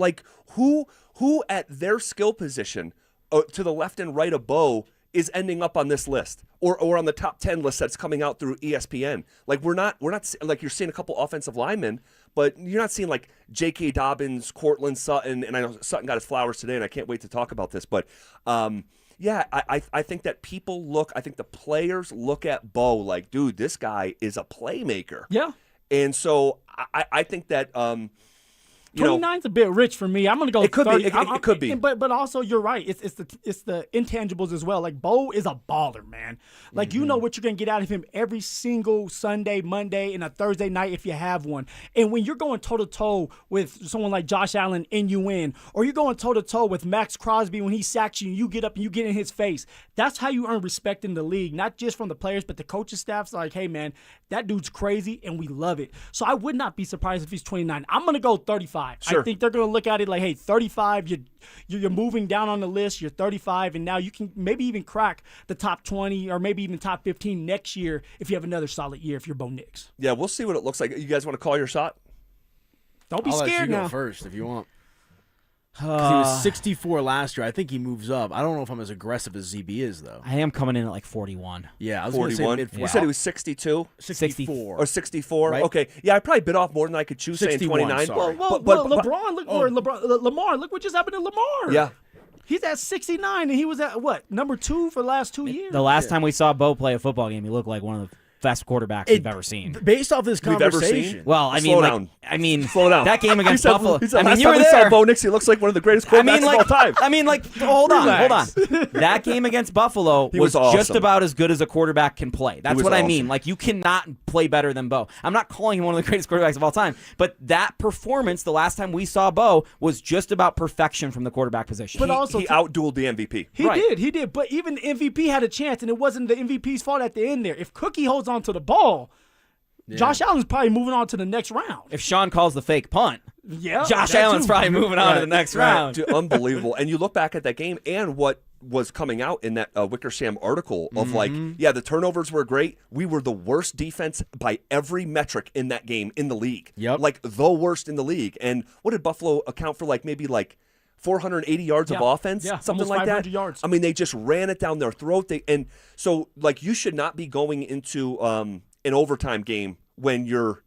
Like, who at their skill position to the left and right of Bo is ending up on this list or on the top 10 list that's coming out through ESPN? Like, we're not like, you're seeing a couple offensive linemen, but you're not seeing like J.K. Dobbins, Cortland Sutton, and I know Sutton got his flowers today, and I can't wait to talk about this. But yeah, I think that I think the players look at Bo like, dude, this guy is a playmaker. Yeah. And so I think that 29's a bit rich for me. I'm gonna go. It could 30. be. It could be. But also, you're right. It's the intangibles as well. Like, Bo is a baller, man. Like, you know what you're gonna get out of him every single Sunday, Monday, and a Thursday night if you have one. And when you're going toe to toe with someone like Josh Allen and you win, or you're going toe to toe with Max Crosby when he sacks you and you get up and you get in his face, that's how you earn respect in the league. Not just from the players, but the coaching staff's like, hey man, that dude's crazy and we love it. So I would not be surprised if he's 29. I'm gonna go 35. Sure. I think they're going to look at it like, hey, 35, you're moving down on the list, you're 35, and now you can maybe even crack the top 20 or maybe even top 15 next year if you have another solid year if you're Bo Nix. Yeah, we'll see what it looks like. You guys want to call your shot? Don't be I'll scared let you now. go first if you want. Because he was 64 last year. I think he moves up. I don't know if I'm as aggressive as ZB is, though. I am coming in at like 41. Yeah, I was going to say 41. mid-40s. You said he was 62? 64. Or 64? Right? Okay. Yeah, I probably bit off more than I could chew saying 61, 29. sorry. Well, Lamar, look what just happened to Lamar. Yeah. He's at 69, and he was at, what, number 2 for the last 2 years? The last time we saw Bo play a football game, he looked like one of the best quarterbacks we've ever seen. Based off this We've ever conversation. seen? Well, I mean, Slow down. that game against Buffalo. He said I mean, last you time were we there. saw Bo Nix, he looks like one of the greatest quarterbacks of all time. Hold on. That game against Buffalo was was awesome. just about as good as a quarterback can play. That's was what I awesome. mean. Like, you cannot play better than Bo. I'm not calling him one of the greatest quarterbacks of all time, but that performance the last time we saw Bo was just about perfection from the quarterback position. But also he outdueled the MVP. He did. But even the MVP had a chance, and it wasn't the MVP's fault at the end there. If Cookie holds on to the ball, Josh Allen's probably moving on to the next round. If Sean calls the fake punt, Josh that Allen's too. probably moving on to the next round. Dude, unbelievable. And you look back at that game and what was coming out in that Wickersham article of like, the turnovers were great. We were the worst defense by every metric in that game in the league. Yep. Like, the worst in the league. And what did Buffalo account for, like, maybe like 480 yards of offense? Something almost like that. 500 yards. I mean, they just ran it down their throat. And so, like, you should not be going into an overtime game when you're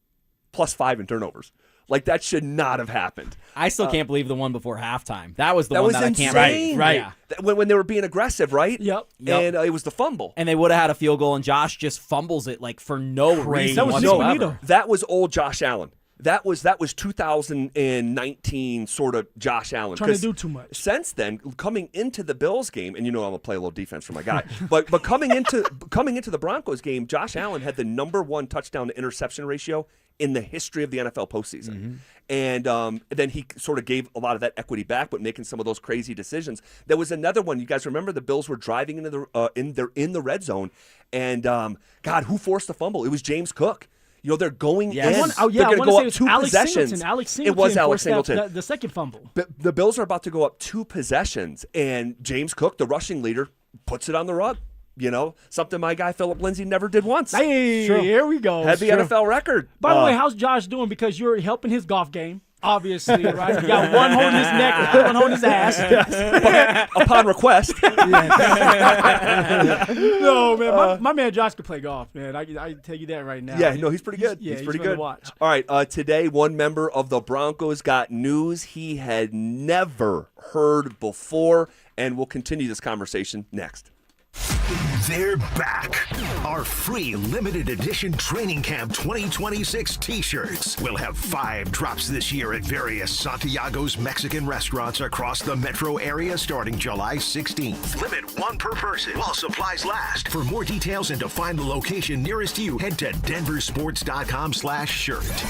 +5 in turnovers. Like, that should not have happened. I still can't believe the one before halftime. That was the one was that insane. I can't. Right. Yeah. When they were being aggressive, right? Yep. And it was the fumble. And they would have had a field goal, and Josh just fumbles it like for no reason That was Nick whatsoever. Bonito. That was old Josh Allen. That was 2019 sort of Josh Allen. Trying to do too much. Since then, coming into the Bills game, and I'm gonna play a little defense for my guy, but coming into the Broncos game, Josh Allen had the #1 touchdown to interception ratio in the history of the NFL postseason. And then he sort of gave a lot of that equity back, but making some of those crazy decisions. There was another one. You guys remember the Bills were driving into the in the red zone, and God, who forced the fumble? It was James Cook. They're going in. They're going to go up 2 possessions. It was Alex Singleton. The second fumble. The Bills are about to go up 2 possessions, and James Cook, the rushing leader, puts it on the rug. Something my guy Phillip Lindsay never did once. Hey, here we go. Had the NFL record. By the way, how's Josh doing? Because you're helping his golf game. Obviously, right? You got one holding his neck, one holding his ass. Upon request. No, man, my man Josh could play golf, man. I tell you that right now. Yeah, no, he's pretty good. Yeah, he's pretty fun to good. watch. All right, today one member of the Broncos got news he had never heard before, and we'll continue this conversation next. They're back. Our free limited edition training camp 2026 t-shirts. We'll have 5 drops this year at various Santiago's Mexican restaurants across the metro area starting July 16th. Limit 1 per person while supplies last. For more details and to find the location nearest you, head to DenverSports.com/shirt.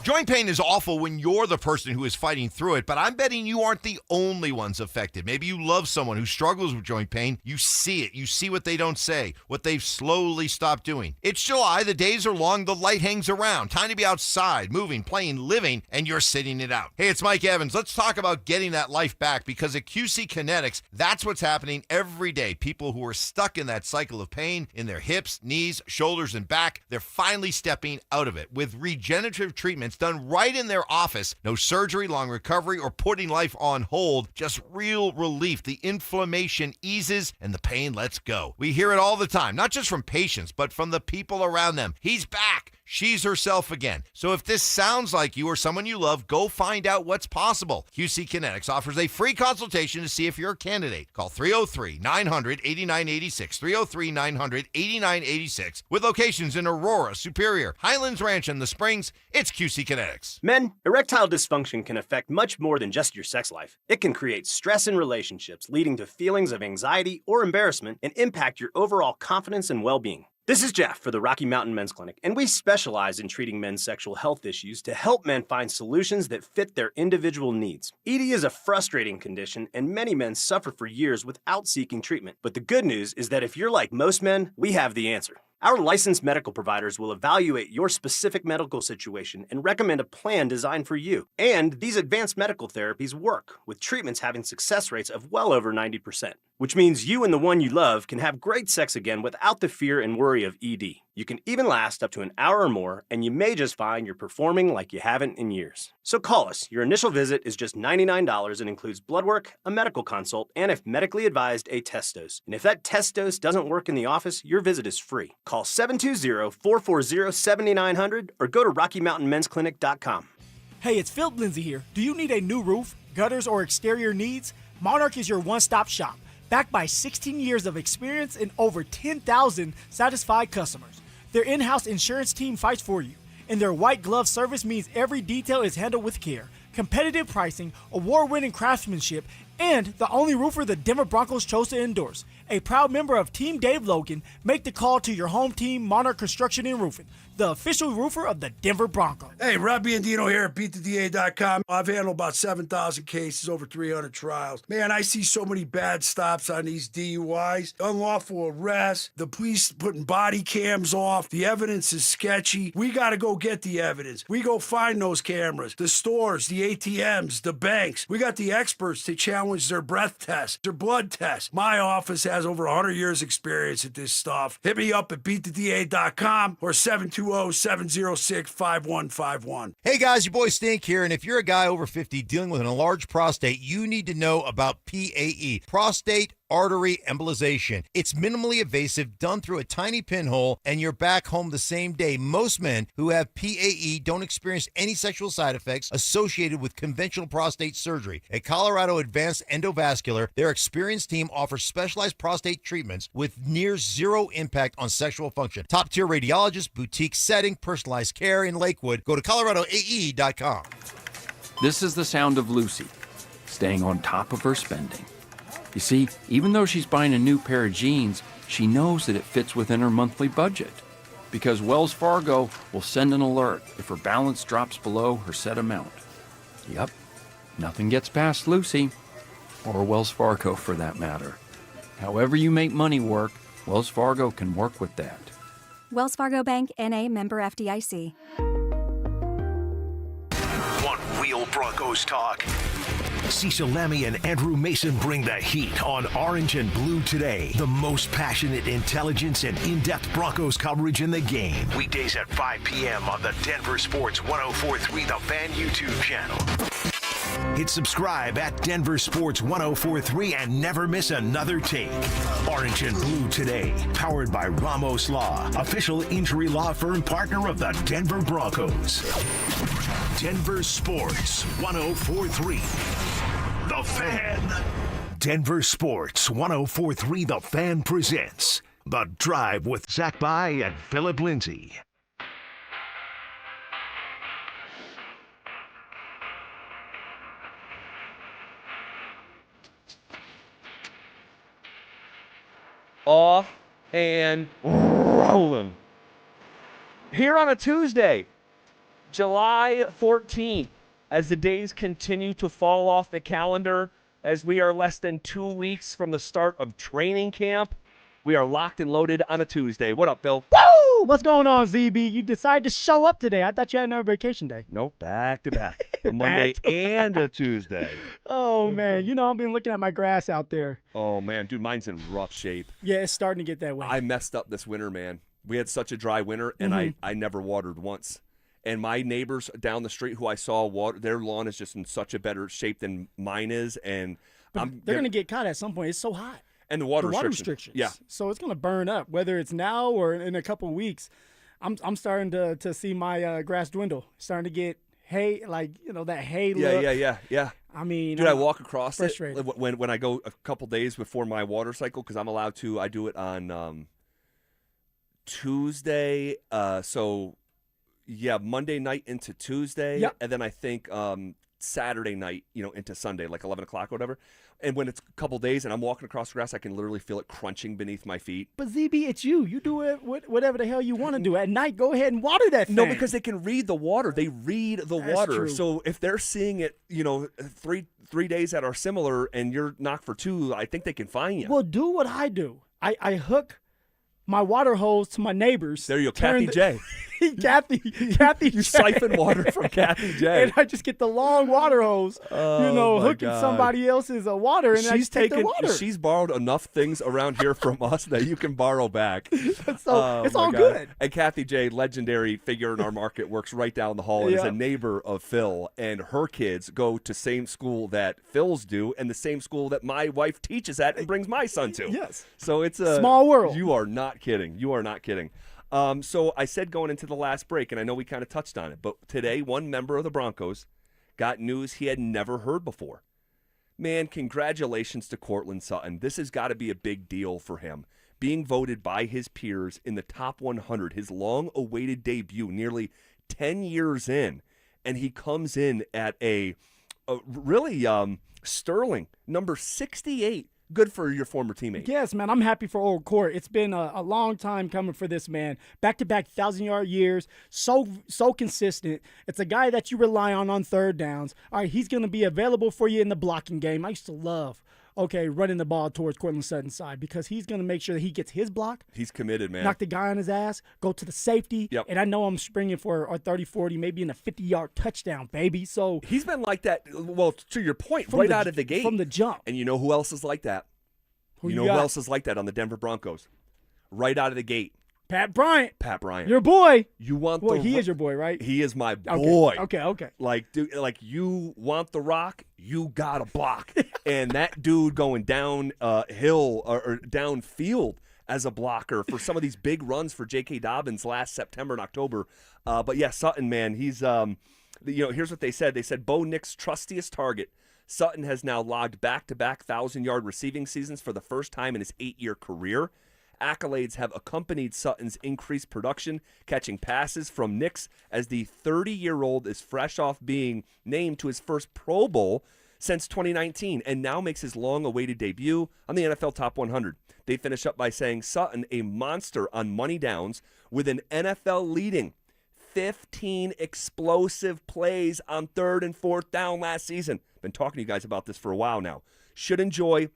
Joint pain is awful when you're the person who is fighting through it, but I'm betting you aren't the only ones affected. Maybe you love someone who struggles with joint pain. You see it. You see what they don't say, what they've slowly stopped doing. It's July. The days are long. The light hangs around. Time to be outside, moving, playing, living, and you're sitting it out. Hey, it's Mike Evans. Let's talk about getting that life back, because at QC Kinetics, that's what's happening every day. People who are stuck in that cycle of pain in their hips, knees, shoulders, and back, they're finally stepping out of it. With regenerative treatments treatments done right in their office. No surgery, long recovery, or putting life on hold. Just real relief. The inflammation eases and the pain lets go. We hear it all the time, not just from patients, but from the people around them. He's back. She's herself again. So if this sounds like you or someone you love, go find out what's possible. QC Kinetics offers a free consultation to see if you're a candidate. Call 303-900-8986, 303-900-8986, with locations in Aurora, Superior, Highlands Ranch, and the Springs. It's QC Kinetics. Men, erectile dysfunction can affect much more than just your sex life. It can create stress in relationships, leading to feelings of anxiety or embarrassment, and impact your overall confidence and well-being. This is Jeff for the Rocky Mountain Men's Clinic, and we specialize in treating men's sexual health issues to help men find solutions that fit their individual needs. ED is a frustrating condition, and many men suffer for years without seeking treatment. But the good news is that if you're like most men, we have the answer. Our licensed medical providers will evaluate your specific medical situation and recommend a plan designed for you. And these advanced medical therapies work, with treatments having success rates of well over 90%, which means you and the one you love can have great sex again without the fear and worry of ED. You can even last up to an hour or more, and you may just find you're performing like you haven't in years. So call us. Your initial visit is just $99 and includes blood work, a medical consult, and if medically advised, a test dose. And if that test dose doesn't work in the office, your visit is free. Call 720-440-7900 or go to RockyMountainMen'sClinic.com. Hey, it's Phillip Lindsay here. Do you need a new roof, gutters, or exterior needs? Monarch is your one-stop shop, backed by 16 years of experience and over 10,000 satisfied customers. Their in-house insurance team fights for you, and their white glove service means every detail is handled with care. Competitive pricing, award-winning craftsmanship, and the only roofer the Denver Broncos chose to endorse. A proud member of Team Dave Logan, make the call to your home team, Monarch Construction and Roofing, the official roofer of the Denver Broncos. Hey, Robbie and Dino here at BeatTheDA.com. I've handled about 7,000 cases, over 300 trials. Man, I see so many bad stops on these DUIs, unlawful arrests, the police putting body cams off, the evidence is sketchy. We got to go get the evidence. We go find those cameras, the stores, the ATMs, the banks. We got the experts to challenge their breath tests, their blood tests. My office has over 100 years experience at this stuff. Hit me up at BeatTheDA.com or 720-706-5151. Hey guys, your boy Stink here, and if you're a guy over 50 dealing with an enlarged prostate, you need to know about PAE, prostate artery embolization. It's minimally invasive, done through a tiny pinhole, and you're back home the same day. Most men who have PAE don't experience any sexual side effects associated with conventional prostate surgery. At Colorado Advanced Endovascular, their experienced team offers specialized prostate treatments with near zero impact on sexual function. Top-tier radiologists, boutique setting, personalized care in Lakewood. Go to coloradoae.com. This is the sound of Lucy, staying on top of her spending. You see, even though she's buying a new pair of jeans, she knows that it fits within her monthly budget. Because Wells Fargo will send an alert if her balance drops below her set amount. Yep, nothing gets past Lucy, or Wells Fargo for that matter. However you make money work, Wells Fargo can work with that. Wells Fargo Bank, N.A., member FDIC. Want real Broncos talk? Cecil Lammy and Andrew Mason bring the heat on Orange and Blue Today. The most passionate intelligence and in-depth Broncos coverage in the game. Weekdays at 5 p.m. on the Denver Sports 104.3 The Fan YouTube channel. Hit subscribe at Denver Sports 104.3 and never miss another take. Orange and Blue Today, powered by Ramos Law, official injury law firm partner of the Denver Broncos. Denver Sports 104.3 The Fan. Denver Sports 104.3 The Fan presents The Drive with Zach By and Phillip Lindsay. Off and rolling. Here on a Tuesday, July 14th, as the days continue to fall off the calendar, as we are less than 2 weeks from the start of training camp, we are locked and loaded on a Tuesday. What up, Phil? Woo! What's going on, ZB? You decided to show up today. I thought you had another vacation day. Nope, back to back. A Monday and a Tuesday. Oh, man. You know, I've been looking at my grass out there. Oh, man. Dude, mine's in rough shape. Yeah, it's starting to get that way. I messed up this winter, man. We had such a dry winter, and I never watered once. And my neighbors down the street who I saw, their lawn is just in such a better shape than mine is. And they're going to get caught at some point. It's so hot. And the water restrictions. Yeah. So it's going to burn up, whether it's now or in a couple of weeks. I'm starting to see my grass dwindle. Starting to get hay, that hay look. Yeah. I mean, dude, I walk across frustrated. it when I go a couple days before my water cycle because I'm allowed to. I do it on Tuesday. Monday night into Tuesday, Yep. and then I think Saturday night, into Sunday, like 11 o'clock or whatever. And when it's a couple days and I'm walking across the grass, I can literally feel it crunching beneath my feet. But ZB, it's you. You do it whatever the hell you want to do. At night, go ahead and water that thing. No, because they can read the water. They read the That's water. true. So if they're seeing it, 3 days that are similar and you're knocked for 2, I think they can find you. Well, do what I do. I hook my water hose to my neighbors. There you go, Kathy J. Kathy You siphon water from Kathy J. And I just get the long water hose, hooking somebody else's water, and I just take their water. She's borrowed enough things around here from us that you can borrow back. So it's all God. good. And Kathy J, legendary figure in our market, works right down the hall and is a neighbor of Phil. And her kids go to same school that Phil's do, and the same school that my wife teaches at and brings my son to. Yes. So it's a small world. You are not kidding. You are not kidding. So I said going into the last break, and I know we kind of touched on it, but today one member of the Broncos got news he had never heard before. Man, congratulations to Courtland Sutton. This has got to be a big deal for him. Being voted by his peers in the top 100, his long-awaited debut, nearly 10 years in, and he comes in at a really sterling number 68. Good for your former teammate. Yes, man. I'm happy for old Court. It's been a long time coming for this man. Back-to-back 1,000-yard years. So consistent. It's a guy that you rely on third downs. All right, he's going to be available for you in the blocking game. I used to love, running the ball towards Courtland Sutton's side because he's going to make sure that he gets his block. He's committed, man. Knock the guy on his ass, go to the safety, and I know I'm springing for a 30-40, maybe in a 50-yard touchdown, baby. So he's been like that, well, to your point, right out of the gate. From the jump. And you know who else is like that? Who who else is like that on the Denver Broncos? Right out of the gate. Pat Bryant. Your boy. You want he is your boy, right? He is my boy. Okay. Like, dude, you want the rock, you got to block. And that dude going down hill or downfield as a blocker for some of these big runs for J.K. Dobbins last September and October. But yeah, Sutton, man, he's here's what they said. They said Bo Nix's trustiest target. Sutton has now logged back-to-back 1,000-yard receiving seasons for the first time in his 8-year career. Accolades have accompanied Sutton's increased production, catching passes from Nix as the 30-year-old is fresh off being named to his first Pro Bowl since 2019 and now makes his long-awaited debut on the NFL Top 100. They finish up by saying Sutton, a monster on money downs with an NFL-leading 15 explosive plays on 3rd and 4th down last season. Been talking to you guys about this for a while now. Should enjoy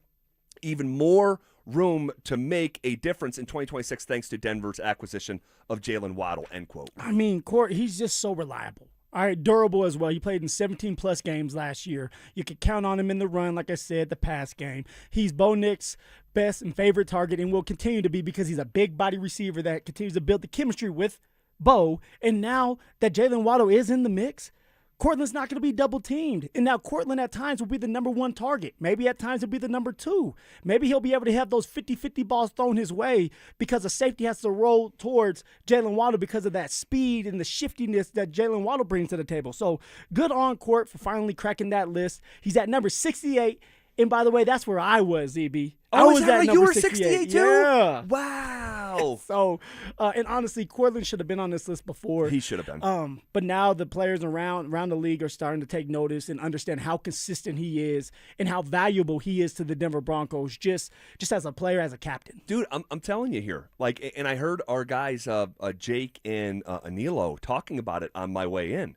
even more room to make a difference in 2026 thanks to Denver's acquisition of Jalen Waddle, end quote. I mean, Court, he's just so reliable. All right, durable as well. He played in 17-plus games last year. You could count on him in the run, like I said, the pass game. He's Bo Nix's best and favorite target and will continue to be because he's a big body receiver that continues to build the chemistry with Bo. And now that Jalen Waddle is in the mix, Courtland's not going to be double-teamed. And now Courtland at times will be the number 1 target. Maybe at times he'll be the number 2. Maybe he'll be able to have those 50-50 balls thrown his way because the safety has to roll towards Jalen Waddle because of that speed and the shiftiness that Jalen Waddle brings to the table. So good on Court for finally cracking that list. He's at number 68. And by the way, that's where I was, ZB. I was at number you were 68 too? Yeah. Wow. So, and honestly, Courtland should have been on this list before. He should have been. But now the players around the league are starting to take notice and understand how consistent he is and how valuable he is to the Denver Broncos just as a player, as a captain. Dude, I'm telling you here. Like, and I heard our guys, Jake and Anilo, talking about it on my way in.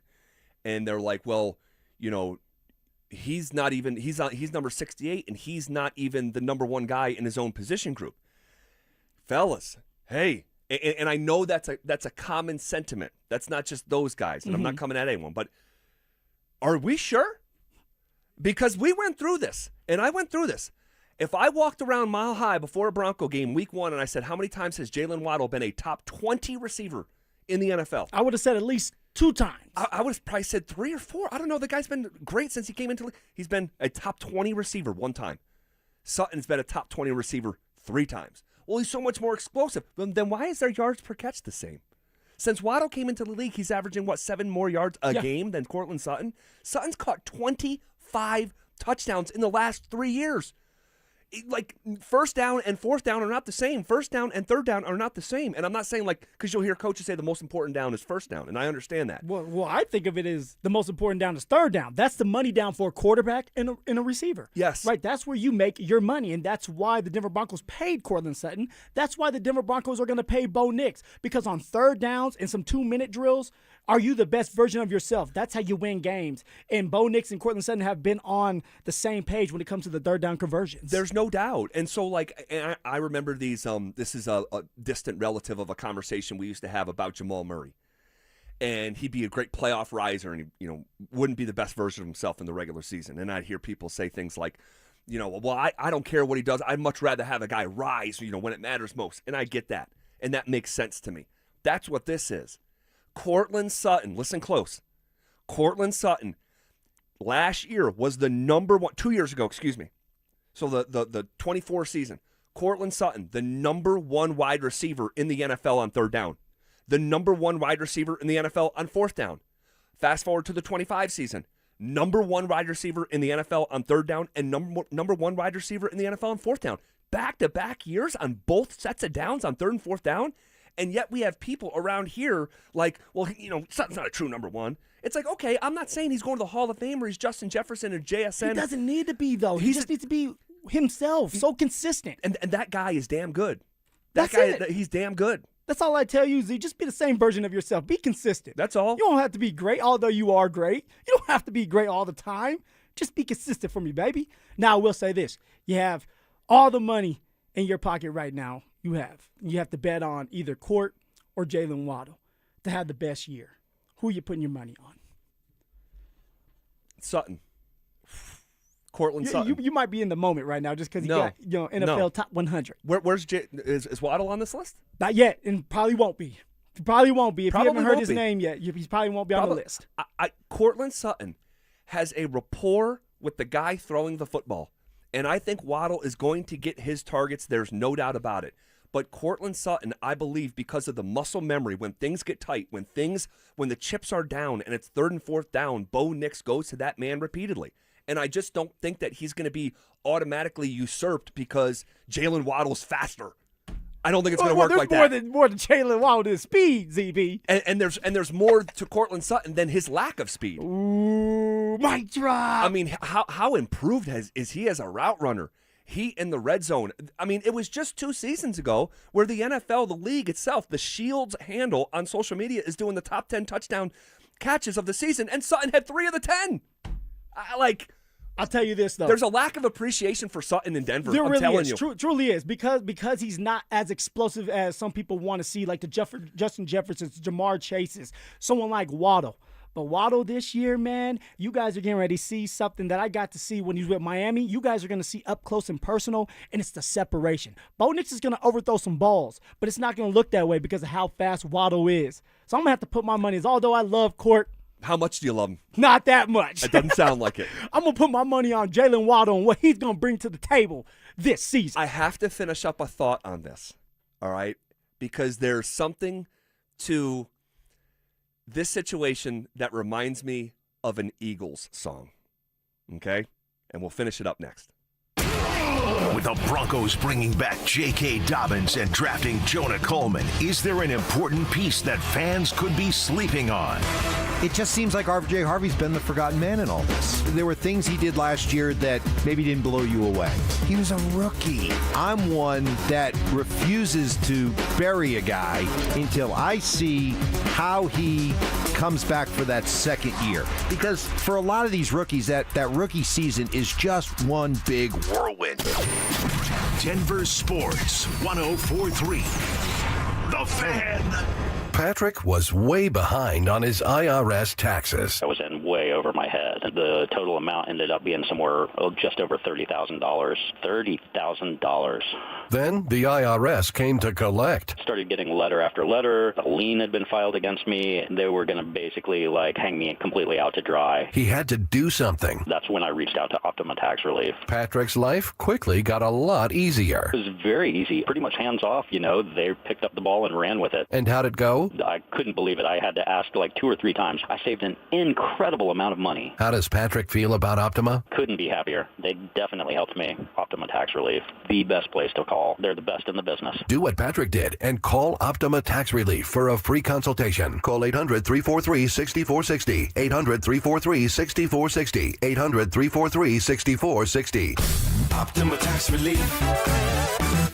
And they're like, well, he's number 68 and he's not even the number 1 guy in his own position group. Fellas, hey, and I know that's a common sentiment. That's not just those guys, and I'm not coming at anyone, but are we sure? Because we went through this, and I went through this. If I walked around Mile High before a Bronco game week 1 and I said, how many times has Jalen Waddle been a top 20 receiver in the NFL? I would have said at least 2 times. I would have probably said 3 or 4. I don't know. The guy's been great since he came into. He's been a top 20 receiver 1 time. Sutton's been a top 20 receiver 3 times. Well, he's so much more explosive. Then why is their yards per catch the same? Since Waddle came into the league, he's averaging, 7 more yards a game than Courtland Sutton? Sutton's caught 25 touchdowns in the last 3 years. Like, first down and fourth down are not the same. First down and third down are not the same. And I'm not saying, because you'll hear coaches say the most important down is first down, and I understand that. Well, I think of it as the most important down is third down. That's the money down for a quarterback and a receiver. Yes. Right, that's where you make your money, and that's why the Denver Broncos paid Courtland Sutton. That's why the Denver Broncos are going to pay Bo Nix, because on third downs and some 2-minute drills, are you the best version of yourself? That's how you win games. And Bo Nix and Courtland Sutton have been on the same page when it comes to the third down conversions. There's no doubt. And so, and I remember these, this is a distant relative of a conversation we used to have about Jamal Murray. And he'd be a great playoff riser, and he, wouldn't be the best version of himself in the regular season. And I'd hear people say things like, I don't care what he does. I'd much rather have a guy rise, when it matters most. And I get that. And that makes sense to me. That's what this is. Courtland Sutton, listen close. Courtland Sutton last year was the number 1, 2 years ago, excuse me. So the 24 season, Courtland Sutton, the number 1 wide receiver in the NFL on third down. The number 1 wide receiver in the NFL on fourth down. Fast forward to the 25 season, number 1 wide receiver in the NFL on third down and number 1 wide receiver in the NFL on fourth down. Back-to-back years on both sets of downs on third and fourth down. And yet we have people around here like, Sutton's not a true number 1. It's like, okay, I'm not saying he's going to the Hall of Fame or he's Justin Jefferson or JSN. He doesn't need to be, though. He just needs to be himself, so consistent. And that guy is damn good. He's damn good. That's all I tell you, Z. Just be the same version of yourself. Be consistent. That's all. You don't have to be great, although you are great. You don't have to be great all the time. Just be consistent for me, baby. Now, I will say this. You have all the money in your pocket right now. You have to bet on either Court or Jalen Waddle to have the best year. Who are you putting your money on? Sutton. Courtland Sutton. You might be in the moment right now just because he got NFL top 100. Where's is Waddle on this list? Not yet, and probably won't be. Probably won't be. If you haven't heard his name yet, he probably won't be on the list. Courtland Sutton has a rapport with the guy throwing the football, and I think Waddle is going to get his targets. There's no doubt about it. But Courtland Sutton, I believe, because of the muscle memory, when things get tight, when the chips are down and it's third and fourth down, Bo Nix goes to that man repeatedly. And I just don't think that he's going to be automatically usurped because Jalen Waddle's faster. I don't think it's going to work like that. More than Jalen Waddle's speed, ZB. And there's more to Courtland Sutton than his lack of speed. Ooh, mic drop. I mean, how improved is he as a route runner? He in the red zone. I mean, it was just 2 seasons ago where the NFL, the league itself, the Shields handle on social media is doing the top 10 touchdown catches of the season, and Sutton had 3 of the 10. I'll tell you this, though. There's a lack of appreciation for Sutton in Denver. There I'm really telling is. you. Truly is. Because he's not as explosive as some people want to see, like the Justin Jeffersons, Jamar Chases, someone like Waddle. But Waddle this year, man, you guys are getting ready to see something that I got to see when he was with Miami. You guys are going to see up close and personal, and it's the separation. Bo Nix is going to overthrow some balls, but it's not going to look that way because of how fast Waddle is. So I'm going to have to put my money, although I love Court. How much do you love him? Not that much. It doesn't sound like it. I'm going to put my money on Jalen Waddle and what he's going to bring to the table this season. I have to finish up a thought on this, all right? Because there's something to this situation that reminds me of an Eagles song, okay? And we'll finish it up next. With the Broncos bringing back J.K. Dobbins and drafting Jonah Coleman, is there an important piece that fans could be sleeping on? It just seems like RJ Harvey's been the forgotten man in all this. There were things he did last year that maybe didn't blow you away. He was a rookie. I'm one that refuses to bury a guy until I see how he comes back for that second year. Because for a lot of these rookies, that rookie season is just one big whirlwind. Denver Sports 104.3. The Fan. Patrick was way behind on his IRS taxes. I was in way over my head. The total amount ended up being somewhere just over $30,000. $30,000. Then the IRS came to collect. Started getting letter after letter. A lien had been filed against me. They were going to basically hang me completely out to dry. He had to do something. That's when I reached out to Optima Tax Relief. Patrick's life quickly got a lot easier. It was very easy, pretty much hands off. They picked up the ball and ran with it. And how'd it go? I couldn't believe it. I had to ask 2 or 3 times. I saved an incredible amount of money. How does Patrick feel about Optima? Couldn't be happier. They definitely helped me. Optima Tax Relief, the best place to call. They're the best in the business. Do what Patrick did and call Optima Tax Relief for a free consultation. Call 800-343-6460. 800-343-6460. 800-343-6460. Optima Tax Relief.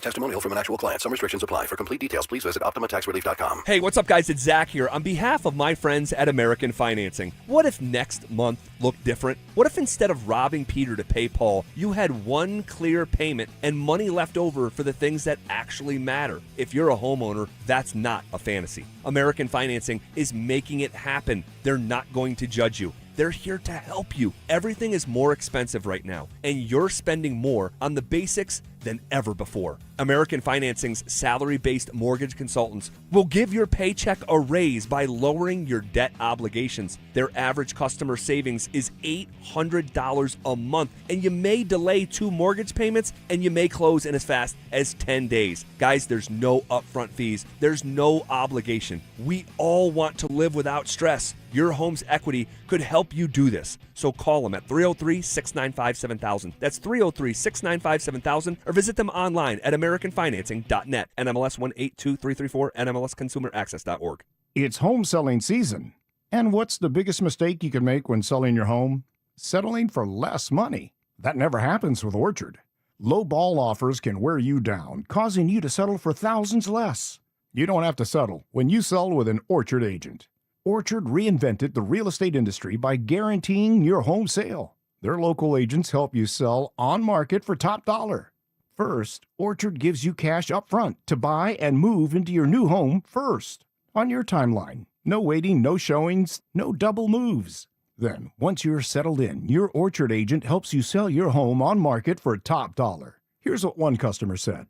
Testimonial from an actual client. Some restrictions apply. For complete details, please visit OptimaTaxRelief.com. Hey, what's up, guys? It's Zach here on behalf of my friends at American Financing. What if next month looked different? What if instead of robbing Peter to pay Paul, you had one clear payment and money left over for the things that actually matter? If you're a homeowner, that's not a fantasy. American Financing is making it happen. They're not going to judge you. They're here to help you. Everything is more expensive right now, and you're spending more on the basics than ever before. American Financing's salary-based mortgage consultants will give your paycheck a raise by lowering your debt obligations. Their average customer savings is $800 a month, and you may delay 2 mortgage payments, and you may close in as fast as 10 days. Guys, there's no upfront fees. There's no obligation. We all want to live without stress. Your home's equity could help you do this. So call them at 303-695-7000. That's 303-695-7000, or visit them online at AmericanFinancing.net. NMLS 182334, NMLSConsumerAccess.org. It's home selling season. And what's the biggest mistake you can make when selling your home? Settling for less money. That never happens with Orchard. Low ball offers can wear you down, causing you to settle for thousands less. You don't have to settle when you sell with an Orchard agent. Orchard reinvented the real estate industry by guaranteeing your home sale. Their local agents help you sell on market for top dollar. First, Orchard gives you cash up front to buy and move into your new home first, on your timeline. No waiting, no showings, no double moves. Then, once you're settled in, your Orchard agent helps you sell your home on market for top dollar. Here's what one customer said.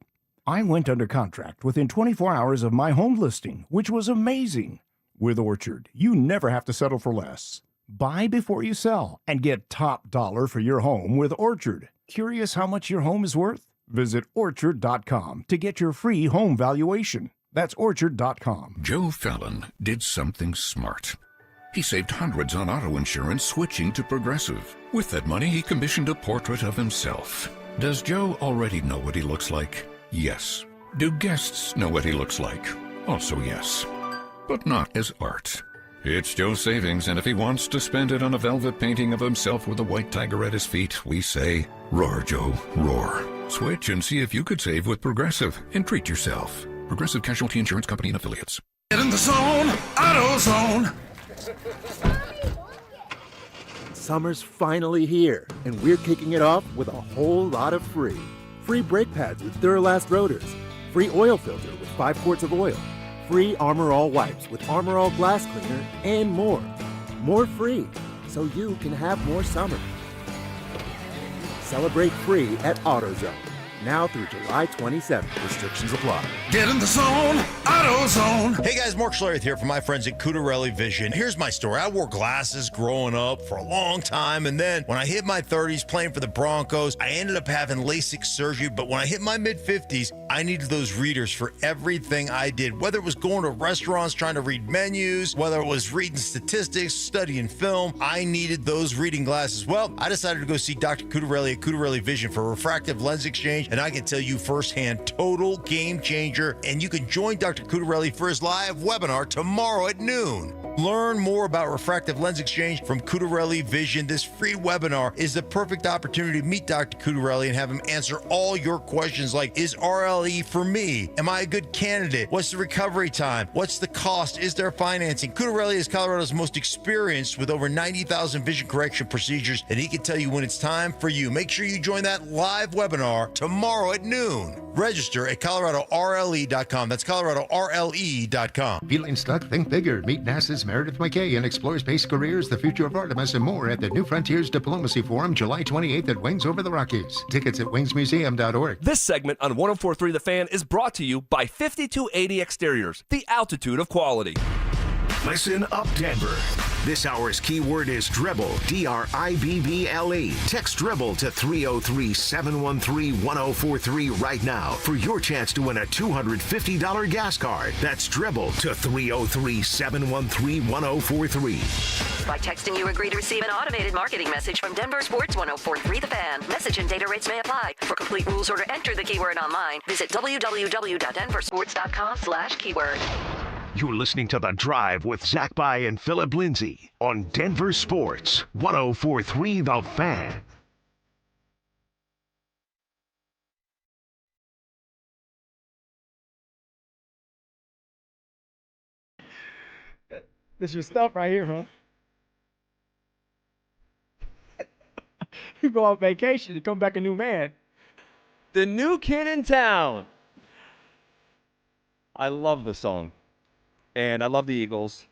I went under contract within 24 hours of my home listing, which was amazing. With Orchard, you never have to settle for less. Buy before you sell and get top dollar for your home with Orchard. Curious how much your home is worth? Visit Orchard.com to get your free home valuation. That's Orchard.com. Joe Fallon did something smart. He saved hundreds on auto insurance switching to Progressive. With that money, he commissioned a portrait of himself. Does Joe already know what he looks like? Yes. Do guests know what he looks like? Also yes. But not as art. It's Joe's savings, and if he wants to spend it on a velvet painting of himself with a white tiger at his feet, we say, roar, Joe, roar. Switch and see if you could save with Progressive and treat yourself. Progressive Casualty Insurance Company and Affiliates. Get in the zone, AutoZone. Summer's finally here, and we're kicking it off with a whole lot of free. Free brake pads with Duralast rotors. Free oil filter with 5 quarts of oil. Free Armor All wipes with Armor All glass cleaner, and more. More free, so you can have more summer. Celebrate free at AutoZone. Now through July 27th. Restrictions apply. Get in the zone, AutoZone. Hey guys, Mark Schlereth here from my friends at Cutarelli Vision. Here's my story. I wore glasses growing up for a long time, and then when I hit my 30s playing for the Broncos, I ended up having LASIK surgery, but when I hit my mid-50s, I needed those readers for everything I did, whether it was going to restaurants trying to read menus, whether it was reading statistics, studying film, I needed those reading glasses. Well, I decided to go see Dr. Cutarelli at Cutarelli Vision for refractive lens exchange, and I can tell you firsthand, total game changer. And you can join Dr. Cutarelli for his live webinar tomorrow at noon. Learn more about refractive lens exchange from Cutarelli Vision. This free webinar is the perfect opportunity to meet Dr. Cutarelli and have him answer all your questions like, is RLE for me? Am I a good candidate? What's the recovery time? What's the cost? Is there financing? Cutarelli is Colorado's most experienced with over 90,000 vision correction procedures, and he can tell you when it's time for you. Make sure you join that live webinar tomorrow at noon. Register at ColoradoRLE.com. That's ColoradoRLE.com. Feeling stuck? Think bigger. Meet NASA's Meredith McKay explores base careers, the future of Artemis, and more at the New Frontiers Diplomacy Forum, July 28th at Wings Over the Rockies. Tickets at wingsmuseum.org. This segment on 104.3 The Fan is brought to you by 5280 Exteriors, the altitude of quality. Listen up, Denver. This hour's keyword is dribble, D-R-I-B-B-L-E. Text dribble to 303-713-1043 right now for your chance to win a $250 gas card. That's dribble to 303-713-1043. By texting, you agree to receive an automated marketing message from Denver Sports 104.3 The Fan. Message and data rates may apply. For complete rules or to enter the keyword online, visit www.denversports.com/keyword. You're listening to The Drive with Zach By and Phillip Lindsay on Denver Sports 104.3 The Fan. This your stuff right here, huh? You go on vacation, you come back a new man. The new kid in town. I love the song. And I love the Eagles.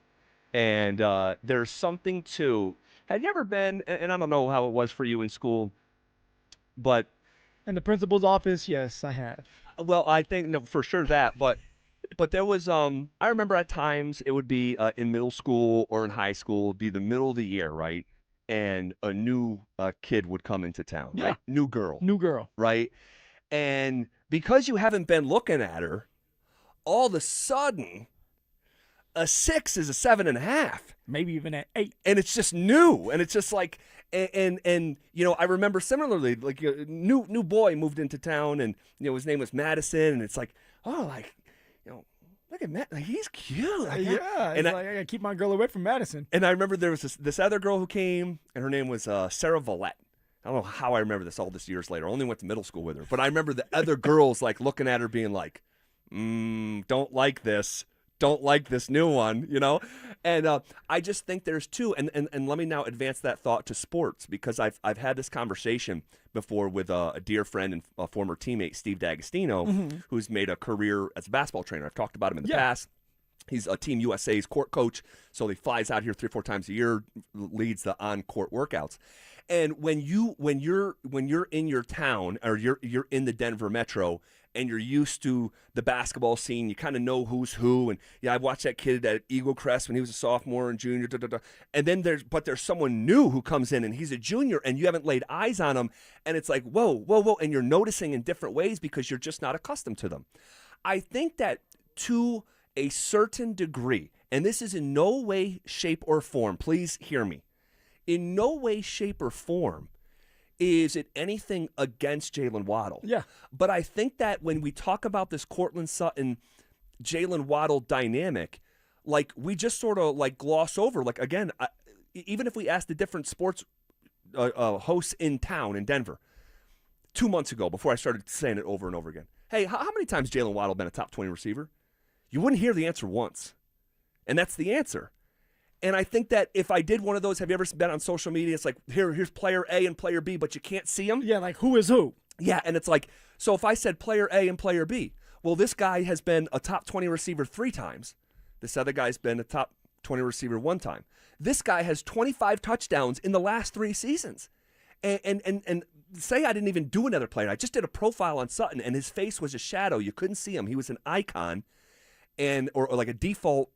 And there's something to... Have you ever been, and I don't know how it was for you in school, but... In the principal's office, yes, I have. Well, I think, no, for sure that, but there was, I remember at times it would be in middle school or in high school, it'd be the middle of the year, right? And a new kid would come into town, right? New girl. New girl. Right? And because you haven't been looking at her, all of a sudden... a 6 is a 7.5, maybe even an 8, and it's just new, and it's just like, and you know, I remember similarly, like a new boy moved into town, and you know his name was Madison, and it's like, oh, like, you know, look at Matt, like he's cute, like, yeah, and I gotta keep my girl away from Madison. And I remember there was this other girl who came, and her name was Sarah Vallette. I don't know how I remember this all this years later. I only went to middle school with her, but I remember the other girls like looking at her, being like, don't like this. Don't like this new one, you know? And I just think there's two. And let me now advance that thought to sports, because I've had this conversation before with a dear friend and a former teammate, Steve D'Agostino, who's made a career as a basketball trainer. I've talked about him in the past. He's a Team USA's court coach, so he flies out here 3 or 4 times a year, leads the on-court workouts. And when you're in your town, or you're in the Denver metro, and you're used to the basketball scene, you kind of know who's who. And yeah, I watched that kid at Eagle Crest when he was a sophomore and junior. And then there's someone new who comes in and he's a junior, and you haven't laid eyes on him, and it's like whoa, and you're noticing in different ways because you're just not accustomed to them. I think that to a certain degree, and this is in no way, shape, or form, please hear me, in no way, shape, or form is it anything against Jalen Waddle. Yeah. But I think that when we talk about this Courtland Sutton, Jalen Waddle dynamic, like we just sort of like gloss over. Like, again, even if we ask the different sports hosts in town in Denver 2 months ago, before I started saying it over and over again, hey, how many times Jalen Waddle been a top 20 receiver? You wouldn't hear the answer once. And that's the answer. And I think that if I did one of those, have you ever been on social media? It's like, here's player A and player B, but you can't see them. Yeah, like who is who? Yeah, and it's like, so if I said player A and player B, well, this guy has been a top 20 receiver 3 times. This other guy's been a top 20 receiver 1 time. This guy has 25 touchdowns in the last 3 seasons. And say I didn't even do another player. I just did a profile on Sutton, and his face was a shadow. You couldn't see him. He was an icon, or like a default,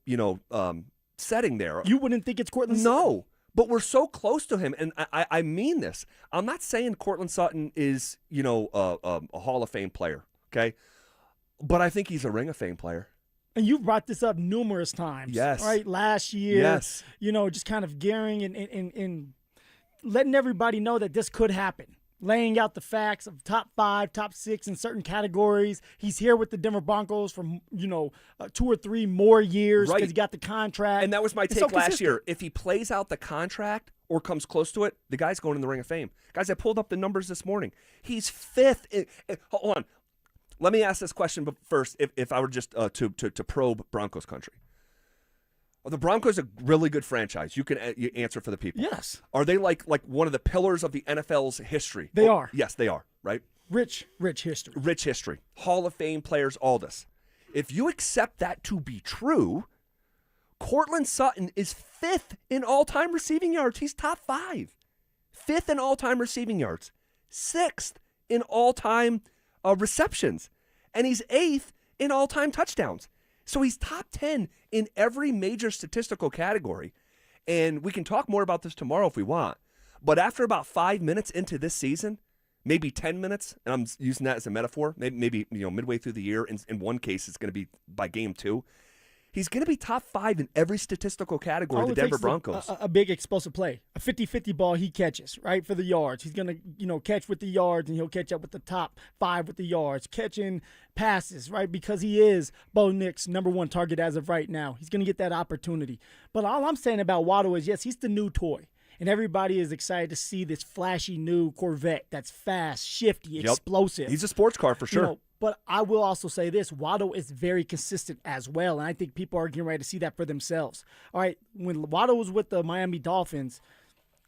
setting there. You wouldn't think it's Courtland Sutton? Sutton? No, but we're so close to him, and I mean this. I'm not saying Courtland Sutton is, a Hall of Fame player, okay? But I think he's a Ring of Fame player. And you've brought this up numerous times. Yes. Right? Last year. Yes. Just kind of gearing and letting everybody know that this could happen. Laying out the facts of top 5, top 6 in certain categories. He's here with the Denver Broncos for 2 or 3 more years because he got the contract. And that was my take last year. If he plays out the contract or comes close to it, the guy's going in the Ring of Fame. Guys, I pulled up the numbers this morning. He's 5th. Hold on. Let me ask this question first, if I were just to probe Broncos country. Are the Broncos a really good franchise? You can answer for the people. Yes. Are they like one of the pillars of the NFL's history? They are. Yes, they are, right? Rich history. Rich history. Hall of Fame players, all this. If you accept that to be true, Cortland Sutton is 5th in all-time receiving yards. He's top 5. 5th in all-time receiving yards. 6th in all-time receptions. And he's 8th in all-time touchdowns. So he's top 10 in every major statistical category. And we can talk more about this tomorrow if we want. But after about 5 minutes into this season, maybe 10 minutes, and I'm using that as a metaphor, maybe midway through the year, in one case it's going to be by game 2, he's going to be top 5 in every statistical category of the Denver Broncos. A big explosive play, a 50-50 ball he catches, right, for the yards. He's going to, catch with the yards, and he'll catch up with the top 5 with the yards, catching passes, right, because he is Bo Nix's number 1 target as of right now. He's going to get that opportunity. But all I'm saying about Waddle is, yes, he's the new toy. And everybody is excited to see this flashy new Corvette that's fast, shifty, explosive. He's a sports car for sure. But I will also say this, Waddle is very consistent as well, and I think people are getting ready to see that for themselves. All right, when Waddle was with the Miami Dolphins,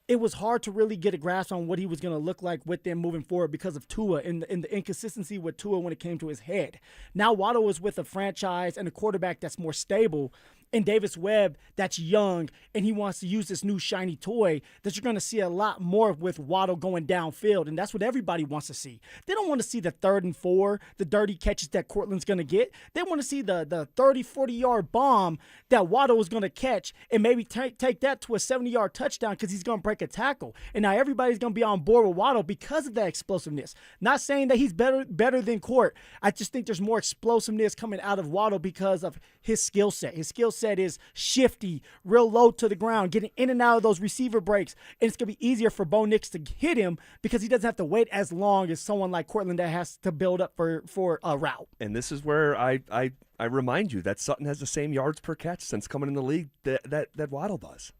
it was hard to really get a grasp on what he was going to look like with them moving forward because of Tua and the inconsistency with Tua when it came to his head. Now Waddle is with a franchise and a quarterback that's more stable, and Davis Webb that's young, and he wants to use this new shiny toy that you're going to see a lot more with Waddle going downfield, and that's what everybody wants to see. They don't want to see the 3rd and 4, the dirty catches that Cortland's going to get. They want to see the 30, 40-yard bomb that Waddle is going to catch and maybe take that to a 70-yard touchdown because he's going to break a tackle. And now everybody's going to be on board with Waddle because of that explosiveness. Not saying that he's better than Court. I just think there's more explosiveness coming out of Waddle because of his skill set. His skill set is shifty, real low to the ground, getting in and out of those receiver breaks, and it's going to be easier for Bo Nix to hit him because he doesn't have to wait as long as someone like Cortland that has to build up for a route. And this is where I remind you that Sutton has the same yards per catch since coming in the league that Waddle does.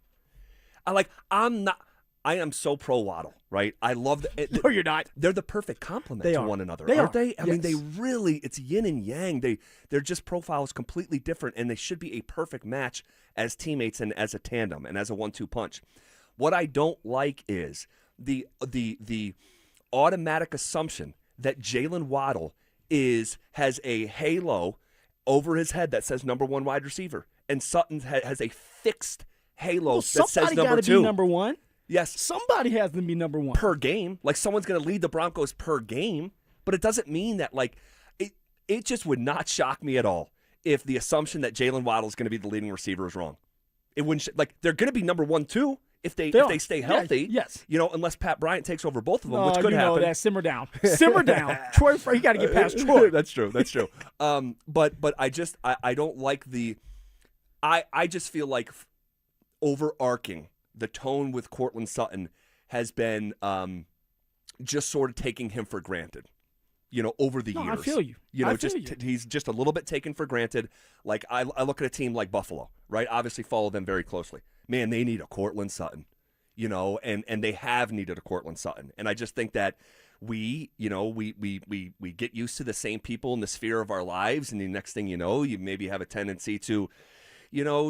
I am so pro Waddle, right? I love No, you're not. They're the perfect complement to one another, They aren't are. they? I mean, they really, it's yin and yang. They're just profiles completely different, and they should be a perfect match as teammates and as a tandem and as a 1-2 punch. What I don't like is the automatic assumption that Jalen Waddle has a halo over his head that says number 1 wide receiver, and Sutton has a fixed halo that says number 2. Somebody got to be number 1. Yes. Somebody has to be number 1. Per game. Like, someone's going to lead the Broncos per game, but it doesn't mean that, it just would not shock me at all if the assumption that Jalen Waddle is going to be the leading receiver is wrong. It wouldn't, they're going to be number 1, 2 if they stay healthy. Yes. Unless Pat Bryant takes over both of them, which could happen. That. Simmer down. Simmer down. Troy, you got to get past Troy. That's true. But I don't like I just feel like overarching the tone with Cortland Sutton has been just sort of taking him for granted, over the years. I feel you. He's just a little bit taken for granted. Like, I look at a team like Buffalo, right? Obviously follow them very closely. Man, they need a Cortland Sutton, and they have needed a Cortland Sutton. And I just think that we get used to the same people in the sphere of our lives, and the next thing you know, you maybe have a tendency to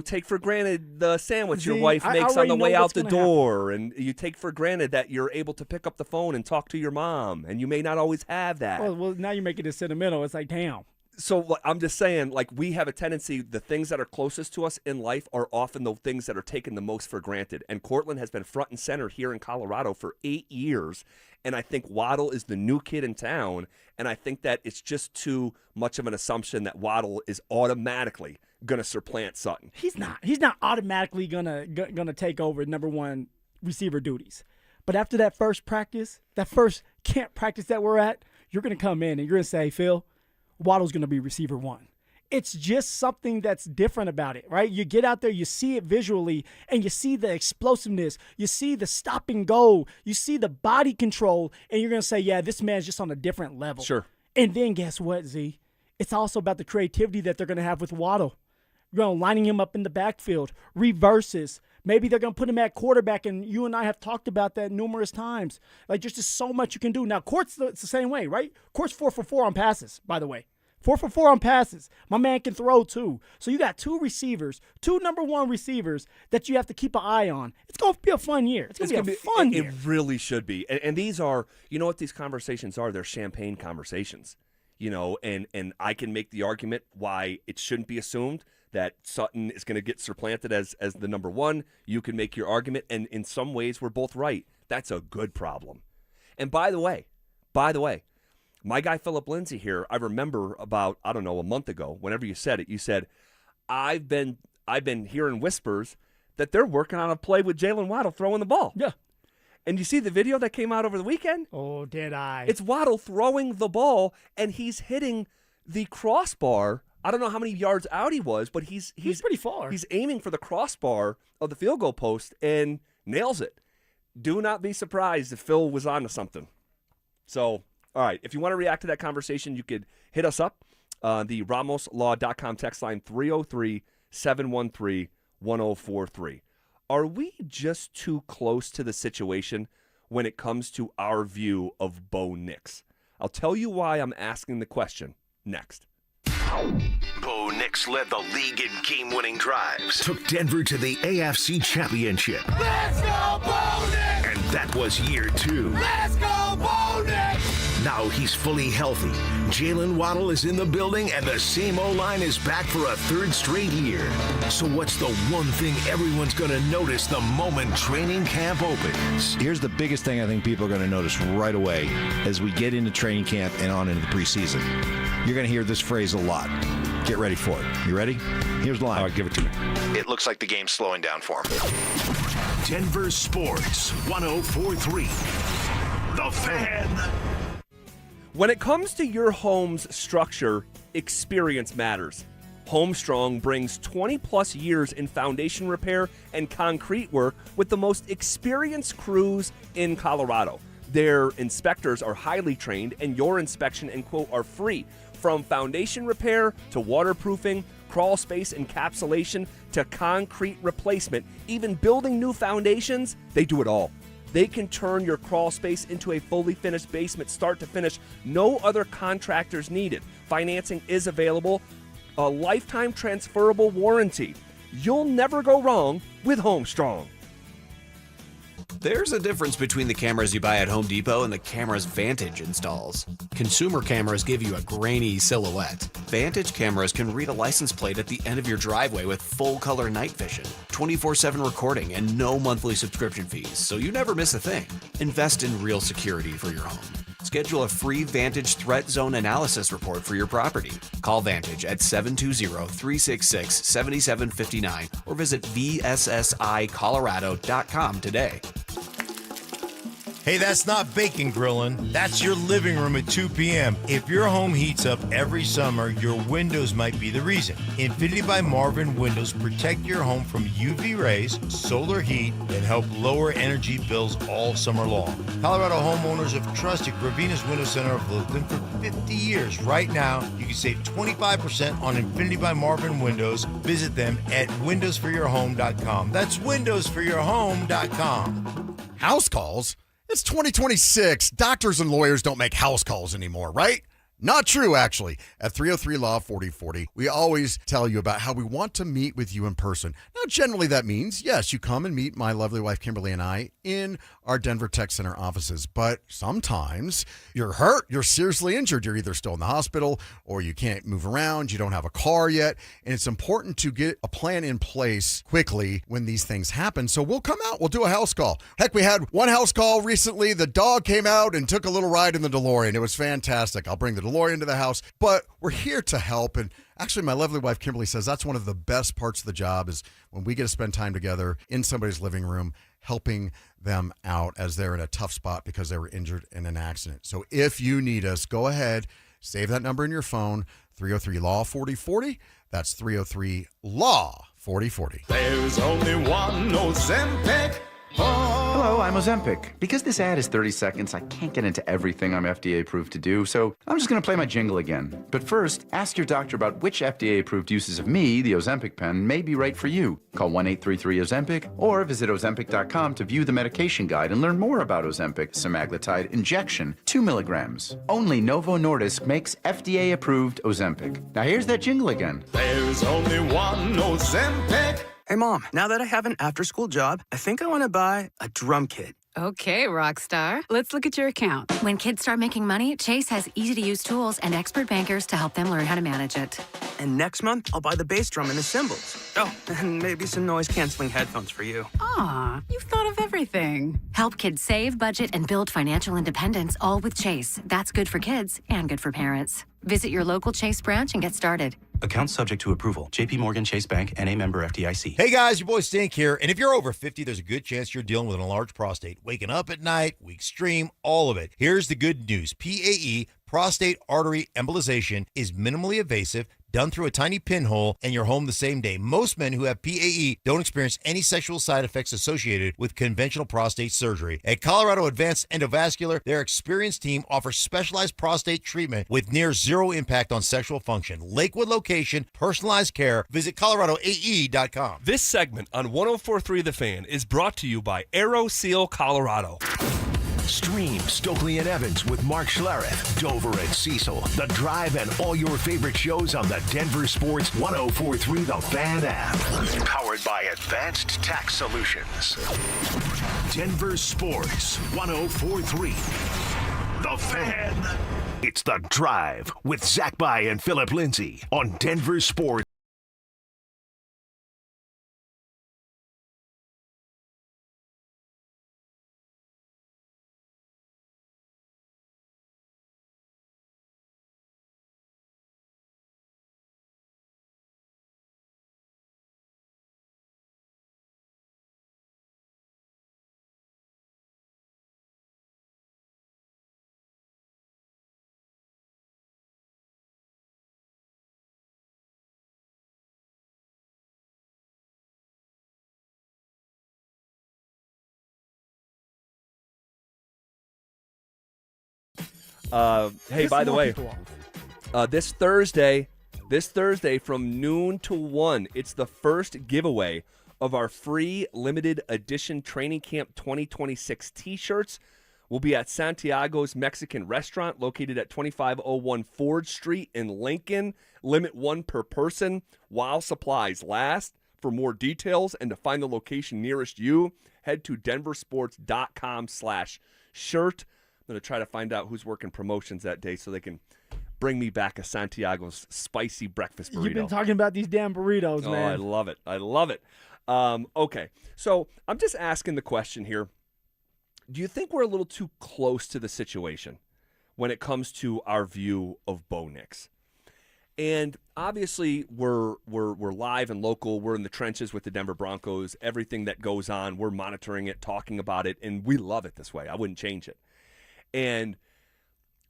take for granted the sandwich your wife makes on the way out the door. And you take for granted that you're able to pick up the phone and talk to your mom. And you may not always have that. Well, now you're making it sentimental. It's like, damn. So I'm just saying, we have a tendency, the things that are closest to us in life are often the things that are taken the most for granted. And Cortland has been front and center here in Colorado for 8 years. And I think Waddle is the new kid in town. And I think that it's just too much of an assumption that Waddle is automatically going to supplant Sutton. He's not. He's not automatically gonna take over number 1 receiver duties. But after that first practice, that first camp practice that we're at, you're going to come in and you're going to say, Phil, Waddle's going to be receiver 1. It's just something that's different about it, right? You get out there, you see it visually, and you see the explosiveness. You see the stop and go. You see the body control, and you're going to say, yeah, this man's just on a different level. Sure. And then guess what, Z? It's also about the creativity that they're going to have with Waddle. Lining him up in the backfield, reverses. Maybe they're going to put him at quarterback, and you and I have talked about that numerous times. There's just so much you can do. Now, Court's it's the same way, right? Court's 4 for 4 on passes, by the way. 4 for 4 on passes. My man can throw, too. So you got 2 receivers, 2 number 1 receivers that you have to keep an eye on. It's going to be a fun year. It's going to be a fun year. It really should be. And these are, what these conversations are? They're champagne conversations. And I can make the argument why it shouldn't be assumed that Sutton is going to get supplanted as the number one. You can make your argument, and in some ways, we're both right. That's a good problem. And by the way, my guy Phillip Lindsay here, I remember about, I don't know, a month ago, whenever you said it, you said, I've been hearing whispers that they're working on a play with Jalen Waddle throwing the ball. Yeah. And you see the video that came out over the weekend? Oh, did I? It's Waddle throwing the ball, and he's hitting the crossbar. I don't know how many yards out he was, but he's pretty far. He's aiming for the crossbar of the field goal post and nails it. Do not be surprised if Phil was on to something. So, all right, if you want to react to that conversation, you could hit us up. The RamosLaw.com text line 303-713-1043. Are we just too close to the situation when it comes to our view of Bo Nix? I'll tell you why I'm asking the question next. Bo Nix led the league in game-winning drives, took Denver to the AFC Championship. Let's go, Bo Nix! And that was year 2. Let's go, Bo Nix! Now he's fully healthy. Jalen Waddle is in the building, and the same O-line is back for a 3rd straight year. So what's the one thing everyone's going to notice the moment training camp opens? Here's the biggest thing I think people are going to notice right away as we get into training camp and on into the preseason. You're going to hear this phrase a lot. Get ready for it. You ready? Here's the line. All right, give it to me. It looks like the game's slowing down for him. Denver Sports 104.3. The Fan. When it comes to your home's structure, experience matters. Homestrong brings 20-plus years in foundation repair and concrete work with the most experienced crews in Colorado. Their inspectors are highly trained, and your inspection and quote are free. From foundation repair to waterproofing, crawl space encapsulation to concrete replacement, even building new foundations, they do it all. They can turn your crawl space into a fully finished basement start to finish. No other contractors needed. Financing is available. A lifetime transferable warranty. You'll never go wrong with Homestrong. There's a difference between the cameras you buy at Home Depot and the cameras Vantage installs. Consumer cameras give you a grainy silhouette. Vantage cameras can read a license plate at the end of your driveway with full color night vision, 24/7 recording, and no monthly subscription fees, so you never miss a thing. Invest in real security for your home. Schedule a free Vantage Threat Zone Analysis report for your property. Call Vantage at 720-366-7759 or visit vssicolorado.com today. Hey, that's not bacon grilling. That's your living room at 2 p.m. If your home heats up every summer, your windows might be the reason. Infinity by Marvin Windows protect your home from UV rays, solar heat, and help lower energy bills all summer long. Colorado homeowners have trusted Gravina's Window Center of Littleton for 50 years. Right now, you can save 25% on Infinity by Marvin Windows. Visit them at windowsforyourhome.com. That's windowsforyourhome.com. House calls? It's 2026. Doctors and lawyers don't make house calls anymore, right? Not true, actually. At 303-LAW-4040, we always tell you about how we want to meet with you in person. Now, generally that means, yes, you come and meet my lovely wife, Kimberly, and I in our Denver Tech Center offices. But sometimes you're hurt, you're seriously injured. You're either still in the hospital or you can't move around, you don't have a car yet. And it's important to get a plan in place quickly when these things happen. So we'll come out, we'll do a house call. Heck, we had one house call recently. The dog came out and took a little ride in the DeLorean. It was fantastic. I'll bring the DeLorean into the house, but we're here to help. And actually, my lovely wife, Kimberly, says that's one of the best parts of the job is when we get to spend time together in somebody's living room, helping them out as they're in a tough spot because they were injured in an accident. So if you need us, go ahead, save that number in your phone, 303-LAW-4040. That's 303-LAW-4040. There's only one Ozempic. Hello, I'm Ozempic. Because this ad is 30 seconds, I can't get into everything I'm FDA approved to do, so I'm just going to play my jingle again. But first, ask your doctor about which FDA approved uses of me, the Ozempic pen, may be right for you. Call 1-833-OZEMPIC or visit Ozempic.com to view the medication guide and learn more about Ozempic semaglutide injection, 2 milligrams. Only Novo Nordisk makes FDA approved Ozempic. Now here's that jingle again. There's only one Ozempic. Hey, Mom, now that I have an after-school job, I think I want to buy a drum kit. Okay, rock star. Let's look at your account. When kids start making money, Chase has easy-to-use tools and expert bankers to help them learn how to manage it. And next month, I'll buy the bass drum and the cymbals. Oh, and maybe some noise-canceling headphones for you. Aw, you've thought of everything. Help kids save, budget, and build financial independence, all with Chase. That's good for kids and good for parents. Visit your local Chase branch and get started. Account subject to approval. JP Morgan Chase Bank, N.A. member FDIC. Hey guys, your boy Stink here. And if you're over 50, there's a good chance you're dealing with an enlarged prostate. Waking up at night, weak stream, all of it. Here's the good news. PAE, prostate artery embolization, is minimally invasive, done through a tiny pinhole, and you're home the same day. Most men who have PAE don't experience any sexual side effects associated with conventional prostate surgery. At Colorado Advanced Endovascular, their experienced team offers specialized prostate treatment with near zero impact on sexual function. Lakewood location, personalized care. Visit coloradoae.com. This segment on 104.3 The Fan is brought to you by Aero Seal Colorado. Stream Stokely and Evans with Mark Schlereth, Dover and Cecil, The Drive, and all your favorite shows on the Denver Sports 104.3 The Fan app. Powered by Advanced Tax Solutions. Denver Sports 104.3 The Fan. It's The Drive with Zach By and Phillip Lindsay on Denver Sports. Hey, by the way, this Thursday from noon to 1, it's the first giveaway of our free limited edition Training Camp 2026 T-shirts. We'll be at Santiago's Mexican Restaurant located at 2501 Ford Street in Lincoln. Limit 1 per person while supplies last. For more details and to find the location nearest you, head to denversports.com/shirt. I'm going to try to find out who's working promotions that day so they can bring me back a Santiago's spicy breakfast burrito. You've been talking about these damn burritos, man. Oh, I love it. I love it. Okay, so I'm just asking the question here. Do you think we're a little too close to the situation when it comes to our view of Bo Nix? And obviously, we're live and local. We're in the trenches with the Denver Broncos. Everything that goes on, we're monitoring it, talking about it, and we love it this way. I wouldn't change it.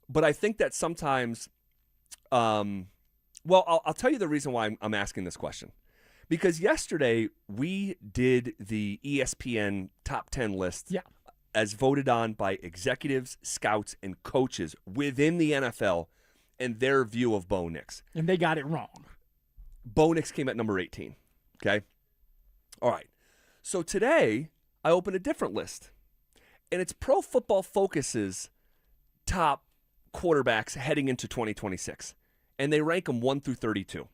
But I think that sometimes, I'll tell you the reason why I'm asking this question. Because yesterday we did the ESPN top 10 list as voted on by executives, scouts, and coaches within the NFL and their view of Bo Nix. And they got it wrong. Bo Nix came at number 18, okay? All right. So today I opened a different list, and it's Pro Football Focus's top quarterbacks heading into 2026, and they rank them 1 through 32,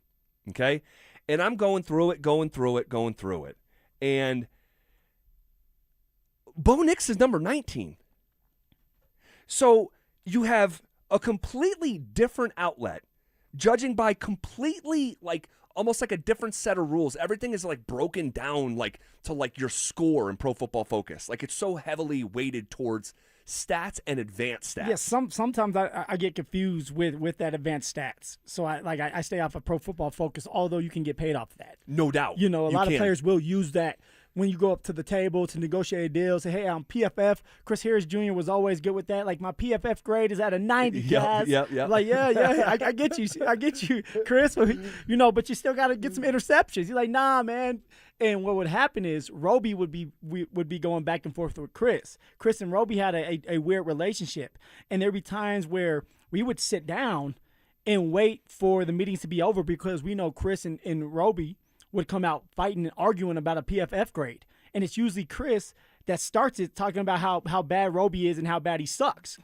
okay? And I'm going through it, and Bo Nix is number 19. So you have a completely different outlet, judging by completely, almost like a different set of rules. Everything is, broken down, to, your score in Pro Football Focus. It's so heavily weighted towards stats and advanced stats. Yeah, sometimes I get confused with that advanced stats. So I stay off of Pro Football Focus, although you can get paid off of that. No doubt. A lot of players will use that when you go up to the table to negotiate a deal. Say, hey, I'm PFF. Chris Harris Jr. was always good with that. My PFF grade is at a 90, guys. Yep. I get you. I get you, Chris. But you still got to get some interceptions. You're like, nah, man. And what would happen is Roby would be going back and forth with Chris. Chris and Roby had a weird relationship. And there'd be times where we would sit down and wait for the meetings to be over because we know Chris and Roby would come out fighting and arguing about a PFF grade. And it's usually Chris that starts it talking about how bad Roby is and how bad he sucks.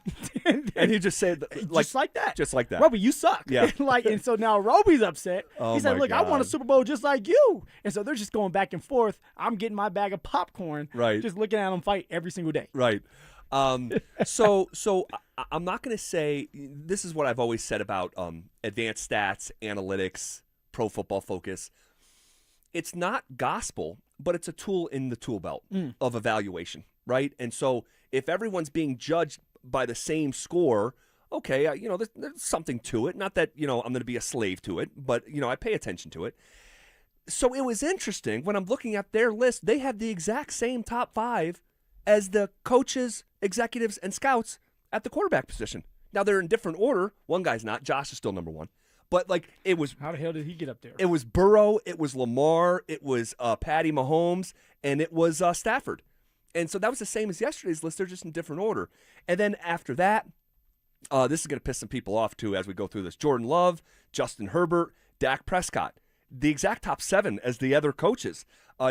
And he just said, just like that. Just like that. Roby, you suck. Yeah. And so now Roby's upset. Oh, he said, my look, I won a God. Super Bowl just like you. And so they're just going back and forth. I'm getting my bag of popcorn. Right. Just looking at them fight every single day. Right. So I'm not going to say, this is what I've always said about advanced stats, analytics, Pro Football Focus. It's not gospel, but it's a tool in the tool belt of evaluation, right? And so if everyone's being judged by the same score, okay, there's something to it. Not that, I'm going to be a slave to it, but, I pay attention to it. So it was interesting when I'm looking at their list, they have the exact same top 5 as the coaches, executives, and scouts at the quarterback position. Now, they're in different order. One guy's not. Josh is still number 1. But, it was... How the hell did he get up there? It was Burrow, it was Lamar, it was Patty Mahomes, and it was Stafford. And so that was the same as yesterday's list. They're just in different order. And then after that, this is going to piss some people off, too, as we go through this. Jordan Love, Justin Herbert, Dak Prescott. The exact top 7 as the other coaches.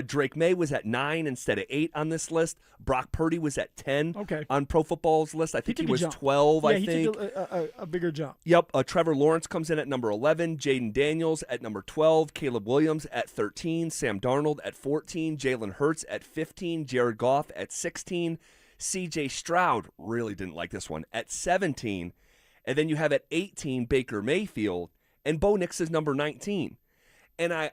Drake May was at 9 instead of 8 on this list. Brock Purdy was at 10 on Pro Football's list. I think he was 12, I think. He took a bigger jump. Yep. Trevor Lawrence comes in at number 11. Jaden Daniels at number 12. Caleb Williams at 13. Sam Darnold at 14. Jalen Hurts at 15. Jared Goff at 16. C.J. Stroud, really didn't like this one, at 17. And then you have at 18 Baker Mayfield. And Bo Nix is number 19. And I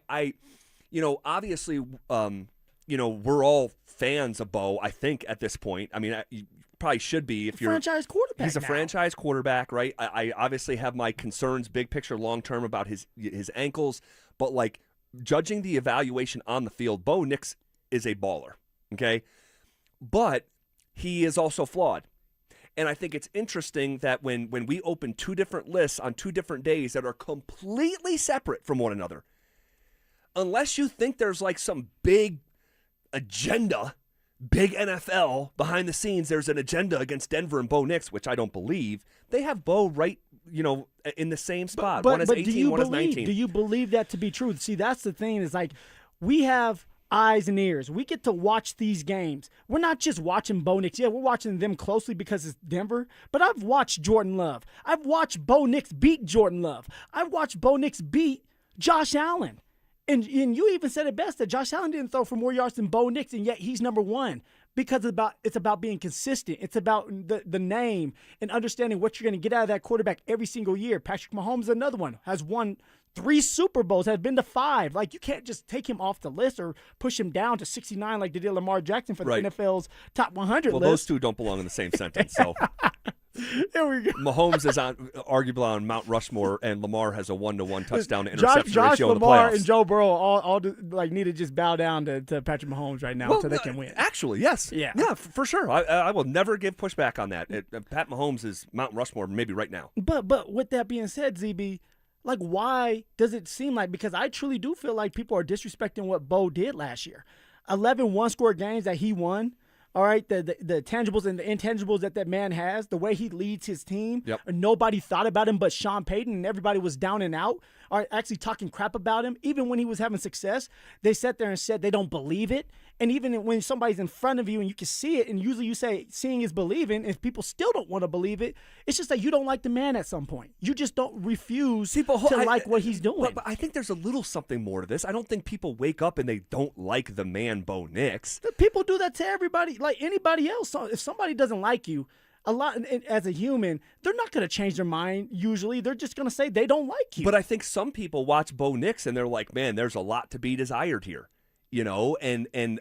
obviously, we're all fans of Bo, I think, at this point. I mean, you probably should be if you're franchise quarterback. He's a now. franchise quarterback, right? I obviously have my concerns, big picture, long term, about his ankles. But, judging the evaluation on the field, Bo Nix is a baller, okay? But he is also flawed. And I think it's interesting that when we open 2 different lists on 2 different days that are completely separate from one another, unless you think there's some big agenda, big NFL behind the scenes, there's an agenda against Denver and Bo Nix, which I don't believe. They have Bo right, in the same spot. One is 18, one is 19. Do you believe that to be true? See, that's the thing is we have eyes and ears. We get to watch these games. We're not just watching Bo Nix. Yeah, we're watching them closely because it's Denver, but I've watched Jordan Love. I've watched Bo Nix beat Jordan Love. I've watched Bo Nix beat Josh Allen. And you even said it best that Josh Allen didn't throw for more yards than Bo Nix, and yet he's number 1 because it's about being consistent. It's about the name and understanding what you're going to get out of that quarterback every single year. Patrick Mahomes is another one, has won 3 Super Bowls, has been to 5. You can't just take him off the list or push him down to 69 like they did Lamar Jackson for the NFL's top 100 well, list. those 2 don't belong in the same sentence, so... There we go. Mahomes is arguably on Mount Rushmore, and Lamar has a 1-to-1 touchdown to interception Josh ratio Lamar in the playoffs. and Joe Burrow all need to just bow down to Patrick Mahomes right now so they can win. Actually, yes. Yeah, for sure. I will never give pushback on that. Pat Mahomes is Mount Rushmore maybe right now. But with that being said, ZB, why does it seem because I truly do feel like people are disrespecting what Bo did last year. 11 one-score games that he won. All right, the tangibles and the intangibles that man has, the way he leads his team. Yep. Nobody thought about him but Sean Payton, and everybody was down and out, or actually talking crap about him. Even when he was having success, they sat there and said they don't believe it. And even when somebody's in front of you and you can see it, and usually you say seeing is believing, if people still don't want to believe it, it's just that you don't like the man at some point. You just don't refuse to like what he's doing. But I think there's a little something more to this. I don't think people wake up and they don't like the man Bo Nix. People do that to everybody, like anybody else. So if somebody doesn't like you, as a human, they're not going to change their mind usually. They're just going to say they don't like you. But I think some people watch Bo Nix and they're like, man, there's a lot to be desired here. And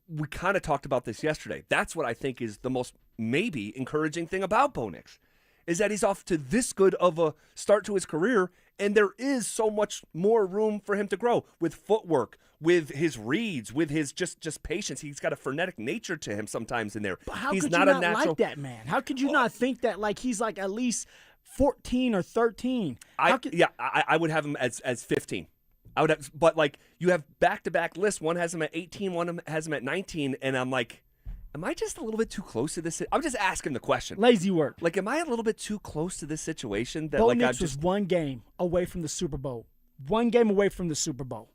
we kind of talked about this yesterday. That's what I think is the most maybe encouraging thing about Bo Nix, is that he's off to this good of a start to his career, and there is so much more room for him to grow with footwork, with his reads, with his just patience. He's got a frenetic nature to him sometimes in there. But how he's could not you a not natural like that man? How could you not think that he's at least 14 or 13? I would have him as 15. I would have, but you have back-to-back lists. One has him at 18, one has him at 19, and I'm like, am I just a little bit too close to this? I'm just asking the question. Lazy work. Am I a little bit too close to this situation that Bo Nix was one game away from the Super Bowl. One game away from the Super Bowl.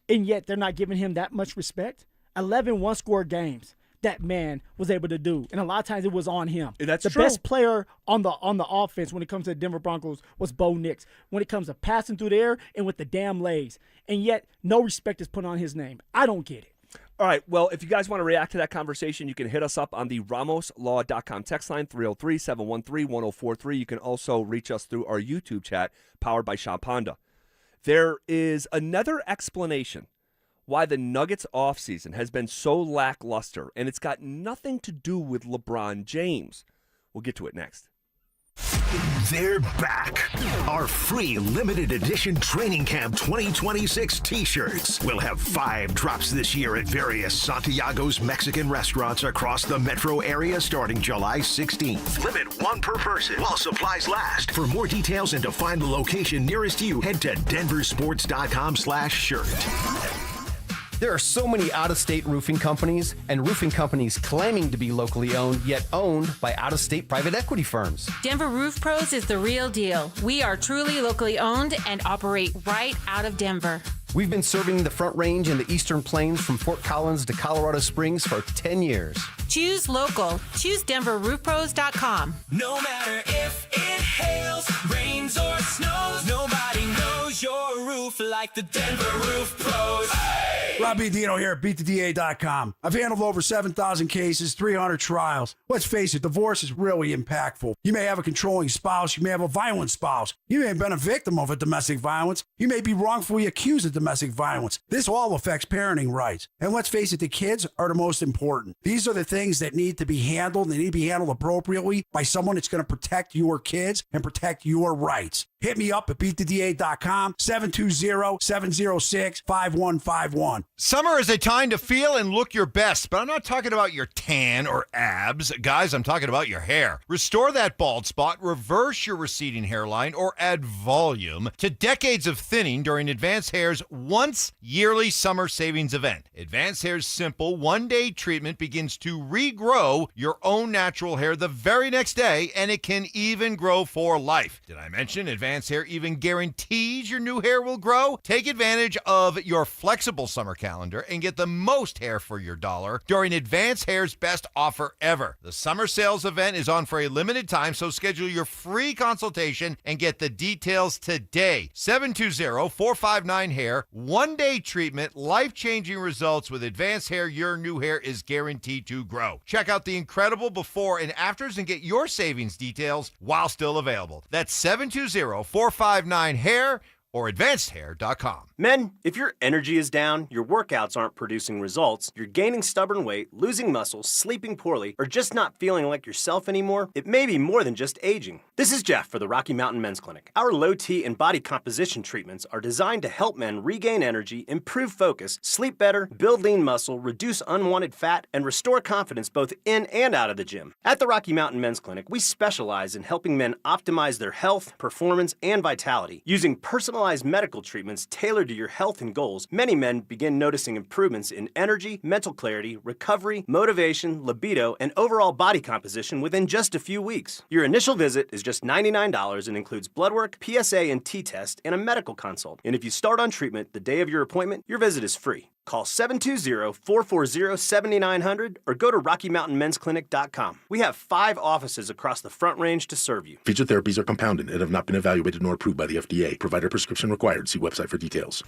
And yet they're not giving him that much respect. 11 one-score games. that man was able to do, and a lot of times it was on him. That's the true. best player on the offense when it comes to the Denver Broncos was Bo Nix. When it comes to passing through the air and with the damn legs, and yet no respect is put on his name. I don't get it. All right, well, if you guys want to react to that conversation, you can hit us up on the RamosLaw.com text line, 303-713-1043. You can also reach us through our YouTube chat, powered by Shop Honda. There is another explanation why the Nuggets offseason has been so lackluster, and it's got nothing to do with LeBron James. We'll get to it next. They're back. Our free limited edition training camp 2026 t-shirts will have 5 drops this year at various Santiago's Mexican restaurants across the metro area starting July 16th. Limit 1 per person while supplies last. For more details and to find the location nearest you, head to denversports.com/shirt. There are so many out-of-state roofing companies and roofing companies claiming to be locally owned, yet owned by out-of-state private equity firms. Denver Roof Pros is the real deal. We are truly locally owned and operate right out of Denver. We've been serving the Front Range and the Eastern Plains from Fort Collins to Colorado Springs for 10 years. Choose local. Choose DenverRoofPros.com. No matter if it hails, rains, or snows, nobody knows your roof like the Denver Roof Pros. Robbie Dino here at BeatTheDA.com. I've handled over 7,000 cases, 300 trials. Let's face it, divorce is really impactful. You may have a controlling spouse. You may have a violent spouse. You may have been a victim of a domestic violence. You may be wrongfully accused of domestic violence. This all affects parenting rights. And let's face it, the kids are the most important. These are the things that need to be handled. They need to be handled appropriately by someone that's going to protect your kids and protect your rights. Hit me up at BeatTheDA.com, 720-706-5151. Summer is a time to feel and look your best, but I'm not talking about your tan or abs. Guys, I'm talking about your hair. Restore that bald spot, reverse your receding hairline, or add volume to decades of thinning during Advanced Hair's once yearly summer savings event. Advanced Hair's simple one-day treatment begins to regrow your own natural hair the very next day, and it can even grow for life. Did I mention Advanced Hair even guarantees your new hair will grow? Take advantage of your flexible summer calendar and get the most hair for your dollar during Advanced Hair's best offer ever. The summer sales event is on for a limited time, so schedule your free consultation and get the details today. 720-459-HAIR. One-day treatment, life-changing results with Advanced Hair. Your new hair is guaranteed to grow. Check out the incredible before and afters and get your savings details while still available. That's 720-459-HAIR or advancedhair.com. Men, if your energy is down, your workouts aren't producing results, you're gaining stubborn weight, losing muscle, sleeping poorly, or just not feeling like yourself anymore, it may be more than just aging. This is Jeff for the Rocky Mountain Men's Clinic. Our low T and body composition treatments are designed to help men regain energy, improve focus, sleep better, build lean muscle, reduce unwanted fat, and restore confidence both in and out of the gym. At the Rocky Mountain Men's Clinic, we specialize in helping men optimize their health, performance, and vitality. Using personalized medical treatments tailored to your health and goals, many men begin noticing improvements in energy, mental clarity, recovery, motivation, libido, and overall body composition within just a few weeks. Your initial visit is just $99 and includes blood work, PSA and T-test, and a medical consult. And if you start on treatment the day of your appointment, your visit is free. Call 720-440-7900 or go to RockyMountainMen'sClinic.com. We have 5 offices across the Front Range to serve you. Featured therapies are compounded and have not been evaluated nor approved by the FDA. Provider prescription required. See website for details.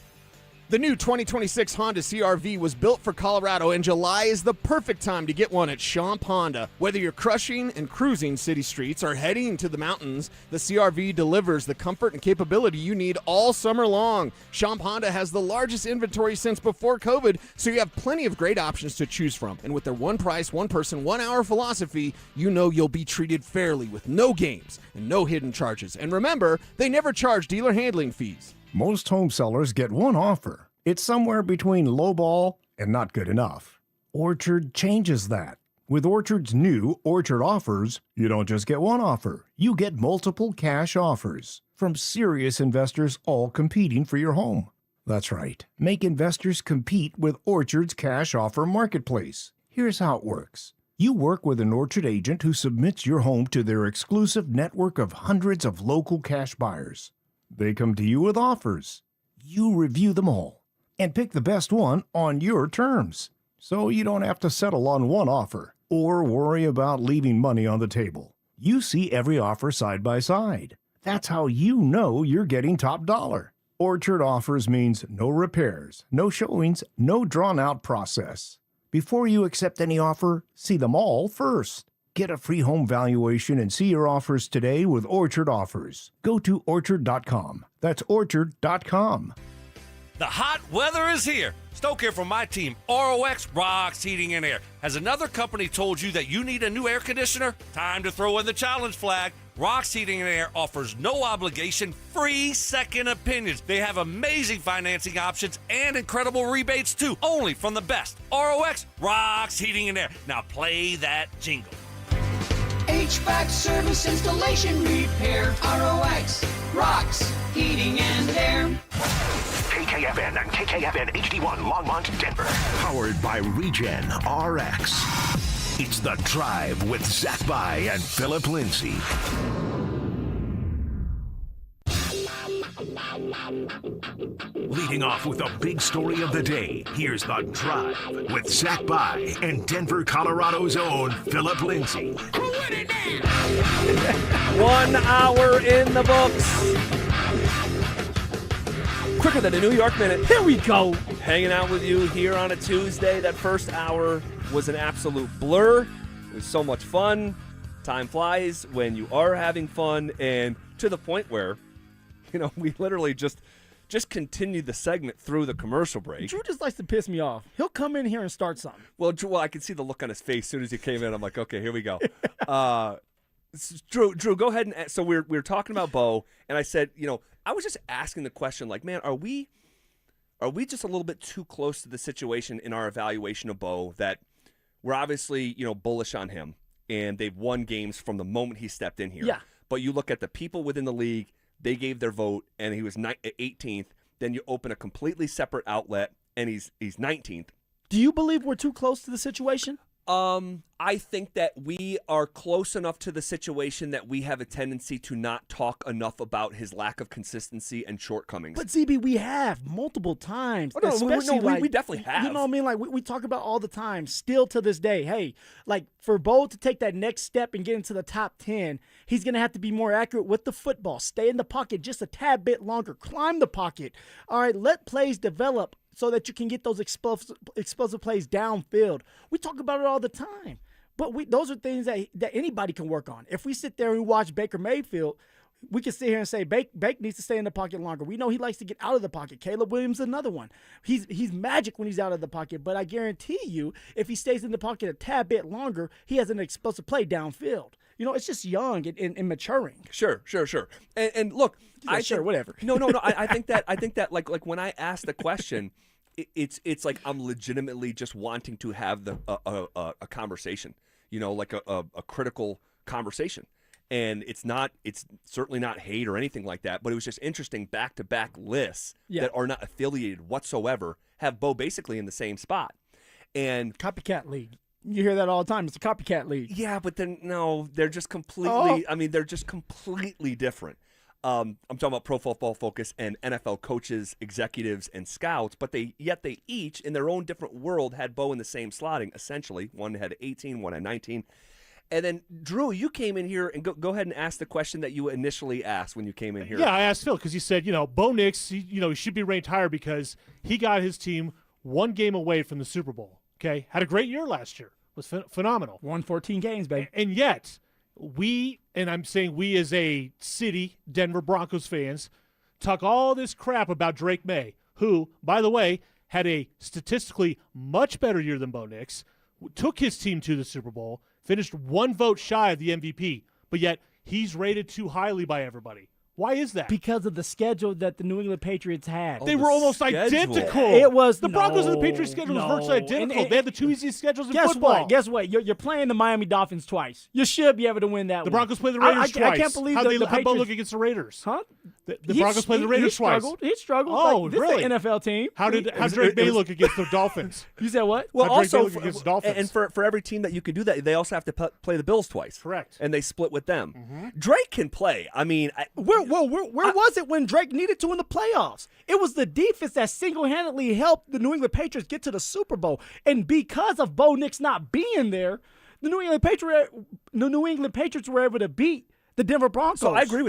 The new 2026 Honda CR-V was built for Colorado, and July is the perfect time to get one at Champ Honda. Whether you're crushing and cruising city streets or heading into the mountains, the CR-V delivers the comfort and capability you need all summer long. Champ Honda has the largest inventory since before COVID, so you have plenty of great options to choose from. And with their one price, one person, 1 hour philosophy, you know you'll be treated fairly with no games and no hidden charges. And remember, they never charge dealer handling fees. Most home sellers get one offer. It's somewhere between lowball and not good enough. Orchard changes that. With Orchard's new Orchard offers, you don't just get one offer, you get multiple cash offers from serious investors all competing for your home. That's right. Make investors compete with Orchard's cash offer marketplace. Here's how it works. You work with an Orchard agent who submits your home to their exclusive network of hundreds of local cash buyers. They come to you with offers. You review them all and pick the best one on your terms. so you don't have to settle on one offer or worry about leaving money on the table. You see every offer side by side. That's how you know you're getting top dollar. Orchard Offers means no repairs, no showings, no drawn-out process. Before you accept any offer, see them all first. Get a free home valuation and see your offers today with Orchard Offers. Go to Orchard.com. That's Orchard.com. The hot weather is here. Stoke here from my team, ROX Rocks Heating and Air. Has another company told you that you need a new air conditioner? Time to throw in the challenge flag. Rocks Heating and Air offers no obligation, free second opinions. They have amazing financing options and incredible rebates too, only from the best. ROX Rocks Heating and Air. Now play that jingle. HVAC service, installation, repair. ROX Rocks Heating and Air. KKFN and KKFN HD1 Longmont, Denver. Powered by Regen RX. It's The Drive with Zach By and Phillip Lindsay. Leading off with the big story of the day, here's The Drive with Zach By and Denver, Colorado's own Phillip Lindsay. 1 hour in the books. Quicker than a New York minute. Here we go. Hanging out with you here on a Tuesday. That first hour was an absolute blur. It was so much fun. Time flies when you are having fun, and to the point where, we literally just continued the segment through the commercial break. Drew just likes to piss me off. He'll come in here and start something. Well, I could see the look on his face as soon as he came in. I'm like, okay, here we go. Drew, go ahead and so we were talking about Bo, and I said, I was just asking the question, like, man, are we just a little bit too close to the situation in our evaluation of Bo that we're obviously, bullish on him, and they've won games from the moment he stepped in here. Yeah. But you look at the people within the league, they gave their vote, and he was 18th. Then you open a completely separate outlet, and he's 19th. Do you believe we're too close to the situation? I think that we are close enough to the situation that we have a tendency to not talk enough about his lack of consistency and shortcomings. But ZB, we have multiple times. Oh, no, we definitely have. You know what I mean? Like we talk about all the time. Still to this day, hey, like for Bo to take that next step and get into the top 10, he's gonna have to be more accurate with the football. Stay in the pocket just a tad bit longer. Climb the pocket. All right, let plays develop so that you can get those explosive plays downfield. We talk about it all the time. But those are things that anybody can work on. If we sit there and watch Baker Mayfield, we can sit here and say Bake needs to stay in the pocket longer. We know he likes to get out of the pocket. Caleb Williams is another one. He's magic when he's out of the pocket, but I guarantee you, if he stays in the pocket a tad bit longer, he has an explosive play downfield. It's just young and maturing. Sure. And look, whatever. No. I think that like when I ask the question, it's like I'm legitimately just wanting to have a conversation, like a critical conversation. And it's certainly not hate or anything like that, but it was just interesting back-to-back lists that are not affiliated whatsoever have Bo basically in the same spot. And copycat league. You hear that all the time. It's a copycat league. Yeah, but then no, they're just completely they're just completely different. I'm talking about Pro Football Focus and NFL coaches, executives, and scouts, but they each, in their own different world, had Bo in the same slotting, essentially. One had 18, one had 19. And then, Drew, you came in here, and go ahead and ask the question that you initially asked when you came in here. Yeah, I asked Phil because he said, Bo Nix, he should be ranked higher because he got his team one game away from the Super Bowl. Okay, had a great year last year. Was phenomenal. Won 14 games, baby. And yet, and I'm saying we as a city, Denver Broncos fans, talk all this crap about Drake May, who, by the way, had a statistically much better year than Bo Nix, took his team to the Super Bowl, finished one vote shy of the MVP, but yet he's rated too highly by everybody. Why is that? Because of the schedule that the New England Patriots had. They were almost identical. It was the Broncos and the Patriots schedule was virtually identical. They had the two easiest schedules in football. Guess what? You're playing the Miami Dolphins twice. You should be able to win that. The Broncos play the Raiders twice. I can't believe how they the let Bo look against the Raiders. Huh? The Broncos played the Raiders twice. He struggled. Oh, like, this really? Is an NFL team. How Drake May look against the Dolphins? You said what? Well, How Drake May also, look against the Dolphins? and for every team that you could do that, they also have to play the Bills twice. Correct. And they split with them. Drake can play. I mean, where was it when Drake needed to in the playoffs? It was the defense that single-handedly helped the New England Patriots get to the Super Bowl. And because of Bo Nix not being there, the New England Patriots were able to beat the Denver Broncos. So I agree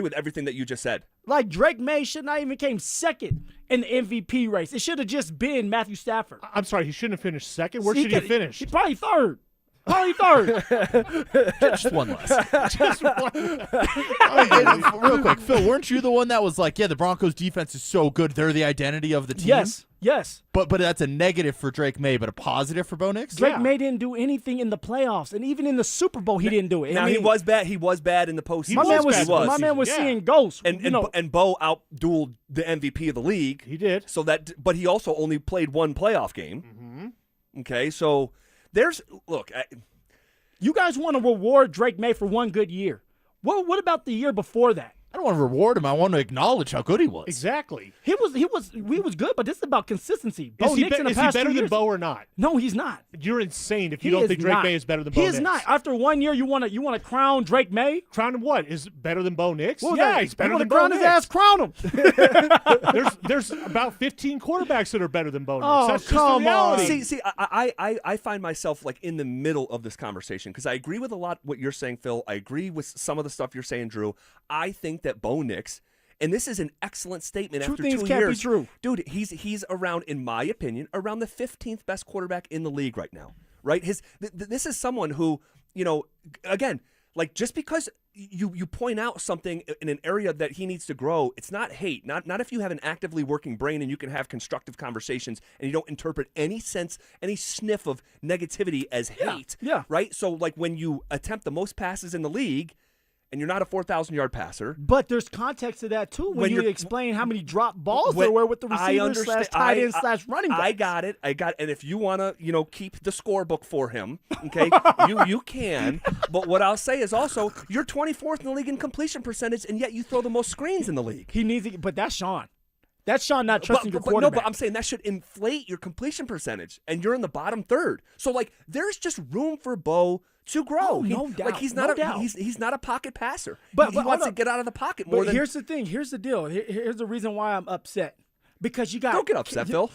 with everything that you just said. Like, Drake May should not even came second in the MVP race. It should have just been Matthew Stafford. I'm sorry, he shouldn't have finished second. Where should he have finished? He probably third. Probably third. Just one less. Just one. Real quick, Phil, weren't you the one that was like, yeah, the Broncos defense is so good, they're the identity of the team? Yes. But that's a negative for Drake May, but a positive for Bo Nix? Drake May didn't do anything in the playoffs, and even in the Super Bowl, he didn't do it. Now, he was bad. He was bad in the postseason. My man was seeing ghosts. And Bo out-dueled the MVP of the league. He did. But he also only played one playoff game. Okay, so look. You guys want to reward Drake May for one good year. What about the year before that? I don't want to reward him. I want to acknowledge how good he was. Exactly. He was good, but this is about consistency. Bo Nix in the is he past better 2 than years, Bo or not? No, he's not. You're insane if you don't think Drake May is better than Bo He Nix. is not. After 1 year, you want to crown Drake May? Crown him what? Is better than Bo Nix? Well, yeah, he's better than Bo crown Nix. his ass, crown him. There's about 15 quarterbacks that are better than Bo Nix. Oh, That's just come the reality. on. See, I find myself like in the middle of this conversation because I agree with a lot what you're saying, Phil. I agree with some of the stuff you're saying, Drew. I think that Bo Nix, and this is an excellent statement after 2 years. 2 things can't be true. Dude, he's around, in my opinion, around the 15th best quarterback in the league right now. Right? This is someone who, again, like just because you point out something in an area that he needs to grow, it's not hate. Not if you have an actively working brain and you can have constructive conversations and you don't interpret any sniff of negativity as hate. Yeah. Right? So like when you attempt the most passes in the league and you're not a 4,000-yard passer. But there's context to that, too, when you explain how many drop balls there were with the receivers / tight end / running backs. I got it. And if you want to, keep the scorebook for him, okay, you can. But what I'll say is also, you're 24th in the league in completion percentage, and yet you throw the most screens in the league. He needs it, but that's Sean. That's Sean not trusting your quarterback. No, but I'm saying that should inflate your completion percentage, and you're in the bottom third. So, like, there's just room for Bo to grow. Oh, no doubt. Like, he's not he's not a pocket passer. But he wants to get out of the pocket more than. Here's the thing. Here's the deal. Here's the reason why I'm upset. Because you got. Don't get upset, Phil.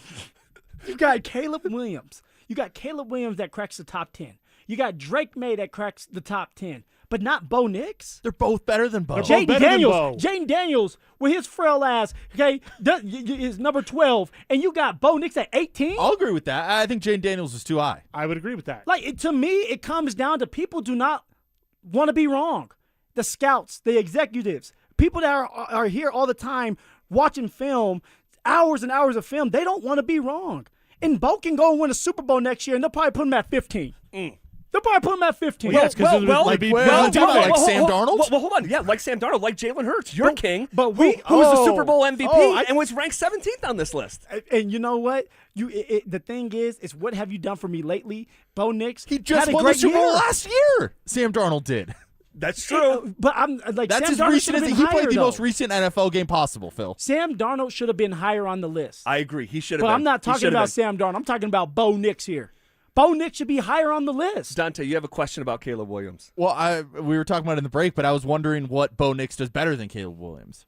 You got Caleb Williams. You got Caleb Williams that cracks the top 10. You got Drake May that cracks the top 10. But not Bo Nix. They're both better than Bo. Jaden Daniels with his frail ass, okay, is number 12, and you got Bo Nix at 18? I'll agree with that. I think Jaden Daniels is too high. I would agree with that. Like, to me, it comes down to people do not want to be wrong. The scouts, the executives, people that are here all the time watching film, hours and hours of film, they don't want to be wrong. And Bo can go and win a Super Bowl next year, and they'll probably put him at 15. They'll probably put him at 15. Well, yes, because like Sam Darnold? Well, hold on. Yeah, like Sam Darnold, like Jalen Hurts, your king, but who's the Super Bowl MVP and was ranked 17th on this list. And you know what? The thing is what have you done for me lately? Bo Nix, he just won the Super Bowl last year. Sam Darnold did. That's true. But I'm like, that's Sam as recent as he played the most recent NFL game possible, Phil. Sam Darnold should have been higher on the list. I agree. He should have been. But I'm not talking about Sam Darnold. I'm talking about Bo Nix here. Bo Nix should be higher on the list. Dante, you have a question about Caleb Williams. Well, we were talking about it in the break, but I was wondering what Bo Nix does better than Caleb Williams.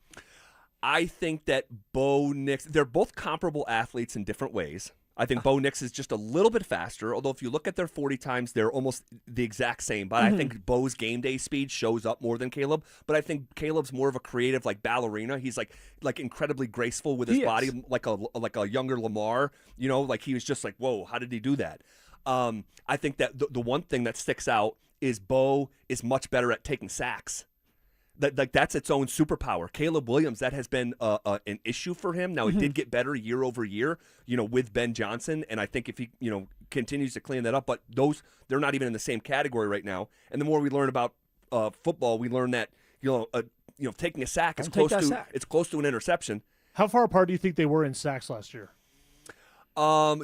I think that Bo Nix, they're both comparable athletes in different ways. I think Bo Nix is just a little bit faster, although if you look at their 40 times, they're almost the exact same. But I think Bo's game day speed shows up more than Caleb. But I think Caleb's more of a creative, like ballerina. He's like incredibly graceful with his body, like a younger Lamar. Like he was just like, whoa, how did he do that? I think that the one thing that sticks out is Bo is much better at taking sacks. That's its own superpower. Caleb Williams, that has been an issue for him. Now, it did get better year over year, with Ben Johnson, and I think if he, continues to clean that up, but they're not even in the same category right now. And the more we learn about football, we learn that, taking a sack is close to an interception. How far apart do you think they were in sacks last year?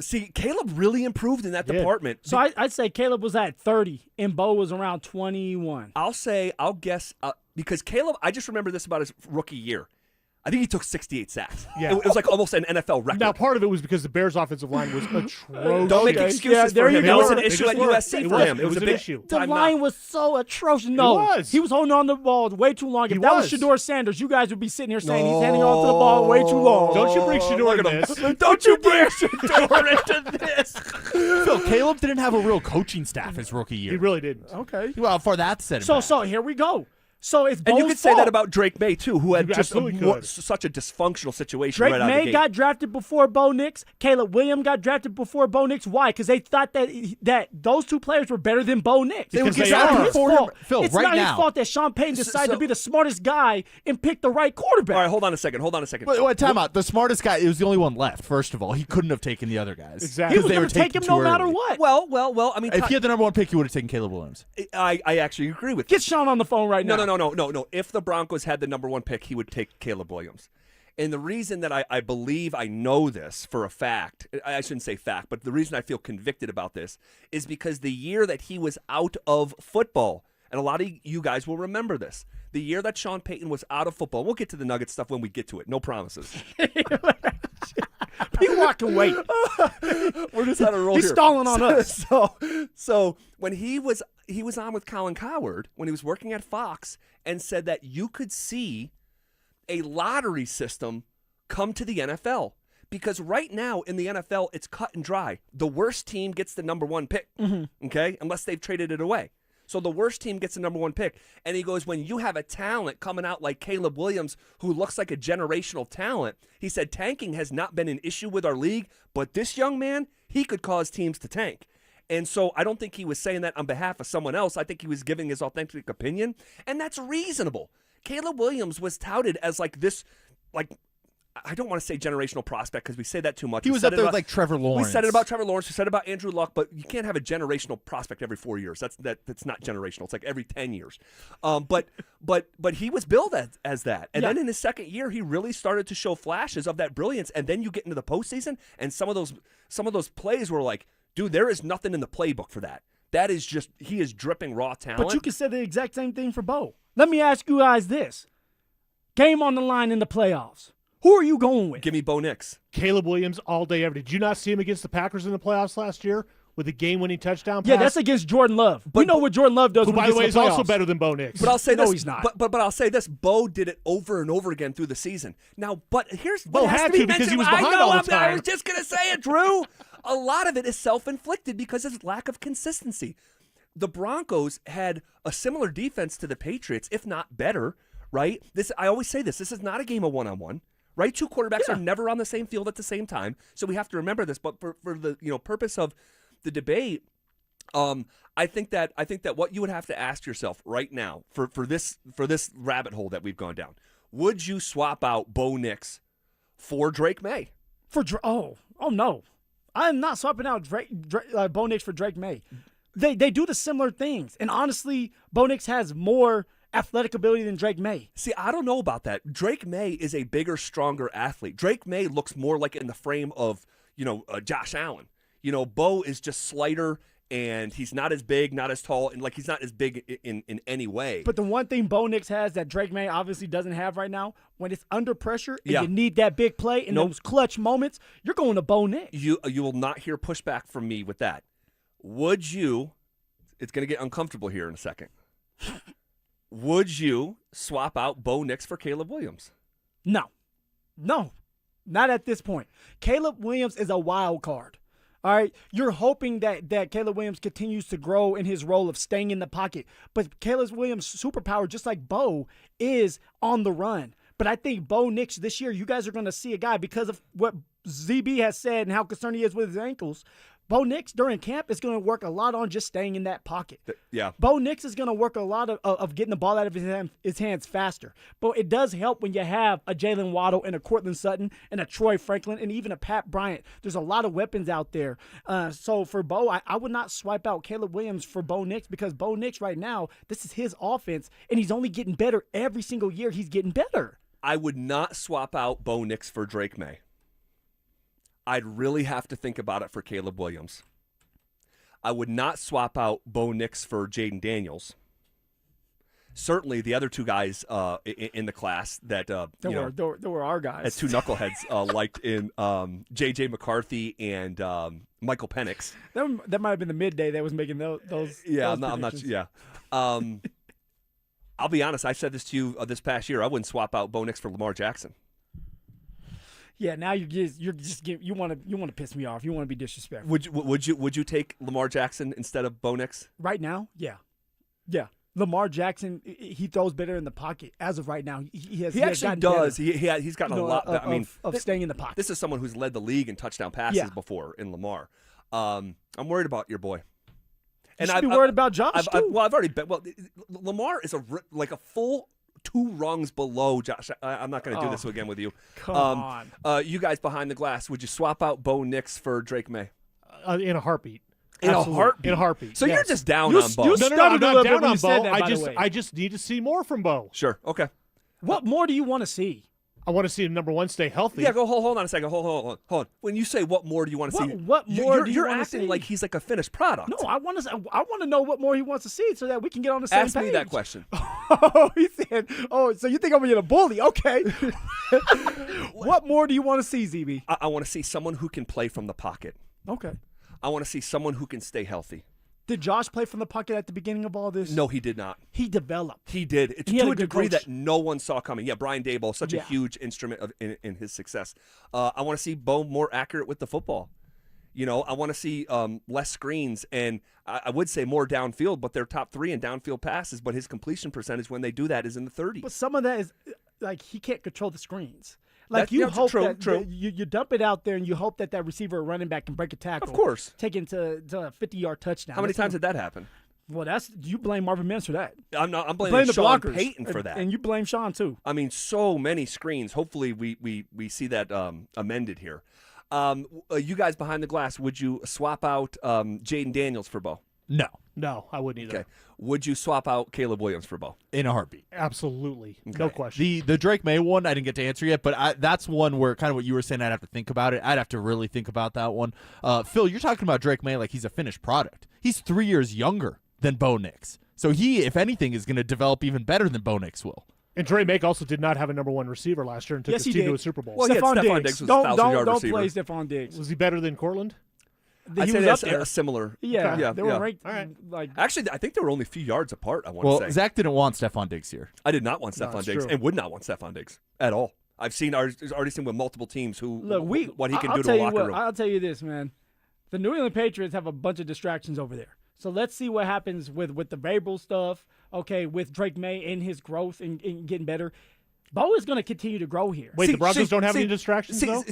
See, Caleb really improved in that department. So I'd say Caleb was at 30 and Bo was around 21. I'll guess, because Caleb, I just remember this about his rookie year. I think he took 68 sacks. Yeah. It was like almost an NFL record. Now, part of it was because the Bears' offensive line was atrocious. Don't make excuses for him. That was an issue at USC for him. It was a an big issue. The line was so atrocious. No, It was. he was holding on to the ball way too long. If that was was. Shador Sanders, you guys would be sitting here saying he's handing on to the ball way too long. Don't you bring Shador into this. Don't you bring Shador into this. Phil, Caleb didn't have a real coaching staff his rookie year. He really didn't. Okay. Well, for that said. So here we go. So it's And you Bo's could say that fault. about Drake May, too, who had You just absolutely could. such a dysfunctional situation Drake right out of the May gate. got drafted before Bo Nix. Caleb Williams got drafted before Bo Nix. Why? Because they thought that those two players were better than Bo Nix. Because It's they not are. his fault. Phil, it's right not now. his fault that Sean Payton decided so- to be the smartest guy and pick the right quarterback. All right, hold on a second. Wait, time out. The smartest guy, it was the only one left, first of all. He couldn't have taken the other guys. Exactly. He was They going were to take taken him no too matter early. what. Well, I mean, If he had the number 1 pick, he would have taken Caleb Williams. I actually agree with you. Get Sean on the phone right now. No. If the Broncos had the number 1 pick, he would take Caleb Williams. And the reason that I believe I know this for a fact, I shouldn't say fact, but the reason I feel convicted about this is because the year that he was out of football, and a lot of you guys will remember this, the year that Sean Payton was out of football, we'll get to the Nuggets stuff when we get to it, no promises. He walking away. We're just on a roll He's here. stalling on us. So when he was on with Colin Cowherd, when he was working at Fox, and said that you could see a lottery system come to the NFL. Because right now in the NFL, it's cut and dry. The worst team gets the number 1 pick, okay? Unless they've traded it away. So the worst team gets the number 1 pick. And he goes, when you have a talent coming out like Caleb Williams, who looks like a generational talent, he said tanking has not been an issue with our league, but this young man, he could cause teams to tank. And so I don't think he was saying that on behalf of someone else. I think he was giving his authentic opinion, and that's reasonable. Caleb Williams was touted as like this, like, I don't want to say generational prospect because we say that too much. He was up there with like Trevor Lawrence. We said it about Trevor Lawrence. We said it about Andrew Luck, but you can't have a generational prospect every 4 years. That's not generational. It's like every 10 years. But he was billed as that. And then in his second year, he really started to show flashes of that brilliance. And then you get into the postseason, and some of those plays were like, dude, there is nothing in the playbook for that. That is just, he is dripping raw talent. But you can say the exact same thing for Bo. Let me ask you guys this. Game on the line in the playoffs. Who are you going with? Give me Bo Nix. Caleb Williams all day, every day. Did you not see him against the Packers in the playoffs last year with a game-winning touchdown pass? Yeah, that's against Jordan Love. We know what Jordan Love does. Who, when by he the way, gets is in the also playoffs. better than Bo Nix. But I'll say No, this. he's not. But I'll say this. Bo did it over and over again through the season. Now, but here's Bo what has had to be to because he mentioned. was behind I know, all the time. I was just going to say it, Drew. A lot of it is self-inflicted because of his lack of consistency. The Broncos had a similar defense to the Patriots, if not better, right? I always say this. This is not a game of one-on-one. Right, 2 quarterbacks are never on the same field at the same time, so we have to remember this. But for the purpose of the debate, I think that what you would have to ask yourself right now for this rabbit hole that we've gone down, would you swap out Bo Nix for Drake May? Oh no, I'm not swapping out Bo Nix for Drake May. They do the similar things, and honestly, Bo Nix has more athletic ability than Drake May. See, I don't know about that. Drake May is a bigger, stronger athlete. Drake May looks more like in the frame of, Josh Allen. Bo is just slighter, and he's not as big, not as tall, and like he's not as big in any way. But the one thing Bo Nix has that Drake May obviously doesn't have right now, when it's under pressure and you need that big play in those clutch moments, you're going to Bo Nix. You will not hear pushback from me with that. Would you? It's going to get uncomfortable here in a second. Would you swap out Bo Nix for Caleb Williams? No, not at this point. Caleb Williams is a wild card. All right, you're hoping that Caleb Williams continues to grow in his role of staying in the pocket. But Caleb Williams' superpower, just like Bo, is on the run. But I think Bo Nix this year, you guys are going to see a guy because of what ZB has said and how concerned he is with his ankles. Bo Nix during camp is going to work a lot on just staying in that pocket. Yeah. Bo Nix is going to work a lot of getting the ball out of his hands faster. But it does help when you have a Jalen Waddle and a Cortland Sutton and a Troy Franklin and even a Pat Bryant. There's a lot of weapons out there. So for Bo, I would not swipe out Caleb Williams for Bo Nix because Bo Nix right now, this is his offense, and he's only getting better every single year. He's getting better. I would not swap out Bo Nix for Drake May. I'd really have to think about it for Caleb Williams. I would not swap out Bo Nix for Jaden Daniels. certainly the other two guys in the class that There were our guys. as two knuckleheads liked in J.J. McCarthy and Michael Penix. That might have been the midday that was making those. Yeah, those I'm not. predictions. Yeah. I'll be honest. I said this to you this past year. I wouldn't swap out Bo Nix for Lamar Jackson. Yeah, now you want to piss me off. You want to be disrespectful. Would you take Lamar Jackson instead of Bo Nix? Right now, yeah. Lamar Jackson, he throws better in the pocket as of right now. He actually does. He's gotten a lot. I mean, staying in the pocket. This is someone who's led the league in touchdown passes before in Lamar. I'm worried about your boy. And I'd be worried about Josh too. I've already bet. Well, Lamar is like a full 2 rungs below Josh. I'm not going to do this again with you. Come on. You guys behind the glass, would you swap out Bo Nix for Drake May? In a heartbeat. In a heartbeat. So you're just down on Bo. No, I'm not down on Bo. I just need to see more from Bo. Sure. Okay. What more do you want to see? I want to see him, number one, stay healthy. Yeah, hold on a second. Hold on. When you say what more do you want to see? What more do you you're want to acting see? like he's like a finished product. No, I want to know what more he wants to see so that we can get on the same Ask page. me that question. Oh, he said, so you think I'm going to get a bully? Okay. What more do you want to see, ZB? I want to see someone who can play from the pocket. Okay. I want to see someone who can stay healthy. Did Josh play from the pocket at the beginning of all this? No, he did not. He developed. He did. He had to a a good degree coach. that no one saw coming. Yeah, Brian Daboll, such a Yeah. huge instrument in his success. I want to see Bo more accurate with the football. I want to see less screens, and I would say more downfield, but they're top 3 in downfield passes, but his completion percentage when they do that is in the 30s. But some of that is, like, he can't control the screens. Like, That's hope true, that true. You dump it out there, and you hope that receiver or running back can break a tackle. Of course. Take it to a 50-yard touchdown. How many times did that happen? Well, you blame Marvin Mims for that. I'm blaming Blame the Sean blockers, Payton for that. And you blame Sean, too. I mean, so many screens. Hopefully we see that amended here. You guys behind the glass, would you swap out Jaden Daniels for Bo? No, I wouldn't either. Okay. Would you swap out Caleb Williams for Bo? In a heartbeat. Absolutely. Okay. No question. The Drake May one, I didn't get to answer yet, but that's one where kind of what you were saying, I'd have to think about it. I'd have to really think about that one. Phil, you're talking about Drake May like he's a finished product. He's 3 years younger than Bo Nix. So he, if anything, is going to develop even better than Bo Nix will. And Dre Make also did not have a number one receiver last year and took Yes, his he team to did. a Super Bowl. Well, Stephon Diggs was a 1,000-yard don't receiver. play Stephon Diggs. Was he better than Cortland? I'd He say was that's up there. a similar. Yeah, they were ranked. All right. Like, Actually, I think they were only a few yards apart, I want Well, to say. Zach didn't want Stephon Diggs here. I did not want Stephon that's Diggs true. and would not want Stephon Diggs at all. I've already seen with multiple teams what he can I'll do to tell a you locker what, room. I'll tell you this, man. The New England Patriots have a bunch of distractions over there. So let's see what happens with the Vrabel stuff, okay, with Drake May and his growth and getting better. Bo is going to continue to grow here. Wait, the Broncos don't have any distractions, though?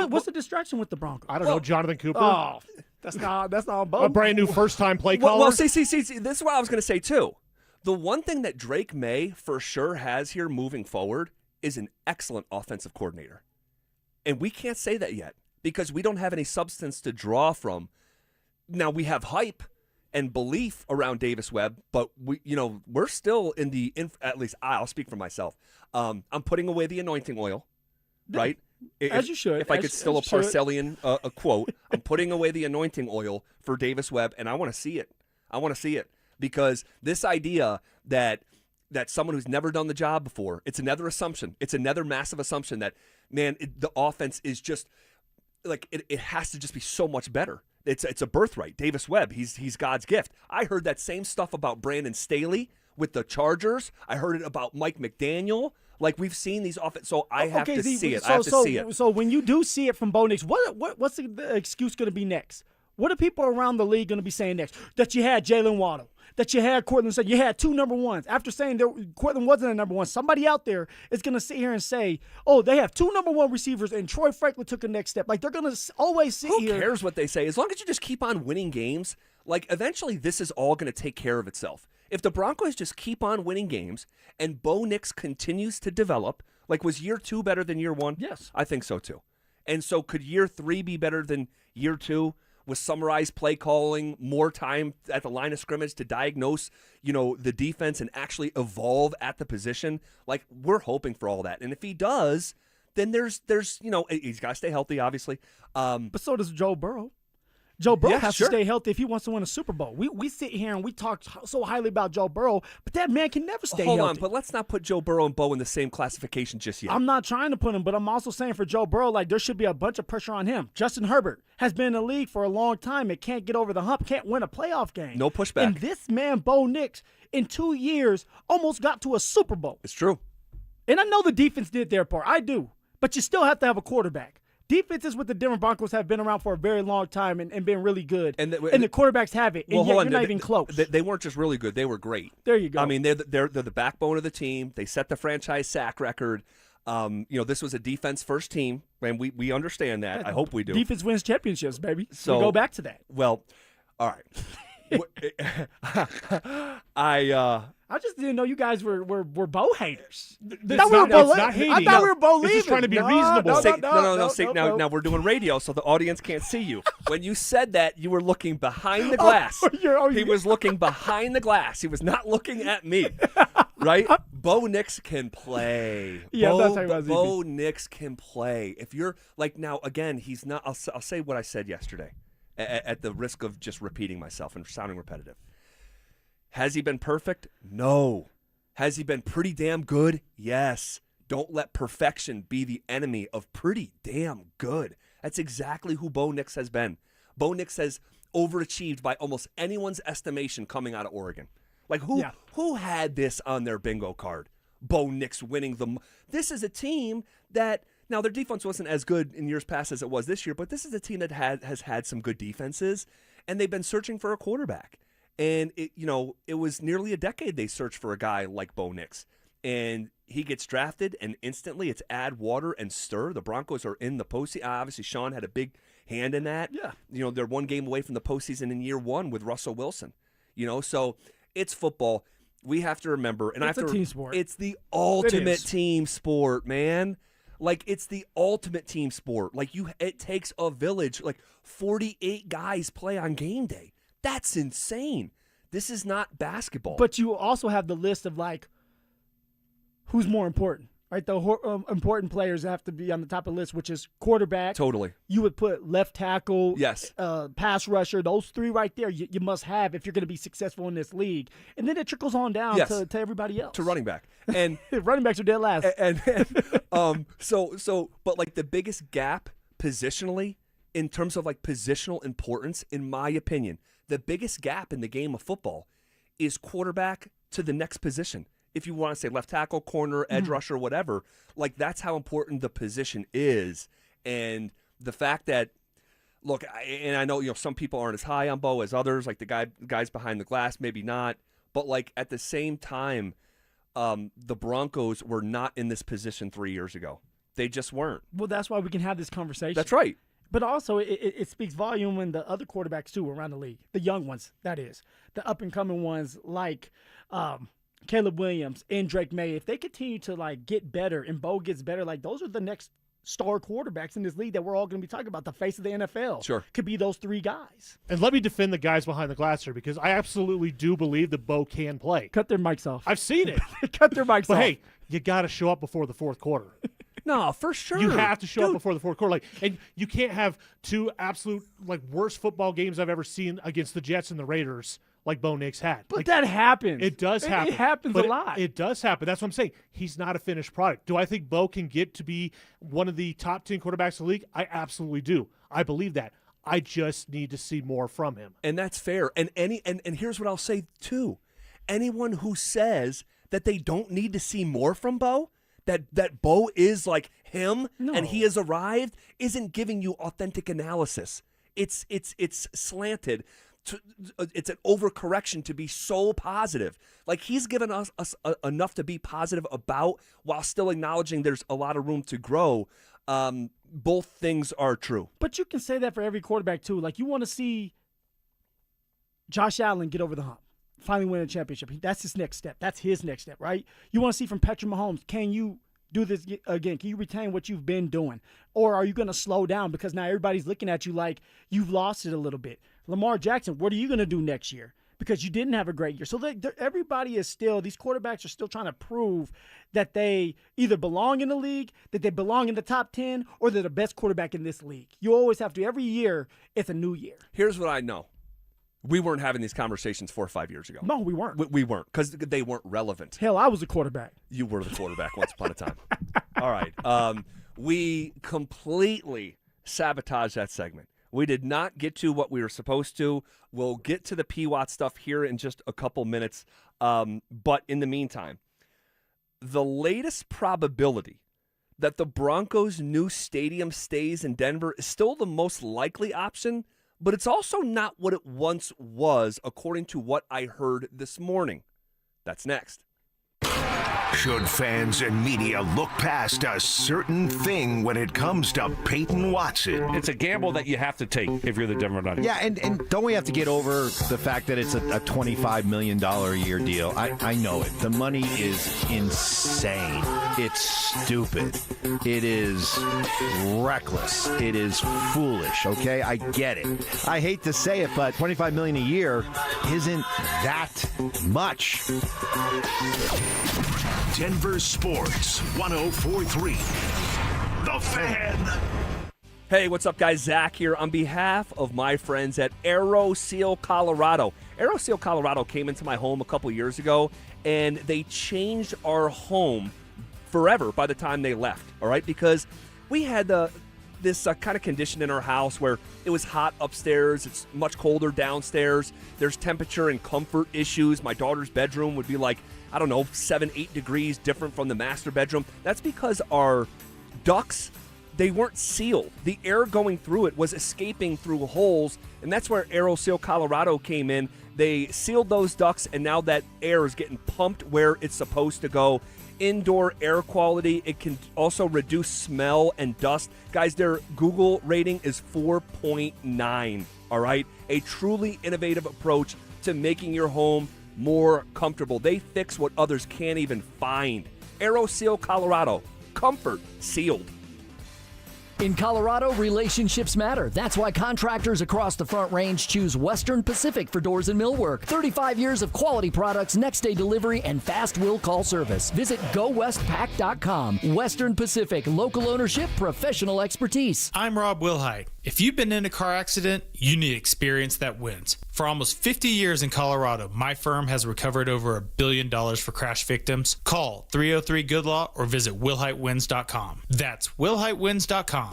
What's the distraction with the Broncos? I don't know. Jonathan Cooper? Oh, that's not Bo. A brand new first-time play caller? Well, see, this is what I was going to say, too. The one thing that Drake May for sure has here moving forward is an excellent offensive coordinator. And we can't say that yet because we don't have any substance to draw from. Now, we have hype and belief around Davis Webb, but we're still in the at least I'll speak for myself. I'm putting away the anointing oil, right? As you should. If I could steal a Parcellian a quote, I'm putting away the anointing oil for Davis Webb, and I want to see it. I want to see it because this idea that someone who's never done the job before, it's another assumption. It's another massive assumption that, man, the offense is just like it has to just be so much better. It's a birthright. Davis Webb, he's God's gift. I heard that same stuff about Brandon Staley with the Chargers. I heard it about Mike McDaniel. Like, we've seen these offense, so I have to see it. I have to see it. So when you do see it from Bo Nix, what's the excuse going to be next? What are people around the league going to be saying next? That you had Jalen Waddle, that you had Cortland, you had 2 number ones. After saying Cortland wasn't a number one, somebody out there is going to sit here and say, oh, they have 2 number one receivers and Troy Franklin took a next step. Like, they're going to always sit here. Who cares what they say? As long as you just keep on winning games, like, eventually this is all going to take care of itself. If the Broncos just keep on winning games and Bo Nix continues to develop, like, was year 2 better than year 1? Yes. I think so, too. And so could year 3 be better than year 2? With summarized play calling, more time at the line of scrimmage to diagnose, the defense and actually evolve at the position. Like, we're hoping for all that. And if he does, then there's he's got to stay healthy, obviously. But so does Joe Burrow. Joe Burrow Yeah, has sure. to stay healthy if he wants to win a Super Bowl. We sit here and we talk so highly about Joe Burrow, but that man can never stay Hold healthy. on, but let's not put Joe Burrow and Bo in the same classification just yet. I'm not trying to put him, but I'm also saying for Joe Burrow, like there should be a bunch of pressure on him. Justin Herbert has been in the league for a long time and can't get over the hump, can't win a playoff game. No pushback. And this man, Bo Nix, in 2 years, almost got to a Super Bowl. It's true. And I know the defense did their part. I do. But you still have to have a quarterback. Defenses with the Denver Broncos have been around for a very long time and been really good. And the quarterbacks have it, and Well, yet hold you're on. not even close. They weren't just really good; they were great. There you go. I mean, they're the backbone of the team. They set the franchise sack record. This was a defense-first team, and we understand that. I hope we do. Defense wins championships, baby. So we go back to that. Well, all right. I just didn't know you guys were Bo haters. It's not hating. I thought we were Bo leaving. It's just trying to be reasonable. No. Now we're doing radio, so the audience can't see you. When you said that, you were looking behind the glass. He was looking behind the glass. He was not looking at me. Right? Bo Nix can play. Yeah, that's how he was. Bo Nix can play. If you're like now, again, he's not. I'll say what I said yesterday, at the risk of just repeating myself and sounding repetitive. Has he been perfect? No. Has he been pretty damn good? Yes. Don't let perfection be the enemy of pretty damn good. That's exactly who Bo Nix has been. Bo Nix has overachieved by almost anyone's estimation coming out of Oregon. Like who had this on their bingo card? Bo Nix winning This is a team that now their defense wasn't as good in years past as it was this year, but this is a team that has had some good defenses, and they've been searching for a quarterback. And it was nearly a decade they searched for a guy like Bo Nix. And he gets drafted, and instantly it's add water and stir. The Broncos are in the postseason. Obviously, Sean had a big hand in that. Yeah. They're one game away from the postseason in year one with Russell Wilson. So it's football. We have to remember, and It's a team sport. It's the ultimate team sport, man. Like, it's the ultimate team sport. Like, it takes a village. Like, 48 guys play on game day. That's insane. This is not basketball. But you also have the list of, like, who's more important, right? The important players have to be on the top of the list, which is quarterback. Totally. You would put left tackle, yes, pass rusher. Those three right there you must have if you're going to be successful in this league. And then it trickles on down to everybody else. To running back. And running backs are dead last. But like the biggest gap positionally in terms of like positional importance, in my opinion, the biggest gap in the game of football is quarterback to the next position. If you want to say left tackle, corner, edge rusher, whatever, like that's how important the position is. And the fact that, look, I know some people aren't as high on Bo as others, like the guys behind the glass, maybe not. But like at the same time, the Broncos were not in this position 3 years ago. They just weren't. Well, that's why we can have this conversation. That's right. But also, it speaks volume when the other quarterbacks, too, around the league. The young ones, that is. The up-and-coming ones like Caleb Williams and Drake May. If they continue to, like, get better and Bo gets better, like, those are the next star quarterbacks in this league that we're all going to be talking about. The face of the NFL. Sure. Could be those three guys. And let me defend the guys behind the glass here because I absolutely do believe that Bo can play. Cut their mics off. I've seen it. Cut their mics off. But, hey, you got to show up before the fourth quarter. No, for sure. You have to show up before the fourth quarter. And you can't have two absolute worst football games I've ever seen against the Jets and the Raiders like Bo Nix had. But that happens. It does happen. It happens a lot. It does happen. That's what I'm saying. He's not a finished product. Do I think Bo can get to be one of the top 10 quarterbacks in the league? I absolutely do. I believe that. I just need to see more from him. And that's fair. And here's what I'll say too. Anyone who says that they don't need to see more from Bo, that Bo is like him and he has arrived, isn't giving you authentic analysis. It's slanted. It's an overcorrection to be so positive. Like he's given us enough to be positive about while still acknowledging there's a lot of room to grow. Both things are true. But you can say that for every quarterback too. Like you want to see Josh Allen get over the hump. Finally win a championship. That's his next step. That's his next step, right? You want to see from Patrick Mahomes, can you do this again? Can you retain what you've been doing? Or are you going to slow down because now everybody's looking at you like you've lost it a little bit? Lamar Jackson, what are you going to do next year? because you didn't have a great year. So everybody is still, these quarterbacks are still trying to prove that they either belong in the league, that they belong in the top 10, or they're the best quarterback in this league. You always have to, every year, it's a new year. Here's what I know. We weren't having these conversations 4 or 5 years ago. No, we weren't. We weren't, because they weren't relevant. Hell, I was a quarterback. You were the quarterback once upon a time. All right. We completely sabotaged that segment. We did not get to what we were supposed to. We'll get to the P-Watt stuff here in just a couple minutes. But in the meantime, the latest probability that the Broncos' new stadium stays in Denver is still the most likely option, but it's also not what it once was, according to what I heard this morning. That's next. Should fans and media look past a certain thing when it comes to Payton Watson? It's a gamble that you have to take if you're the Denver Nuggets. Yeah, and don't we have to get over the fact that it's a $25 million a year deal? I know it. The money is insane. It's stupid. It is reckless. It is foolish, okay? I get it. I hate to say it, but $25 million a year isn't that much. Denver Sports 104.3. The Fan. Hey, what's up, guys? Zach here on behalf of my friends at Aero Seal Colorado. Aero Seal Colorado came into my home a couple years ago, and they changed our home forever by the time they left, all right? Because we had this kind of condition in our house where it was hot upstairs, it's much colder downstairs, there's temperature and comfort issues. My daughter's bedroom would be like, 7-8 degrees different from the master bedroom. That's because our ducts, they weren't sealed. The air going through it was escaping through holes, and that's where Aero Seal Colorado came in. They sealed those ducts, and now that air is getting pumped where it's supposed to go. Indoor air quality, it can also reduce smell and dust. Guys, their Google rating is 4.9, all right? A truly innovative approach to making your home more comfortable. They fix what others can't even find. Aero Seal Colorado. Comfort sealed. In Colorado, relationships matter. That's why contractors across the Front Range choose Western Pacific for doors and millwork. 35 years of quality products, next-day delivery, and fast will call service. Visit GoWestPack.com. Western Pacific, local ownership, professional expertise. I'm Rob Wilhite. If you've been in a car accident, you need experience that wins. For almost 50 years in Colorado, my firm has recovered over $1 billion for crash victims. Call 303-GOOD-LAW or visit WilhiteWins.com. That's WilhiteWins.com.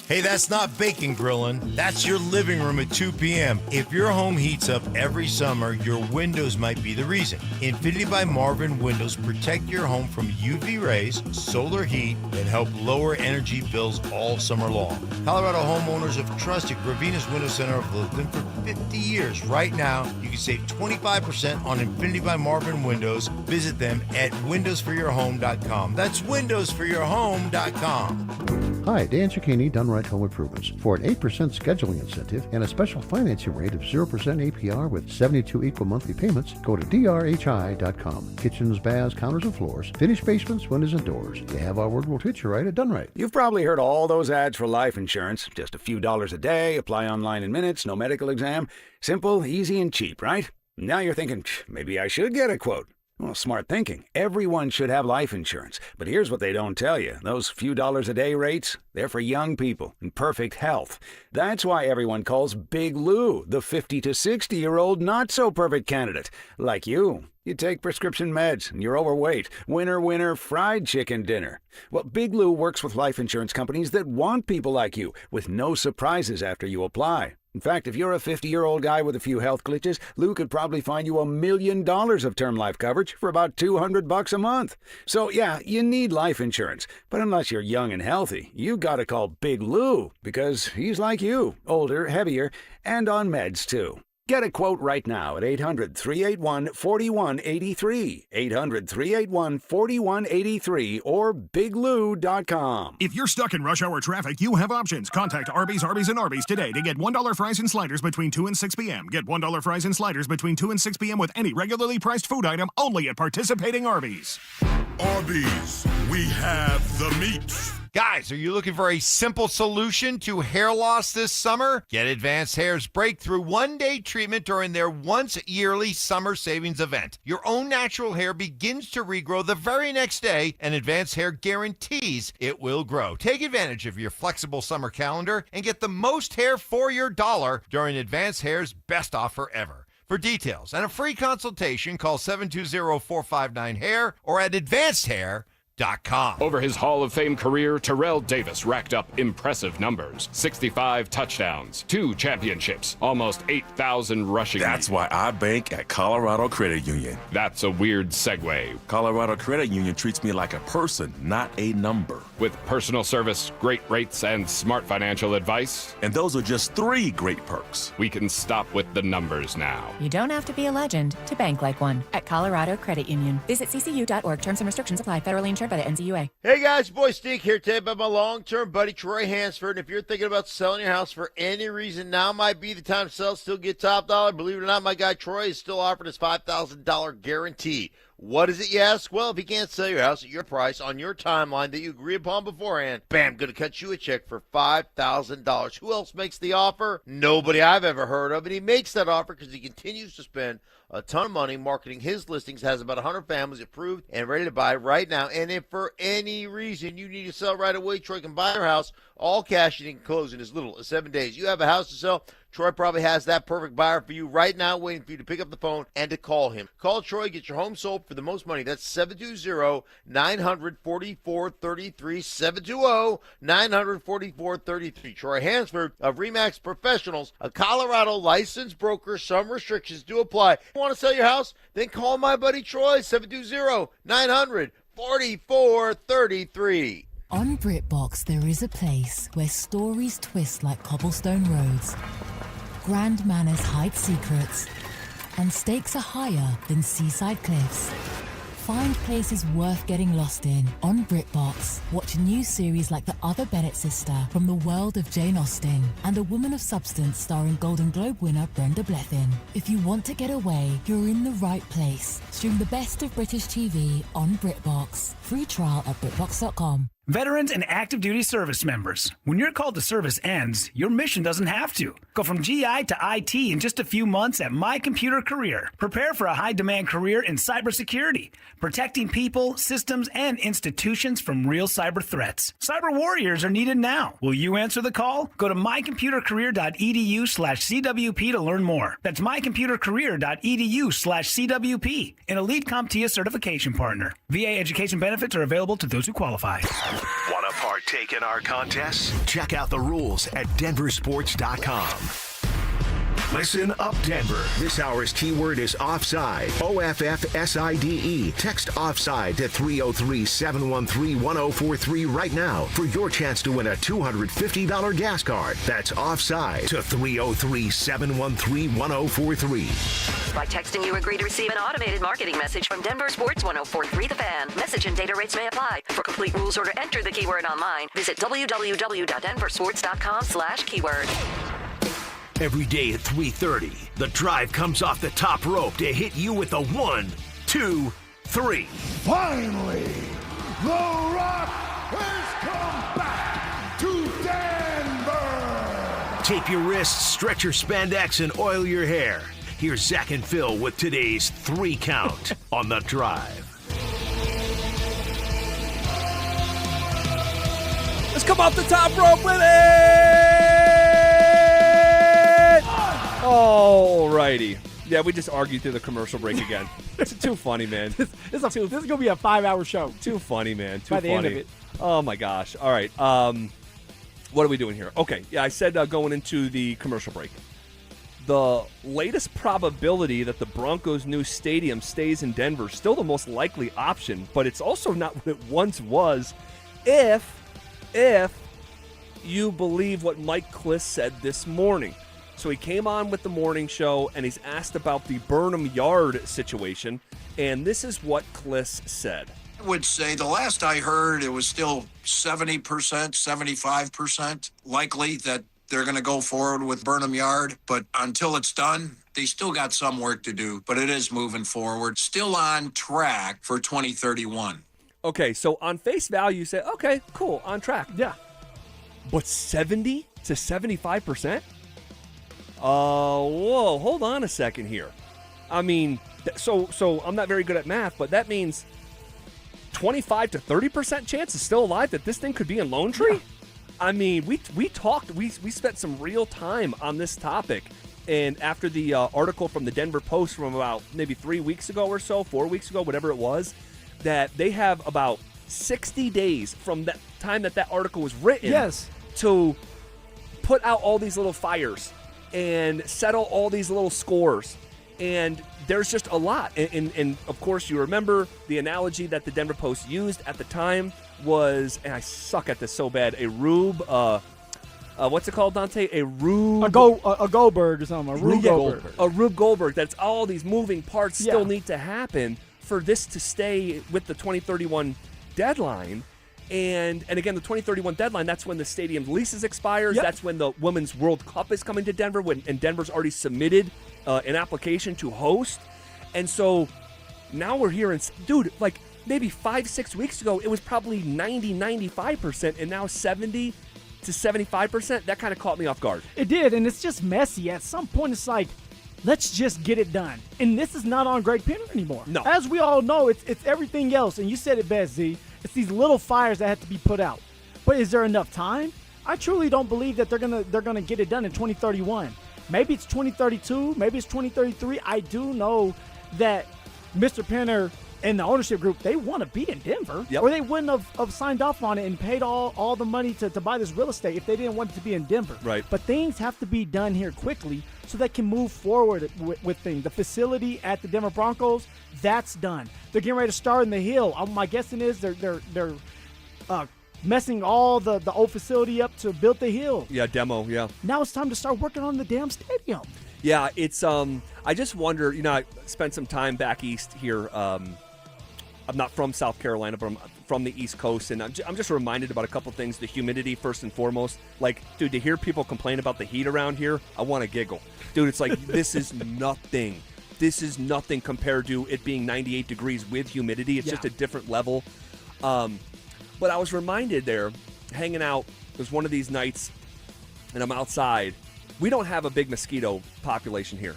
Hey, that's not bacon grilling. That's your living room at 2 p.m. If your home heats up every summer, your windows might be the reason. Infinity by Marvin Windows protect your home from UV rays, solar heat, and help lower energy bills all summer long. Colorado homeowners have trusted Gravina's Window Center of Littleton for 50 years. Right now, you can save 25% on Infinity by Marvin Windows. Visit them at windowsforyourhome.com. That's windowsforyourhome.com. Hi, Dan Cicchini, Done Right Home Improvements. For an 8% scheduling incentive and a special financing rate of 0% APR with 72 equal monthly payments, go to drhi.com. Kitchens, baths, counters, and floors, finished basements, windows, and doors. You have our word, we'll treat you right at Done Right. You've probably heard all those ads for life insurance. Just a few dollars a day, apply online in minutes, no medical exam. Simple, easy, and cheap, right? Now you're thinking, maybe I should get a quote. Well, smart thinking. Everyone should have life insurance. But here's what they don't tell you. Those few dollars a day rates, they're for young people in perfect health. That's why everyone calls Big Lou the 50 to 60-year-old not-so-perfect candidate. Like you. You take prescription meds and you're overweight. Winner, fried chicken dinner. Well, Big Lou works with life insurance companies that want people like you with no surprises after you apply. In fact, if you're a 50-year-old guy with a few health glitches, Lou could probably find you $1 million of term life coverage for about $200 a month. So, yeah, you need life insurance. But unless you're young and healthy, you gotta call Big Lou because he's like you, older, heavier, and on meds, too. Get a quote right now at 800-381-4183, 800-381-4183, or biglou.com. If you're stuck in rush hour traffic, you have options. Contact Arby's, and Arby's today to get $1 fries and sliders between 2 and 6 p.m. Get $1 fries and sliders between 2 and 6 p.m. with any regularly priced food item only at participating Arby's. Arby's, we have the meat. Guys, are you looking for a simple solution to hair loss this summer? Get Advanced Hair's breakthrough one-day treatment during their once-yearly summer savings event. Your own natural hair begins to regrow the very next day, and Advanced Hair guarantees it will grow. Take advantage of your flexible summer calendar and get the most hair for your dollar during Advanced Hair's best offer ever. For details and a free consultation, call 720-459-HAIR or at advancedhair.com. Over his Hall of Fame career, Terrell Davis racked up impressive numbers. 65 touchdowns, 2 championships, almost 8,000 rushing. That's why I bank at Colorado Credit Union. That's a weird segue. Colorado Credit Union treats me like a person, not a number. With personal service, great rates, and smart financial advice. And those are just 3 great perks. We can stop with the numbers now. You don't have to be a legend to bank like one at Colorado Credit Union. Visit ccu.org. Terms and restrictions apply. Federally insured by the NCUA. Hey guys, boy Steve here today about my long-term buddy Troy Hansford. And if you're thinking about selling your house for any reason, now might be the time to sell, still get top dollar. Believe it or not, my guy Troy is still offering his $5,000 guarantee. What is it, you ask? Well, if you can't sell your house at your price on your timeline that you agree upon beforehand, bam, going to cut you a check for $5,000. Who else makes the offer? Nobody I've ever heard of. And he makes that offer because he continues to spend a ton of money marketing his listings, has about 100 families approved and ready to buy right now. And if for any reason you need to sell right away, Troy can buy your house, all cash, and he can close in as little as 7 days. You have a house to sell, Troy probably has that perfect buyer for you right now, waiting for you to pick up the phone and to call him. Call Troy, get your home sold for the most money. That's 720-900-4433, 720-900-4433. Troy Hansford of RE/MAX Professionals, a Colorado licensed broker. Some restrictions do apply. Want to sell your house? Then call my buddy Troy, 720-900-4433. On BritBox, there is a place where stories twist like cobblestone roads, grand manners hide secrets, and stakes are higher than seaside cliffs. Find places worth getting lost in on BritBox. Watch new series like The Other Bennett Sister from the world of Jane Austen and A Woman of Substance starring Golden Globe winner Brenda Blethyn. If you want to get away, you're in the right place. Stream the best of British TV on BritBox. Free trial at BritBox.com. Veterans and active duty service members, when your call to service ends, your mission doesn't have to. Go from GI to IT in just a few months at My Computer Career. Prepare for a high-demand career in cybersecurity, protecting people, systems, and institutions from real cyber threats. Cyber warriors are needed now. Will you answer the call? Go to mycomputercareer.edu/CWP to learn more. That's mycomputercareer.edu/CWP, an elite CompTIA certification partner. VA education benefits are available to those who qualify. Want to partake in our contest? Check out the rules at DenverSports.com. Listen up, Denver. This hour's keyword is offside. OFFSIDE. Text offside to 303-713-1043 right now for your chance to win a $250 gas card. That's offside to 303-713-1043. By texting, you agree to receive an automated marketing message from Denver Sports 1043 The Fan. Message and data rates may apply. For complete rules or to enter the keyword online, visit www.denversports.com/keyword. Every day at 3:30, the drive comes off the top rope to hit you with a 1, 2, 3. Finally, The Rock has come back to Denver. Tape your wrists, stretch your spandex, and oil your hair. Here's Zach and Phil with today's 3 count on The Drive. Let's come off the top rope with it! Alrighty. Yeah, we just argued through the commercial break again. It's too funny, man. This is going to be a 5-hour show. Too funny, man. Too By the funny. end of it. Oh, my gosh. All right. What are we doing here? Okay. Yeah, I said going into the commercial break. The latest probability that the Broncos' new stadium stays in Denver is still the most likely option, but it's also not what it once was if you believe what Mike Kliss said this morning. So he came on with the morning show, and he's asked about the Burnham Yard situation, and this is what Kliss said. I would say the last I heard, it was still 70%, 75% likely that they're going to go forward with Burnham Yard. But until it's done, they still got some work to do, but it is moving forward. Still on track for 2031. Okay, so on face value, you say, okay, cool, on track. Yeah. But 70 to 75%? Whoa, hold on a second here. I mean, so I'm not very good at math, but that means 25 to 30% chance is still alive that this thing could be in Lone Tree? Yeah. I mean, we spent some real time on this topic. And after the article from the Denver Post from about maybe 3 weeks ago or so, 4 weeks ago, whatever it was, that they have about 60 days from that time that article was written to put out all these little fires and settle all these little scores. And there's just a lot. And of course, you remember the analogy that the Denver Post used at the time was, and I suck at this so bad, a Rube, what's it called, Dante? A Rube... A Goldberg or something. A Rube Goldberg. A Rube Goldberg. That's all these moving parts still need to happen for this to stay with the 2031 deadline. And again, the 2031 deadline, that's when the stadium leases expires. Yep. That's when the Women's World Cup is coming to Denver, and Denver's already submitted an application to host. And so now we're here, and dude, like maybe 5-6 weeks ago, it was probably 90-95%, and now 70 to 75%. That kind of caught me off guard. It did, and it's just messy. At some point, it's like, let's just get it done. And this is not on Greg Penner anymore. No. As we all know, it's everything else. And you said it best, Z. It's these little fires that have to be put out. But is there enough time? I truly don't believe that they're gonna get it done in 2031. Maybe it's 2032. Maybe it's 2033. I do know that Mr. Penner and the ownership group, they want to be in Denver, or they wouldn't have signed off on it and paid all the money to buy this real estate if they didn't want it to be in Denver. Right. But things have to be done here quickly so they can move forward with things. The facility at the Denver Broncos, that's done. They're getting ready to start in the Hill. My guessing is they're messing all the old facility up to build the Hill. Yeah, demo, yeah. Now it's time to start working on the damn stadium. Yeah, it's I just wonder, I spent some time back east here. I'm not from South Carolina, but I'm from the East Coast, and I'm just reminded about a couple things. The humidity, first and foremost. Like, dude, to hear people complain about the heat around here, I want to giggle. Dude, it's like, this is nothing. This is nothing compared to it being 98 degrees with humidity. It's just a different level. But I was reminded there, hanging out, there's one of these nights, and I'm outside. We don't have a big mosquito population here.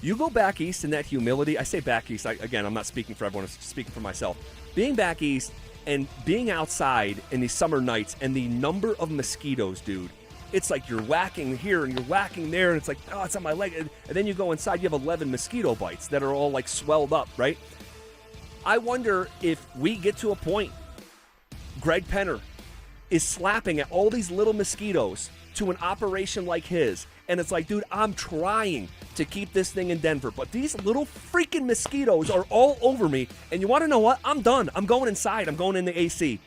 You go back east in that humidity. I say back east. Again, I'm not speaking for everyone. I'm speaking for myself. Being back east and being outside in these summer nights and the number of mosquitoes, dude, it's like you're whacking here and you're whacking there, and it's like, oh, it's on my leg. And then you go inside, you have 11 mosquito bites that are all like swelled up, right? I wonder if we get to a point, Greg Penner is slapping at all these little mosquitoes to an operation like his. And it's like, dude, I'm trying to keep this thing in Denver, but these little freaking mosquitoes are all over me. And you want to know what? I'm done. I'm going inside. I'm going in the AC.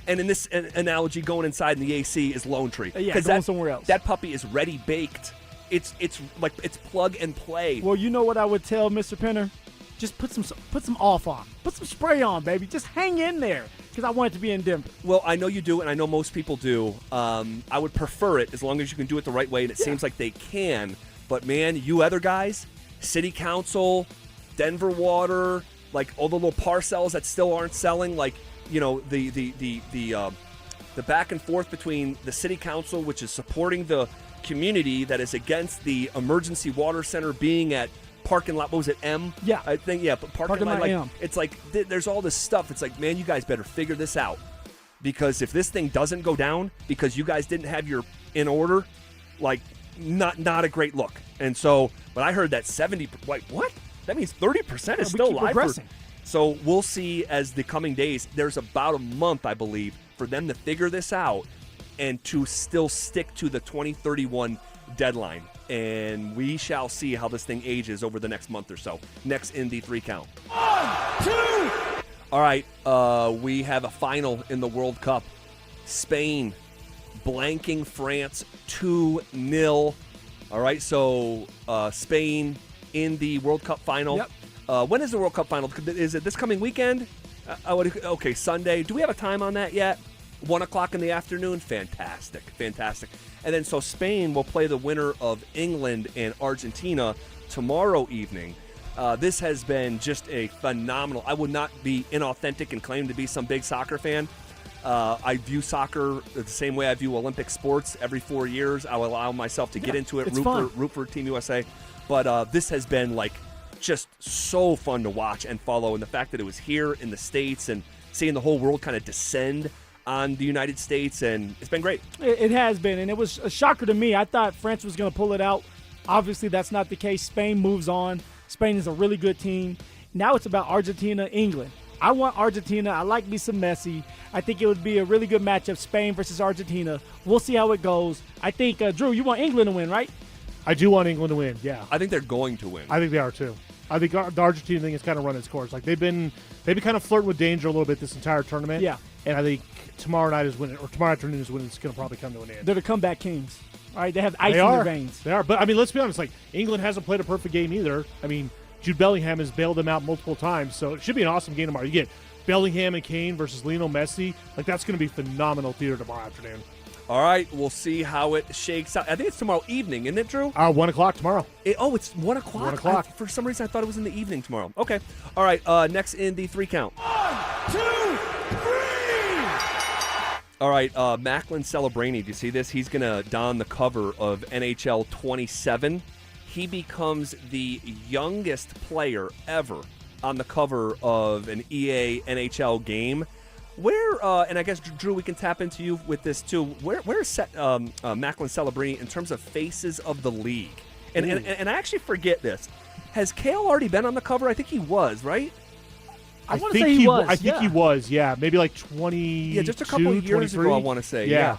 And in this analogy, going inside in the AC is Lone Tree. Yeah, going somewhere else. That puppy is ready baked. It's like it's plug and play. Well, you know what I would tell Mr. Penner? Just put some off on. Put some spray on, baby. Just hang in there, because I want it to be in Denver. Well, I know you do, and I know most people do. I would prefer it as long as you can do it the right way, and it seems like they can. But, man, you other guys, City Council, Denver Water, like all the little parcels that still aren't selling, like, the back and forth between the City Council, which is supporting the community that is against the emergency water center being at parking lot, what was it, M? Yeah. I think, but parking lot, like, M. It's like, there's all this stuff. It's like, man, you guys better figure this out. Because if this thing doesn't go down because you guys didn't have your in order, like, not a great look. And so, but I heard that 70, like, what? That means 30% is still live. So we'll see as the coming days. There's about a month, I believe, for them to figure this out and to still stick to the 2031 deadline. And we shall see how this thing ages over the next month or so. Next in the 3 count. 1, 2. All right, we have a final in the World Cup. Spain blanking France 2-0. All right, so Spain in the World Cup final. Yep. When is the World Cup final? Is it this coming weekend? Okay, Sunday. Do we have a time on that yet? 1 o'clock in the afternoon? Fantastic. And then so Spain will play the winner of England and Argentina tomorrow evening. This has been just a phenomenal. I would not be inauthentic and claim to be some big soccer fan. I view soccer the same way I view Olympic sports. Every 4 years, I will allow myself to get into it, root for Team USA. But this has been like just so fun to watch and follow, and the fact that it was here in the States and seeing the whole world kind of descend on the United States, and it's been great. It has been, and it was a shocker to me. I thought France was going to pull it out. Obviously, that's not the case. Spain moves on. Spain is a really good team. Now it's about Argentina, England. I want Argentina. I like me some Messi. I think it would be a really good matchup, Spain versus Argentina. We'll see how it goes. I think, Drew, you want England to win, right? I do want England to win, yeah. I think they're going to win. I think they are, too. I think the Argentina thing has kind of run its course. Like, they've been kind of flirting with danger a little bit this entire tournament. Yeah. And I think tomorrow afternoon is when it's going to probably come to an end. They're the comeback kings. All right, they have ice in their veins. They are. But, I mean, let's be honest. Like, England hasn't played a perfect game either. I mean, Jude Bellingham has bailed them out multiple times, so it should be an awesome game tomorrow. You get Bellingham and Kane versus Lionel Messi. Like, that's going to be phenomenal theater tomorrow afternoon. All right, we'll see how it shakes out. I think it's tomorrow evening, isn't it, Drew? 1 o'clock tomorrow. It's 1 o'clock? 1 o'clock. For some reason, I thought it was in the evening tomorrow. Okay. All right, next in the 3 count. 1, 2, 3! All right, Macklin Celebrini, do you see this? He's going to don the cover of NHL 27. He becomes the youngest player ever on the cover of an EA NHL game. Where, and I guess, Drew, we can tap into you with this, too. Where's Macklin Celebrini in terms of faces of the league? And I actually forget this. Has Kale already been on the cover? I think he was, right? I want to say he was. I think he was, yeah. Maybe like 20. Yeah, just a couple of years ago, I want to say. Yeah.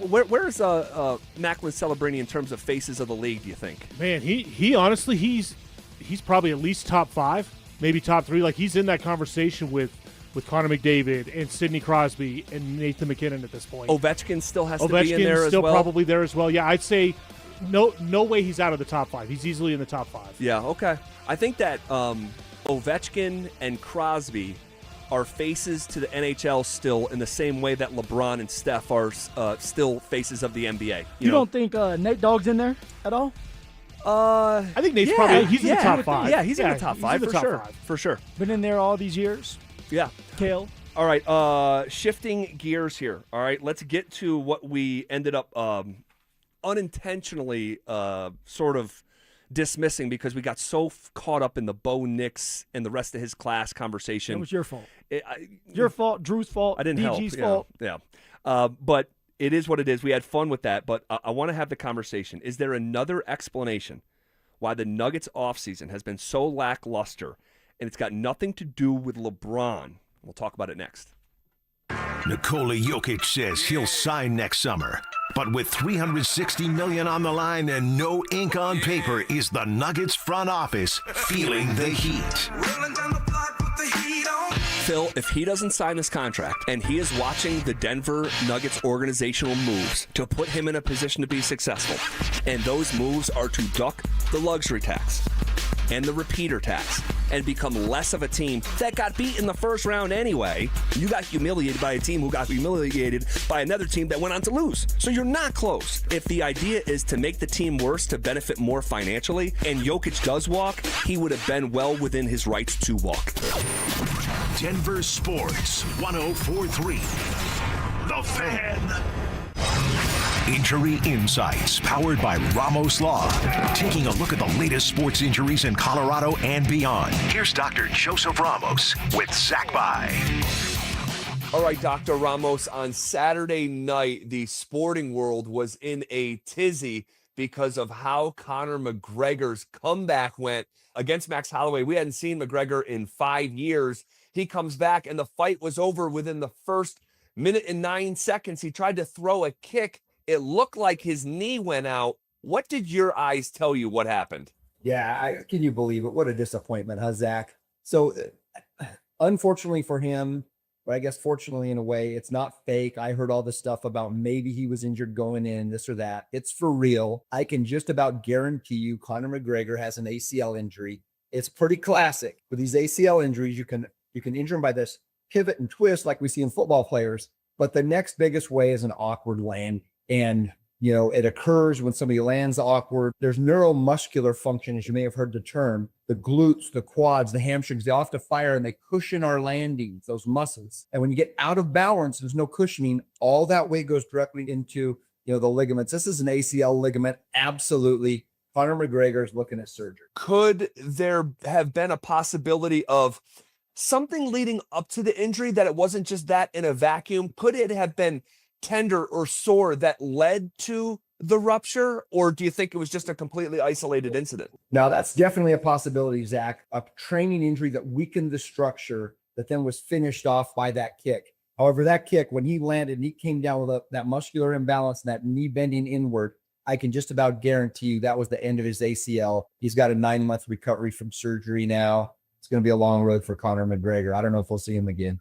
Where's Macklin Celebrini in terms of faces of the league, do you think? Man, he honestly, he's probably at least top 5, maybe top 3. Like, he's in that conversation with Connor McDavid and Sidney Crosby and Nathan McKinnon at this point. Ovechkin still has to be in there as well. Ovechkin's still probably there as well. Yeah, I'd say no way he's out of the top 5. He's easily in the top 5. Yeah, okay. I think that Ovechkin and Crosby are faces to the NHL still in the same way that LeBron and Steph are still faces of the NBA. You don't think Nate Dogg's in there at all? I think Nate's probably in the top 5. Yeah, he's in the top 5 for sure. Been in there all these years. Yeah. Kale. All right, shifting gears here. All right, let's get to what we ended up unintentionally sort of dismissing because we got so caught up in the Bo Nix and the rest of his class conversation. It was your fault. Your fault, Drew's fault, I didn't DG's help. fault. Yeah. But it is what it is. We had fun with that, but I want to have the conversation. Is there another explanation why the Nuggets offseason has been so lackluster, and it's got nothing to do with LeBron? We'll talk about it next. Nikola Jokic says he'll sign next summer. But with $360 million on the line and no ink on paper, is the Nuggets front office feeling the heat? Phil, if he doesn't sign this contract and he is watching the Denver Nuggets organizational moves to put him in a position to be successful, and those moves are to duck the luxury tax and the repeater tax and become less of a team that got beat in the first round anyway. You got humiliated by a team who got humiliated by another team that went on to lose. So you're not close. If the idea is to make the team worse to benefit more financially, and Jokic does walk, he would have been well within his rights to walk. Denver Sports 104.3. The Fan. Injury Insights, powered by Ramos Law. Taking a look at the latest sports injuries in Colorado and beyond. Here's Dr. Joseph Ramos with Zach By. All right, Dr. Ramos, on Saturday night, the sporting world was in a tizzy because of how Conor McGregor's comeback went against Max Holloway. We hadn't seen McGregor in 5 years. He comes back, and the fight was over within the first minute and 9 seconds. He tried to throw a kick. It looked like his knee went out. What did your eyes tell you what happened? Yeah, can you believe it? What a disappointment, huh, Zach? So, unfortunately for him, but I guess fortunately in a way, it's not fake. I heard all this stuff about maybe he was injured going in, this or that. It's for real. I can just about guarantee you Conor McGregor has an ACL injury. It's pretty classic. With these ACL injuries, you can injure them by this pivot and twist like we see in football players. But the next biggest way is an awkward land. And It occurs when somebody lands awkward. There's neuromuscular function, as you may have heard the term. The glutes, the quads, the hamstrings, they all have to fire and they cushion our landings, those muscles. And when you get out of balance, there's no cushioning. All that weight goes directly into, the ligaments. This is an ACL ligament. Absolutely. Conor McGregor is looking at surgery. Could there have been a possibility of something leading up to the injury, that it wasn't just that in a vacuum? Could it have been tender or sore that led to the rupture, or do you think it was just a completely isolated incident? Now, that's definitely a possibility, Zach. A training injury that weakened the structure that then was finished off by that kick. However, that kick, when he landed and he came down with that muscular imbalance and that knee bending inward, I can just about guarantee you that was the end of his ACL. He's got a 9-month recovery from surgery now. It's going to be a long road for Conor McGregor. I don't know if we'll see him again.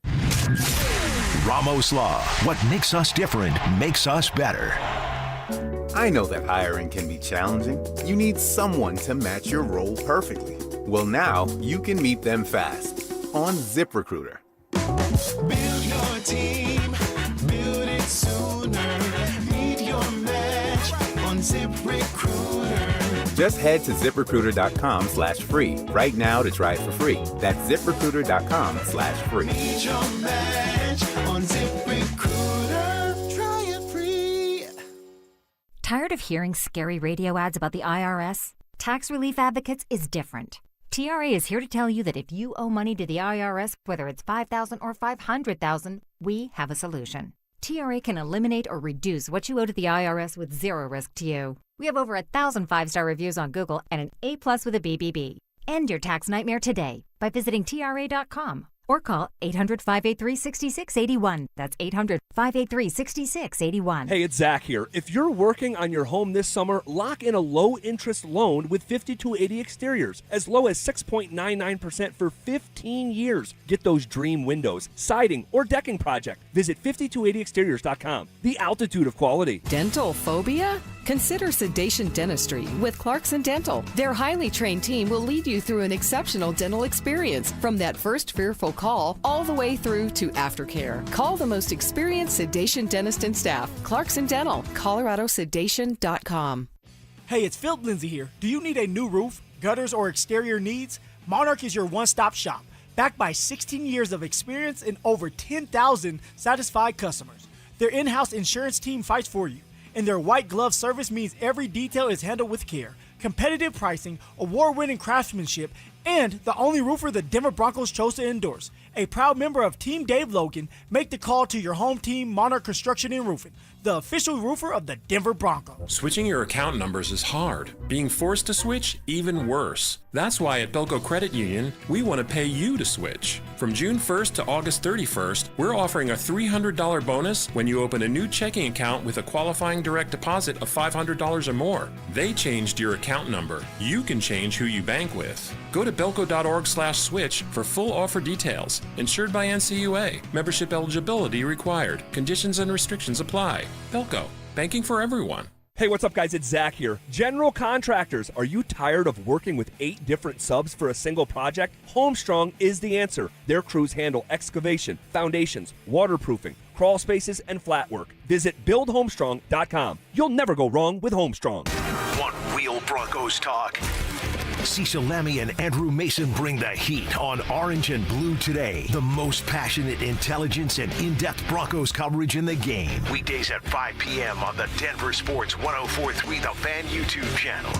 Ramos Law. What makes us different makes us better. I know that hiring can be challenging. You need someone to match your role perfectly. Well, now you can meet them fast on ZipRecruiter. Build your team, build it sooner. Meet your match on ZipRecruiter. Just head to ZipRecruiter.com/free right now to try it for free. That's ZipRecruiter.com/free. Meet your match on ZipRecruiter. Try it free. Tired of hearing scary radio ads about the IRS? Tax Relief Advocates is different. TRA is here to tell you that if you owe money to the IRS, whether it's $5,000 or $500,000, we have a solution. TRA can eliminate or reduce what you owe to the IRS with zero risk to you. We have over 1,000 5-star reviews on Google and an A+ with a BBB. End your tax nightmare today by visiting TRA.com or call 800-583-6681. That's 800-583-6681. Hey, it's Zach here. If you're working on your home this summer, lock in a low-interest loan with 5280 Exteriors, as low as 6.99% for 15 years. Get those dream windows, siding, or decking project. Visit 5280exteriors.com. The altitude of quality. Dental phobia? Consider Sedation Dentistry with Clarkson Dental. Their highly trained team will lead you through an exceptional dental experience, from that first fearful call all the way through to aftercare. Call the most experienced sedation dentist and staff. Clarkson Dental, ColoradoSedation.com. Hey, it's Phillip Lindsay here. Do you need a new roof, gutters, or exterior needs? Monarch is your one-stop shop, backed by 16 years of experience and over 10,000 satisfied customers. Their in-house insurance team fights for you, and their white glove service means every detail is handled with care. Competitive pricing, award-winning craftsmanship, and the only roofer the Denver Broncos chose to endorse. A proud member of Team Dave Logan, make the call to your home team, Monarch Construction and Roofing, the official roofer of the Denver Broncos. Switching your account numbers is hard. Being forced to switch, even worse. That's why at Belco Credit Union, we want to pay you to switch. From June 1st to August 31st, we're offering a $300 bonus when you open a new checking account with a qualifying direct deposit of $500 or more. They changed your account number. You can change who you bank with. Go to belco.org/switch for full offer details. Insured by NCUA. Membership eligibility required. Conditions and restrictions apply. Belco. Banking for everyone. Hey, what's up, guys? It's Zach here. General contractors, are you tired of working with 8 different subs for a single project? Homestrong is the answer. Their crews handle excavation, foundations, waterproofing, crawl spaces, and flat work. Visit buildhomestrong.com. You'll never go wrong with Homestrong. Want real Broncos talk? Cecil Lammy and Andrew Mason bring the heat on Orange and Blue Today. The most passionate intelligence and in-depth Broncos coverage in the game. Weekdays at 5 p.m. on the Denver Sports 104.3 The Fan YouTube channel.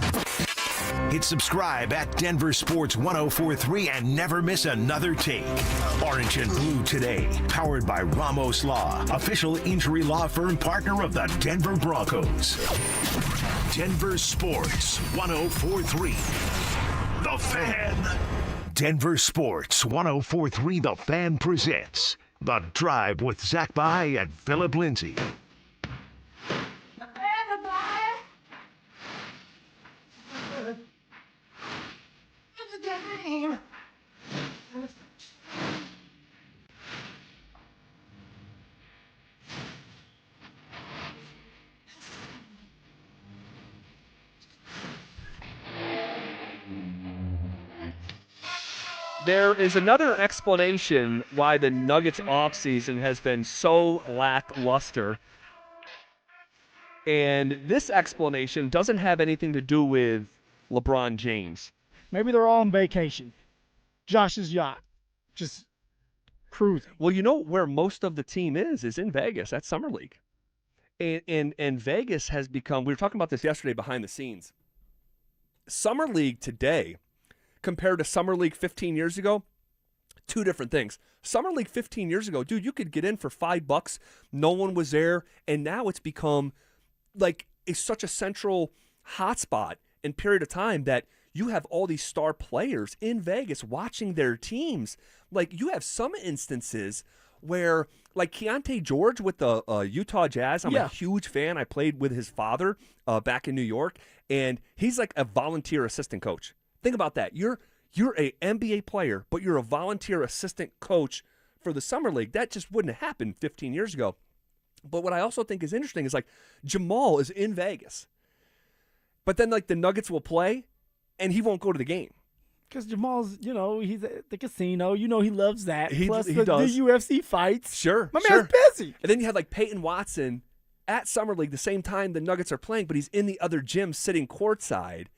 Hit subscribe at Denver Sports 104.3 and never miss another take. Orange and Blue Today, powered by Ramos Law, official injury law firm partner of the Denver Broncos. Denver Sports 104.3 The Fan. Denver Sports 104.3 The Fan presents The Drive with Zach By and Phillip Lindsay. There is another explanation why the Nuggets offseason has been so lackluster. And this explanation doesn't have anything to do with LeBron James. Maybe they're all on vacation. Josh's yacht, just cruising. Well, you know where most of the team is in Vegas at Summer League. And Vegas has become, we were talking about this yesterday behind the scenes. Summer League today compared to Summer League 15 years ago, two different things. Summer League 15 years ago, dude, you could get in for $5. No one was there. And now it's become like it's such a central hotspot and period of time that you have all these star players in Vegas watching their teams. Like you have some instances where like Keontae George with the Utah Jazz, I'm a huge fan. I played with his father back in New York, and he's like a volunteer assistant coach. Think about that. You're a NBA player, but you're a volunteer assistant coach for the Summer League. That just wouldn't have happened 15 years ago. But what I also think is interesting is like Jamal is in Vegas, but then like the Nuggets will play, and he won't go to the game. Because Jamal's, he's at the casino. He loves that. Plus he the does. UFC fights. Sure. My sure. man's busy. And then you have like Payton Watson at Summer League the same time the Nuggets are playing, but he's in the other gym sitting courtside.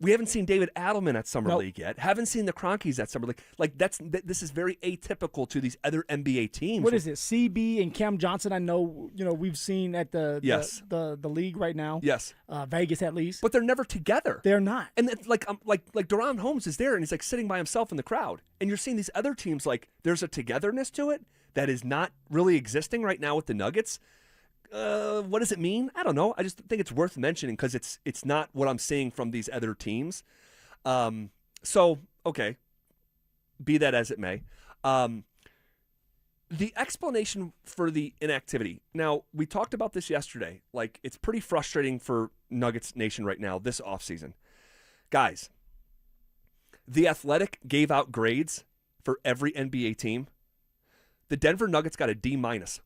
We haven't seen David Adelman at Summer League yet. Haven't seen the Cronkies at Summer League. Like this is very atypical to these other NBA teams. What is it? CB and Cam Johnson. I know. We've seen at the league right now. Yes. Vegas at least. But they're never together. They're not. And it's like Deron Holmes is there and he's like sitting by himself in the crowd. And you're seeing these other teams like there's a togetherness to it that is not really existing right now with the Nuggets. What does it mean? I don't know. I just think it's worth mentioning because it's not what I'm seeing from these other teams. So, okay, be that as it may. The explanation for the inactivity. Now, we talked about this yesterday. Like, it's pretty frustrating for Nuggets Nation right now this offseason. Guys, The Athletic gave out grades for every NBA team. The Denver Nuggets got a D-,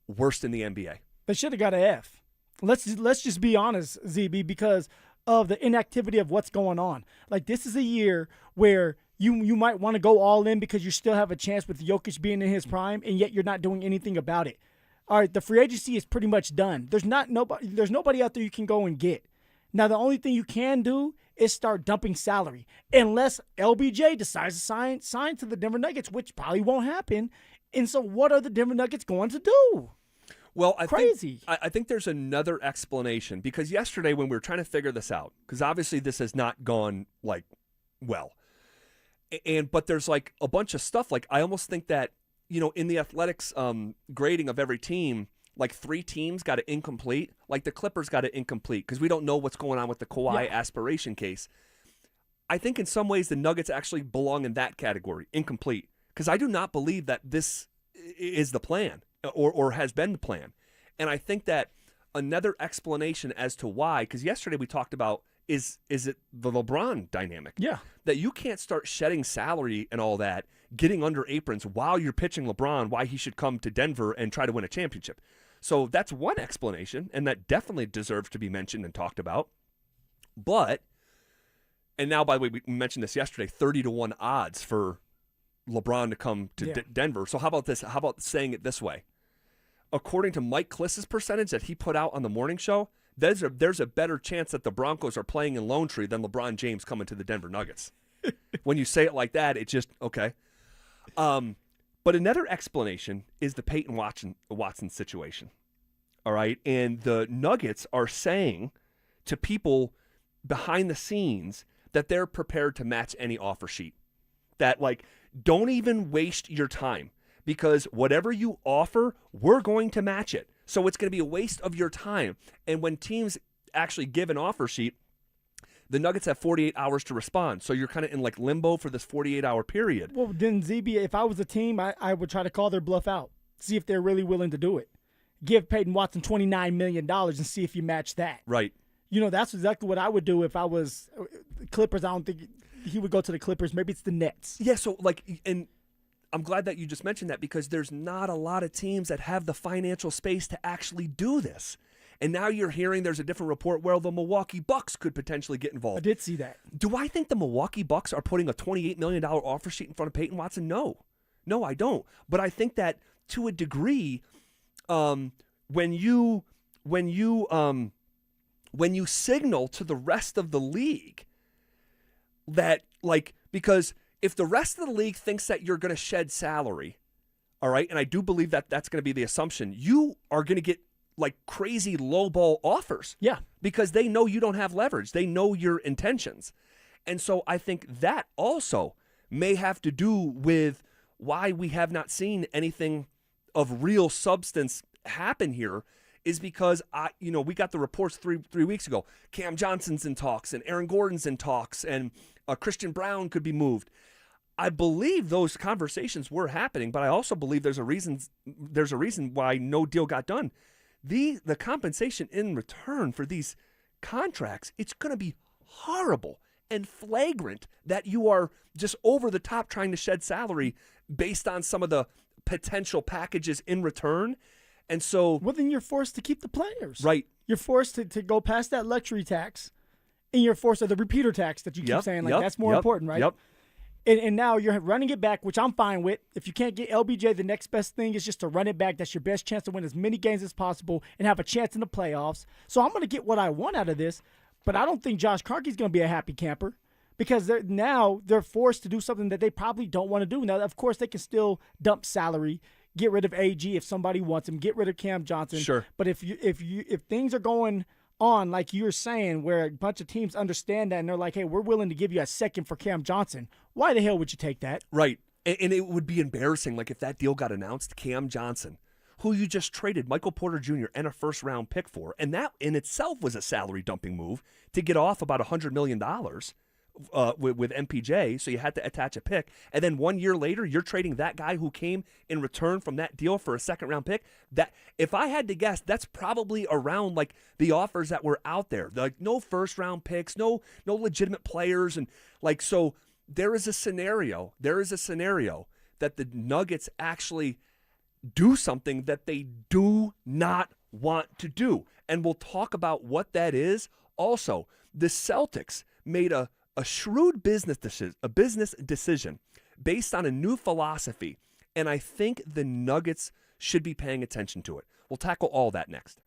worst in the NBA. They should have got an F. Let's just be honest, ZB, because of the inactivity of what's going on. Like, this is a year where you might want to go all in because you still have a chance with Jokic being in his prime, and yet you're not doing anything about it. All right, the free agency is pretty much done. There's nobody out there you can go and get. Now, the only thing you can do is start dumping salary, unless LBJ decides to sign to the Denver Nuggets, which probably won't happen. And so what are the Denver Nuggets going to do? Well, I think there's another explanation because yesterday when we were trying to figure this out, because obviously this has not gone like well, but there's like a bunch of stuff. Like I almost think that in the Athletics grading of every team, like 3 teams got it incomplete. Like the Clippers got it incomplete because we don't know what's going on with the Kawhi aspiration case. I think in some ways the Nuggets actually belong in that category, incomplete, because I do not believe that this is the plan. Or has been the plan. And I think that another explanation as to why, because yesterday we talked about, is it the LeBron dynamic? Yeah. That you can't start shedding salary and all that, getting under aprons while you're pitching LeBron, why he should come to Denver and try to win a championship. So that's one explanation, and that definitely deserves to be mentioned and talked about. But, and now, by the way, we mentioned this yesterday, 30-1 odds for LeBron to come to Denver. So how about this? How about saying it this way? According to Mike Kliss's percentage that he put out on the morning show, there's a better chance that the Broncos are playing in Lone Tree than LeBron James coming to the Denver Nuggets. When you say it like that, it just, okay. But another explanation is the Payton Watson situation. All right? And the Nuggets are saying to people behind the scenes that they're prepared to match any offer sheet. That, like, don't even waste your time. Because whatever you offer, we're going to match it. So it's going to be a waste of your time. And when teams actually give an offer sheet, the Nuggets have 48 hours to respond. So you're kind of in like limbo for this 48-hour period. Well, then, ZB, if I was a team, I would try to call their bluff out. See if they're really willing to do it. Give Payton Watson $29 million and see if you match that. Right. That's exactly what I would do if I was Clippers. I don't think he would go to the Clippers. Maybe it's the Nets. Yeah, so and I'm glad that you just mentioned that because there's not a lot of teams that have the financial space to actually do this. And now you're hearing there's a different report where the Milwaukee Bucks could potentially get involved. I did see that. Do I think the Milwaukee Bucks are putting a $28 million offer sheet in front of Payton Watson? No. No, I don't. But I think that to a degree, when you when you signal to the rest of the league that, like, because if the rest of the league thinks that you're going to shed salary, all right, and I do believe that that's going to be the assumption, you are going to get like crazy lowball offers. Yeah. Because they know you don't have leverage. They know your intentions. And so I think that also may have to do with why we have not seen anything of real substance happen here, is because we got the reports three weeks ago. Cam Johnson's in talks and Aaron Gordon's in talks and Christian Brown could be moved. I believe those conversations were happening, but I also believe there's a reason why no deal got done. The compensation in return for these contracts, it's going to be horrible and flagrant that you are just over the top trying to shed salary based on some of the potential packages in return. And so, well, then you're forced to keep the players. Right. You're forced to go past that luxury tax, and you're forced to the repeater tax that you keep saying, like, that's more important, right? Yep. And now you're running it back, which I'm fine with. If you can't get LBJ, the next best thing is just to run it back. That's your best chance to win as many games as possible and have a chance in the playoffs. So I'm going to get what I want out of this, but I don't think Josh Kroenke's going to be a happy camper because they're forced to do something that they probably don't want to do. Now, of course, they can still dump salary, get rid of AG if somebody wants him, get rid of Cam Johnson. Sure. But if things are going on, like you're saying, where a bunch of teams understand that and they're like, hey, we're willing to give you a second for Cam Johnson, why the hell would you take that? Right. And it would be embarrassing, like if that deal got announced, Cam Johnson, who you just traded Michael Porter Jr. and a first-round pick for, and that in itself was a salary dumping move to get off about $100 million with MPJ, so you had to attach a pick. And then 1 year later, you're trading that guy who came in return from that deal for a second-round pick. That, if I had to guess, that's probably around like the offers that were out there. Like no first-round picks, no legitimate players, and like so. There is a scenario that the Nuggets actually do something that they do not want to do. And we'll talk about what that is. Also, the Celtics made a shrewd business decision based on a new philosophy, and I think the Nuggets should be paying attention to it. We'll tackle all that next.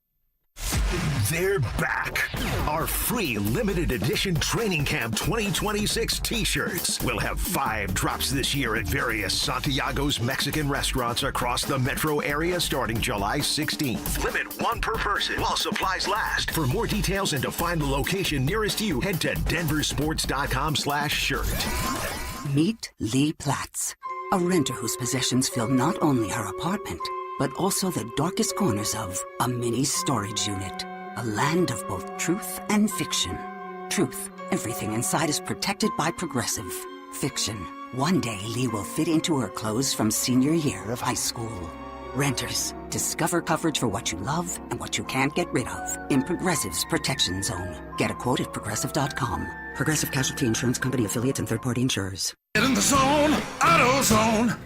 They're back. Our free limited edition Training Camp 2026 t-shirts will have 5 drops this year at various Santiago's Mexican restaurants across the metro area starting July 16th. Limit 1 per person while supplies last. For more details and to find the location nearest you, head to denversports.com/shirt. Meet Lee Platts, a renter whose possessions fill not only her apartment, but also the darkest corners of a mini storage unit. A land of both truth and fiction. Truth, everything inside is protected by Progressive. Fiction, one day Lee will fit into her clothes from senior year of high school. Renters, discover coverage for what you love and what you can't get rid of in Progressive's Protection Zone. Get a quote at Progressive.com. Progressive Casualty Insurance Company affiliates and third-party insurers. Get in the zone, AutoZone.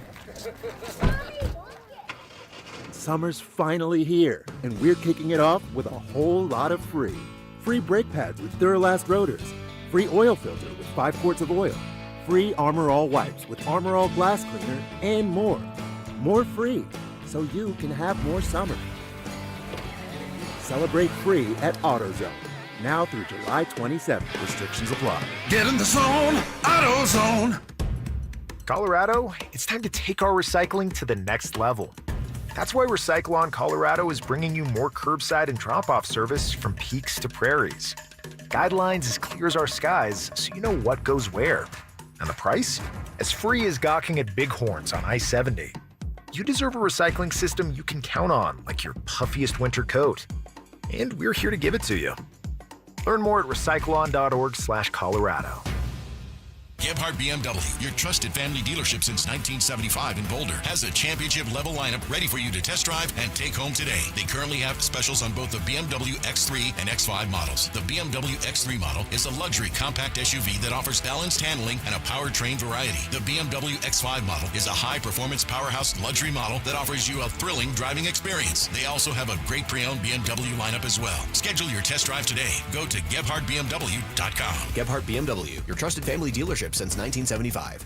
Summer's finally here, and we're kicking it off with a whole lot of free. Free brake pads with Duralast rotors. Free oil filter with 5 quarts of oil. Free Armor All wipes with Armor All glass cleaner, and more. More free, so you can have more summer. Celebrate free at AutoZone. Now through July 27th. Restrictions apply. Get in the zone, AutoZone. Colorado, it's time to take our recycling to the next level. That's why Recycle-On Colorado is bringing you more curbside and drop-off service from peaks to prairies. Guidelines as clear as our skies, so you know what goes where. And the price? As free as gawking at bighorns on I-70. You deserve a recycling system you can count on, like your puffiest winter coat. And we're here to give it to you. Learn more at recycleon.org/Colorado. Gebhardt BMW, your trusted family dealership since 1975 in Boulder, has a championship-level lineup ready for you to test drive and take home today. They currently have specials on both the BMW X3 and X5 models. The BMW X3 model is a luxury compact SUV that offers balanced handling and a powertrain variety. The BMW X5 model is a high-performance powerhouse luxury model that offers you a thrilling driving experience. They also have a great pre-owned BMW lineup as well. Schedule your test drive today. Go to GebhardtBMW.com. Gebhardt BMW, your trusted family dealership since 1975.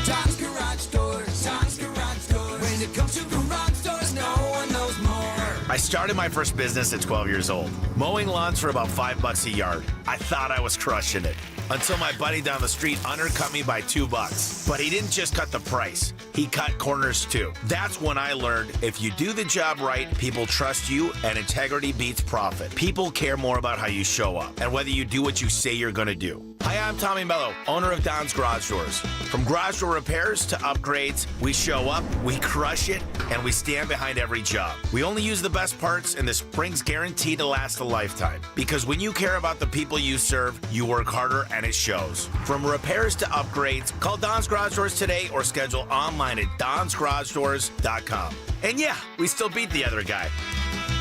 John's Garage Doors, John's Garage Doors. When it comes to garage doors, no one knows more. I I started my first business at 12 years old, mowing lawns for about $5 a yard. I thought I was crushing it until my buddy down the street undercut me by $2. But he didn't just cut the price, he cut corners too. That's when I learned if you do the job right, people trust you, and integrity beats profit. People care more about how you show up and whether you do what you say you're going to do. Hi, I'm Tommy Mello, owner of Don's Garage Doors. From garage door repairs to upgrades, we show up, we crush it, and we stand behind every job. We only use the best parts, and the spring's guaranteed to last a lifetime. Because when you care about the people you serve, you work harder, and it shows. From repairs to upgrades, call Don's Garage Doors today or schedule online at donsgaragedoors.com. And yeah, we still beat the other guy.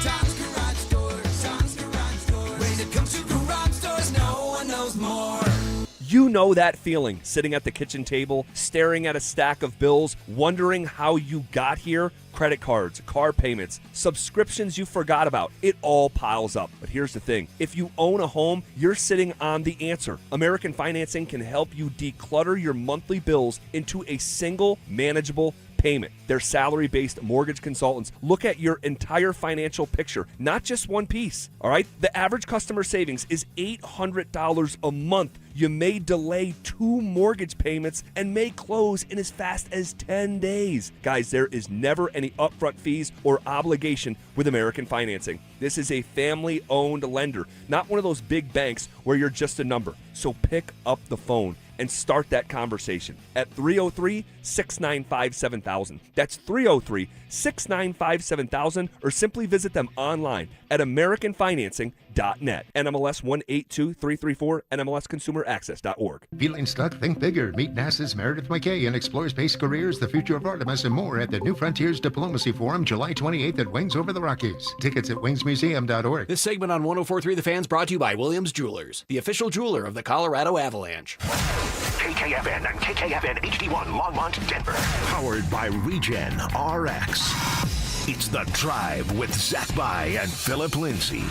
Don's Garage Doors, Don's Garage Doors. When it comes to garage doors, no one knows more. You know that feeling, sitting at the kitchen table, staring at a stack of bills, wondering how you got here? Credit cards, car payments, subscriptions you forgot about. It all piles up. But here's the thing. If you own a home, you're sitting on the answer. American Financing can help you declutter your monthly bills into a single manageable payment. Their salary-based mortgage consultants look at your entire financial picture, not just one piece. All right? The average customer savings is $800 a month. You may delay 2 mortgage payments and may close in as fast as 10 days. Guys, there is never any upfront fees or obligation with American Financing. This is a family-owned lender, not one of those big banks where you're just a number. So pick up the phone and start that conversation at 303-695-7000. That's 303-695-7000, or simply visit them online at AmericanFinancing.net. NMLS 182334, NMLSConsumerAccess.org. Feeling stuck? Think bigger. Meet NASA's Meredith McKay and explore space careers, the future of Artemis, and more at the New Frontiers Diplomacy Forum, July 28th at Wings Over the Rockies. Tickets at wingsmuseum.org. This segment on 104.3 The Fan's brought to you by Williams Jewelers, the official jeweler of the Colorado Avalanche. KKFN and KKFN HD1 Longmont, Denver. Powered by Regen RX. It's The Drive with Zach By and Phillip Lindsay.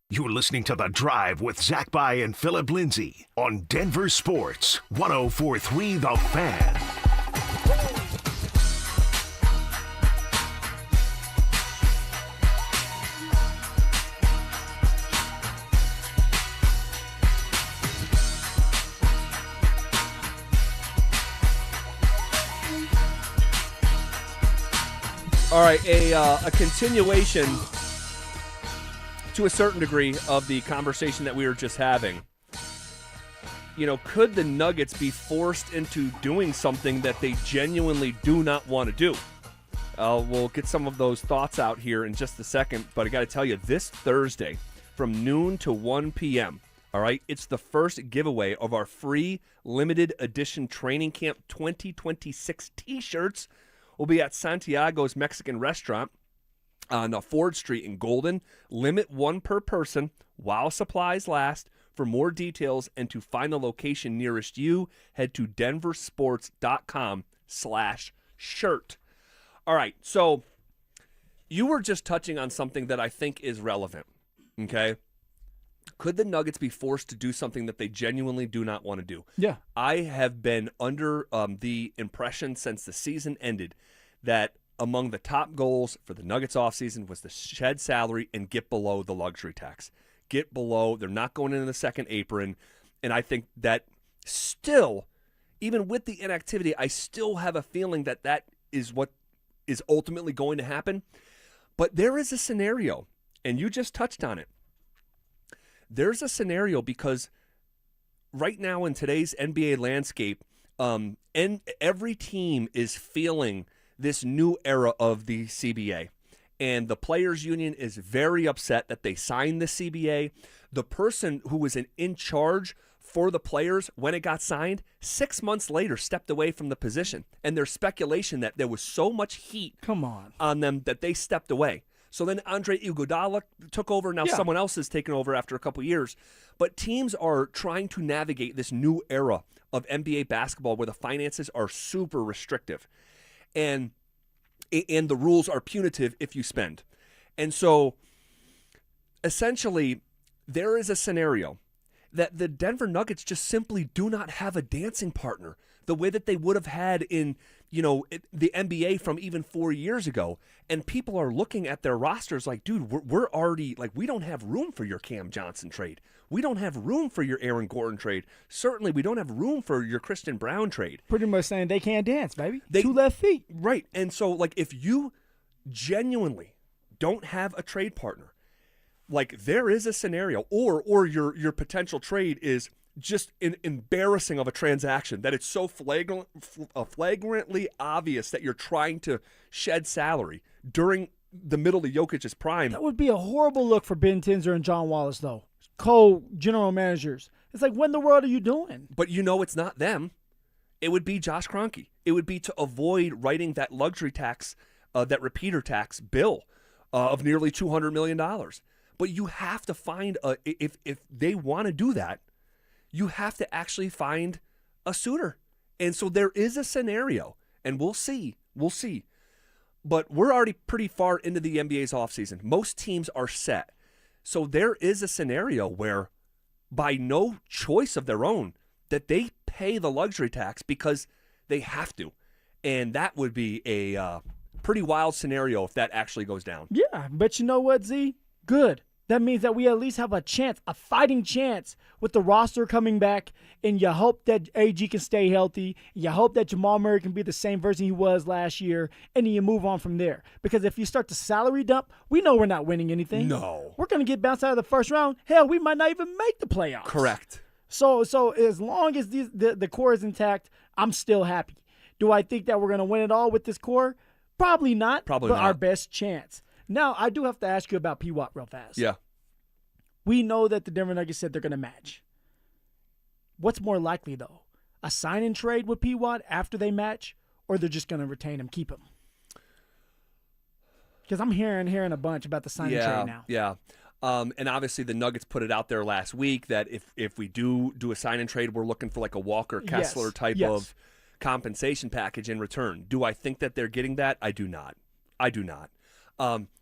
You're listening to The Drive with Zach By and Phillip Lindsay on Denver Sports 104.3 The Fan. All right, a continuation to a certain degree of the conversation that we were just having. You know, could the Nuggets be forced into doing something that they genuinely do not want to do? We'll get some of those thoughts out here in just a second, but I got to tell you, this Thursday from noon to 1 p.m., all right, it's the first giveaway of our free limited edition Training Camp 2026 T-shirts. We'll be at Santiago's Mexican Restaurant on Ford Street in Golden. Limit 1 per person while supplies last. For more details and to find the location nearest you, head to denversports.com/shirt. All right, so you were just touching on something that I think is relevant, okay? Could the Nuggets be forced to do something that they genuinely do not want to do? Yeah. I have been under the impression since the season ended that among the top goals for the Nuggets offseason was to shed salary and get below the luxury tax. Get below. They're not going into the second apron. And I think that still, even with the inactivity, I still have a feeling that that is what is ultimately going to happen. But there is a scenario, and you just touched on it. There's a scenario because right now in today's NBA landscape, and every team is feeling this new era of the CBA. And the Players Union is very upset that they signed the CBA. The person who was in charge for the players when it got signed, 6 months later stepped away from the position. And there's speculation that there was so much heat on them that they stepped away. So then Andre Iguodala took over. Now someone else has taken over after a couple years. But teams are trying to navigate this new era of NBA basketball where the finances are super restrictive. And the rules are punitive if you spend. And so essentially there is a scenario. that the Denver Nuggets just simply do not have a dancing partner the way that they would have had in, the NBA from even 4 years ago. And people are looking at their rosters like, dude, we're already, like, we don't have room for your Cam Johnson trade. We don't have room for your Aaron Gordon trade. Certainly, we don't have room for your Christian Brown trade. Pretty much saying they can't dance, baby. 2 left feet. Right. And so, like, if you genuinely don't have a trade partner, like, there is a scenario, or your potential trade is just an embarrassing of a transaction that it's so flagrantly obvious that you're trying to shed salary during the middle of Jokic's prime. That would be a horrible look for Ben Tinzer and John Wallace, though. Co-general managers. It's like, what in the world are you doing? But it's not them. It would be Josh Kroenke. It would be to avoid writing that luxury tax, that repeater tax bill of nearly $200 million. But you have to find, if they want to do that, you have to actually find a suitor. And so there is a scenario, and we'll see. But we're already pretty far into the NBA's offseason. Most teams are set. So there is a scenario where, by no choice of their own, that they pay the luxury tax because they have to. And that would be a pretty wild scenario if that actually goes down. Yeah, but you know what, Z? Good. That means that we at least have a chance, a fighting chance with the roster coming back, and you hope that AG can stay healthy. You hope that Jamal Murray can be the same version he was last year, and then you move on from there. Because if you start to salary dump, we know we're not winning anything. No. We're going to get bounced out of the first round. Hell, we might not even make the playoffs. Correct. So as long as the core is intact, I'm still happy. Do I think that we're going to win it all with this core? Probably not. But our best chance. Now, I do have to ask you about P-Watt real fast. Yeah. We know that the Denver Nuggets said they're going to match. What's more likely, though? A sign-and-trade with P-Watt after they match, or they're just going to retain him, keep him? Because I'm hearing a bunch about the sign-and-trade now. Yeah. And obviously the Nuggets put it out there last week that if we do a sign-and-trade, we're looking for like a Walker Kessler type of compensation package in return. Do I think that they're getting that? I do not.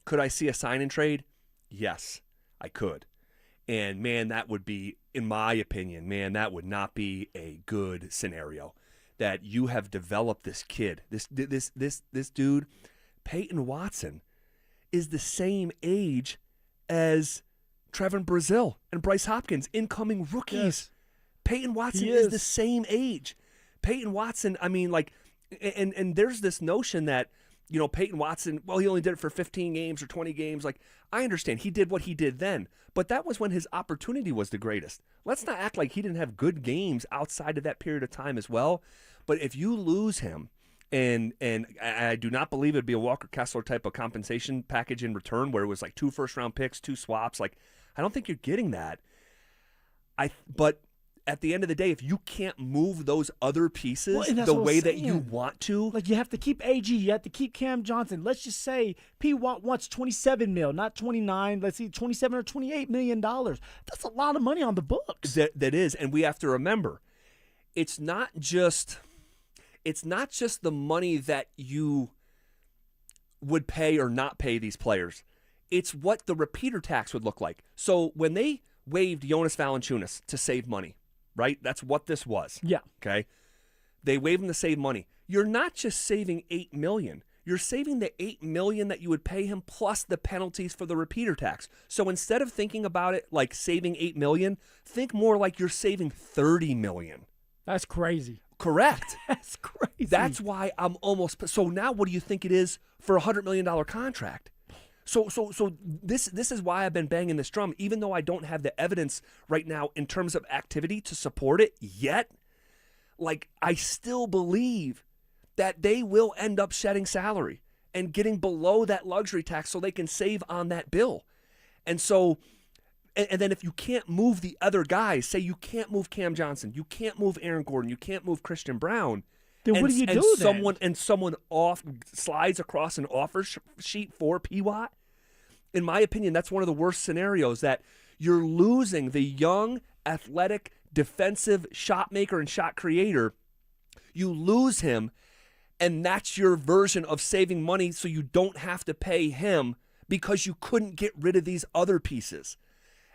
Could I see a sign-and-trade? Yes, I could. And, man, that would be, in my opinion, that would not be a good scenario. That you have developed this kid, this dude, Peyton Watson, is the same age as Trevin Brazil and Bryce Hopkins, incoming rookies. Yes. Peyton Watson is the same age. Peyton Watson, I mean, like, and there's this notion that, Peyton Watson, well, he only did it for 15 games or 20 games. Like, I understand he did what he did then, but that was when his opportunity was the greatest. Let's not act like he didn't have good games outside of that period of time as well. But if you lose him, and I do not believe it'd be a Walker Kessler type of compensation package in return where it was like 2 first-round picks, 2 swaps. Like, I don't think you're getting that. But at the end of the day, if you can't move those other pieces the way that you want to. Like, you have to keep AG, you have to keep Cam Johnson. Let's just say P. Watt wants $27 million, not 29. Let's see, $27 or $28 million. That's a lot of money on the books. That is, and we have to remember, it's not just the money that you would pay or not pay these players. It's what the repeater tax would look like. So when they waived Jonas Valanciunas to save money, right? That's what this was. Yeah. Okay. They waive him to save money. You're not just saving $8 million. You're saving the $8 million that you would pay him plus the penalties for the repeater tax. So instead of thinking about it like saving $8 million, think more like you're saving $30 million. That's crazy. Correct. That's crazy. That's why I'm almost. So now, what do you think it is for a $100 million contract? So this is why I've been banging this drum, even though I don't have the evidence right now in terms of activity to support it yet. Like, I still believe that they will end up shedding salary and getting below that luxury tax so they can save on that bill. And so, and then if you can't move the other guys, say you can't move Cam Johnson, you can't move Aaron Gordon, you can't move Christian Brown. Then what do you do then? Someone off slides across an offer sheet for P-Watt. In my opinion, that's one of the worst scenarios, that you're losing the young, athletic, defensive shot maker and shot creator. You lose him, and that's your version of saving money so you don't have to pay him because you couldn't get rid of these other pieces.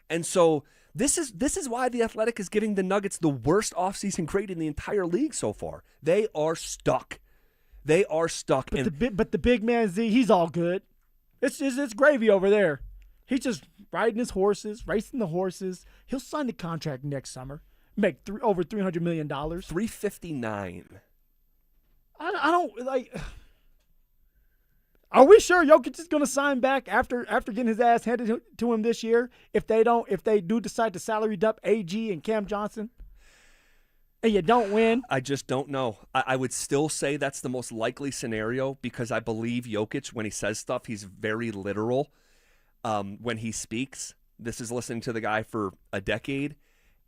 And so This is why The Athletic is giving the Nuggets the worst offseason grade in the entire league so far. They are stuck. They are stuck. But the big man Z, he's all good. It's gravy over there. He's just riding his horses, racing the horses. He'll sign the contract next summer, make over $300 million. $359. I don't like. Are we sure Jokic is going to sign back after getting his ass handed to him this year? If they do decide to salary dump AG and Cam Johnson, and you don't win, I just don't know. I would still say that's the most likely scenario because I believe Jokic, when he says stuff, he's very literal. When he speaks, this is listening to the guy for a decade,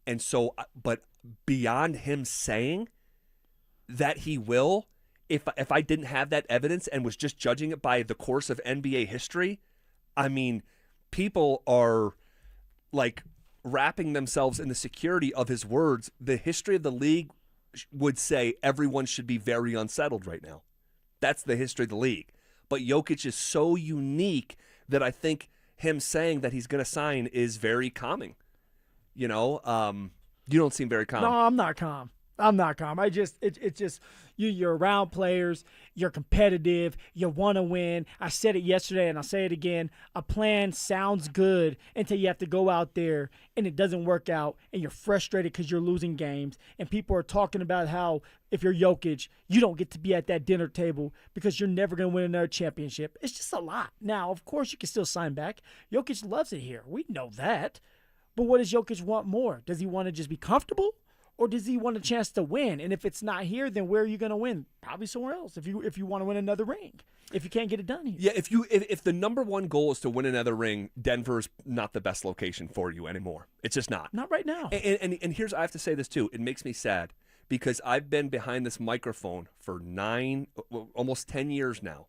and so, but beyond him saying that he will. If I didn't have that evidence and was just judging it by the course of NBA history, I mean, people are like wrapping themselves in the security of his words. The history of the league would say everyone should be very unsettled right now. That's the history of the league. But Jokic is so unique that I think him saying that he's going to sign is very calming. You know, you don't seem very calm. No, I'm not calm. It's just you're around players, you're competitive, you want to win. I said it yesterday and I'll say it again. A plan sounds good until you have to go out there and it doesn't work out and you're frustrated because you're losing games and people are talking about how if you're Jokic, you don't get to be at that dinner table because you're never going to win another championship. It's just a lot. Now, of course, you can still sign back. Jokic loves it here. We know that. But what does Jokic want more? Does he want to just be comfortable? Or does he want a chance to win? And if it's not here, then where are you going to win? Probably somewhere else. If you want to win another ring, if you can't get it done here. Yeah, if the number one goal is to win another ring, Denver's not the best location for you anymore. It's just not. Not right now. And here's, I have to say this too. It makes me sad because I've been behind this microphone for almost 10 years now,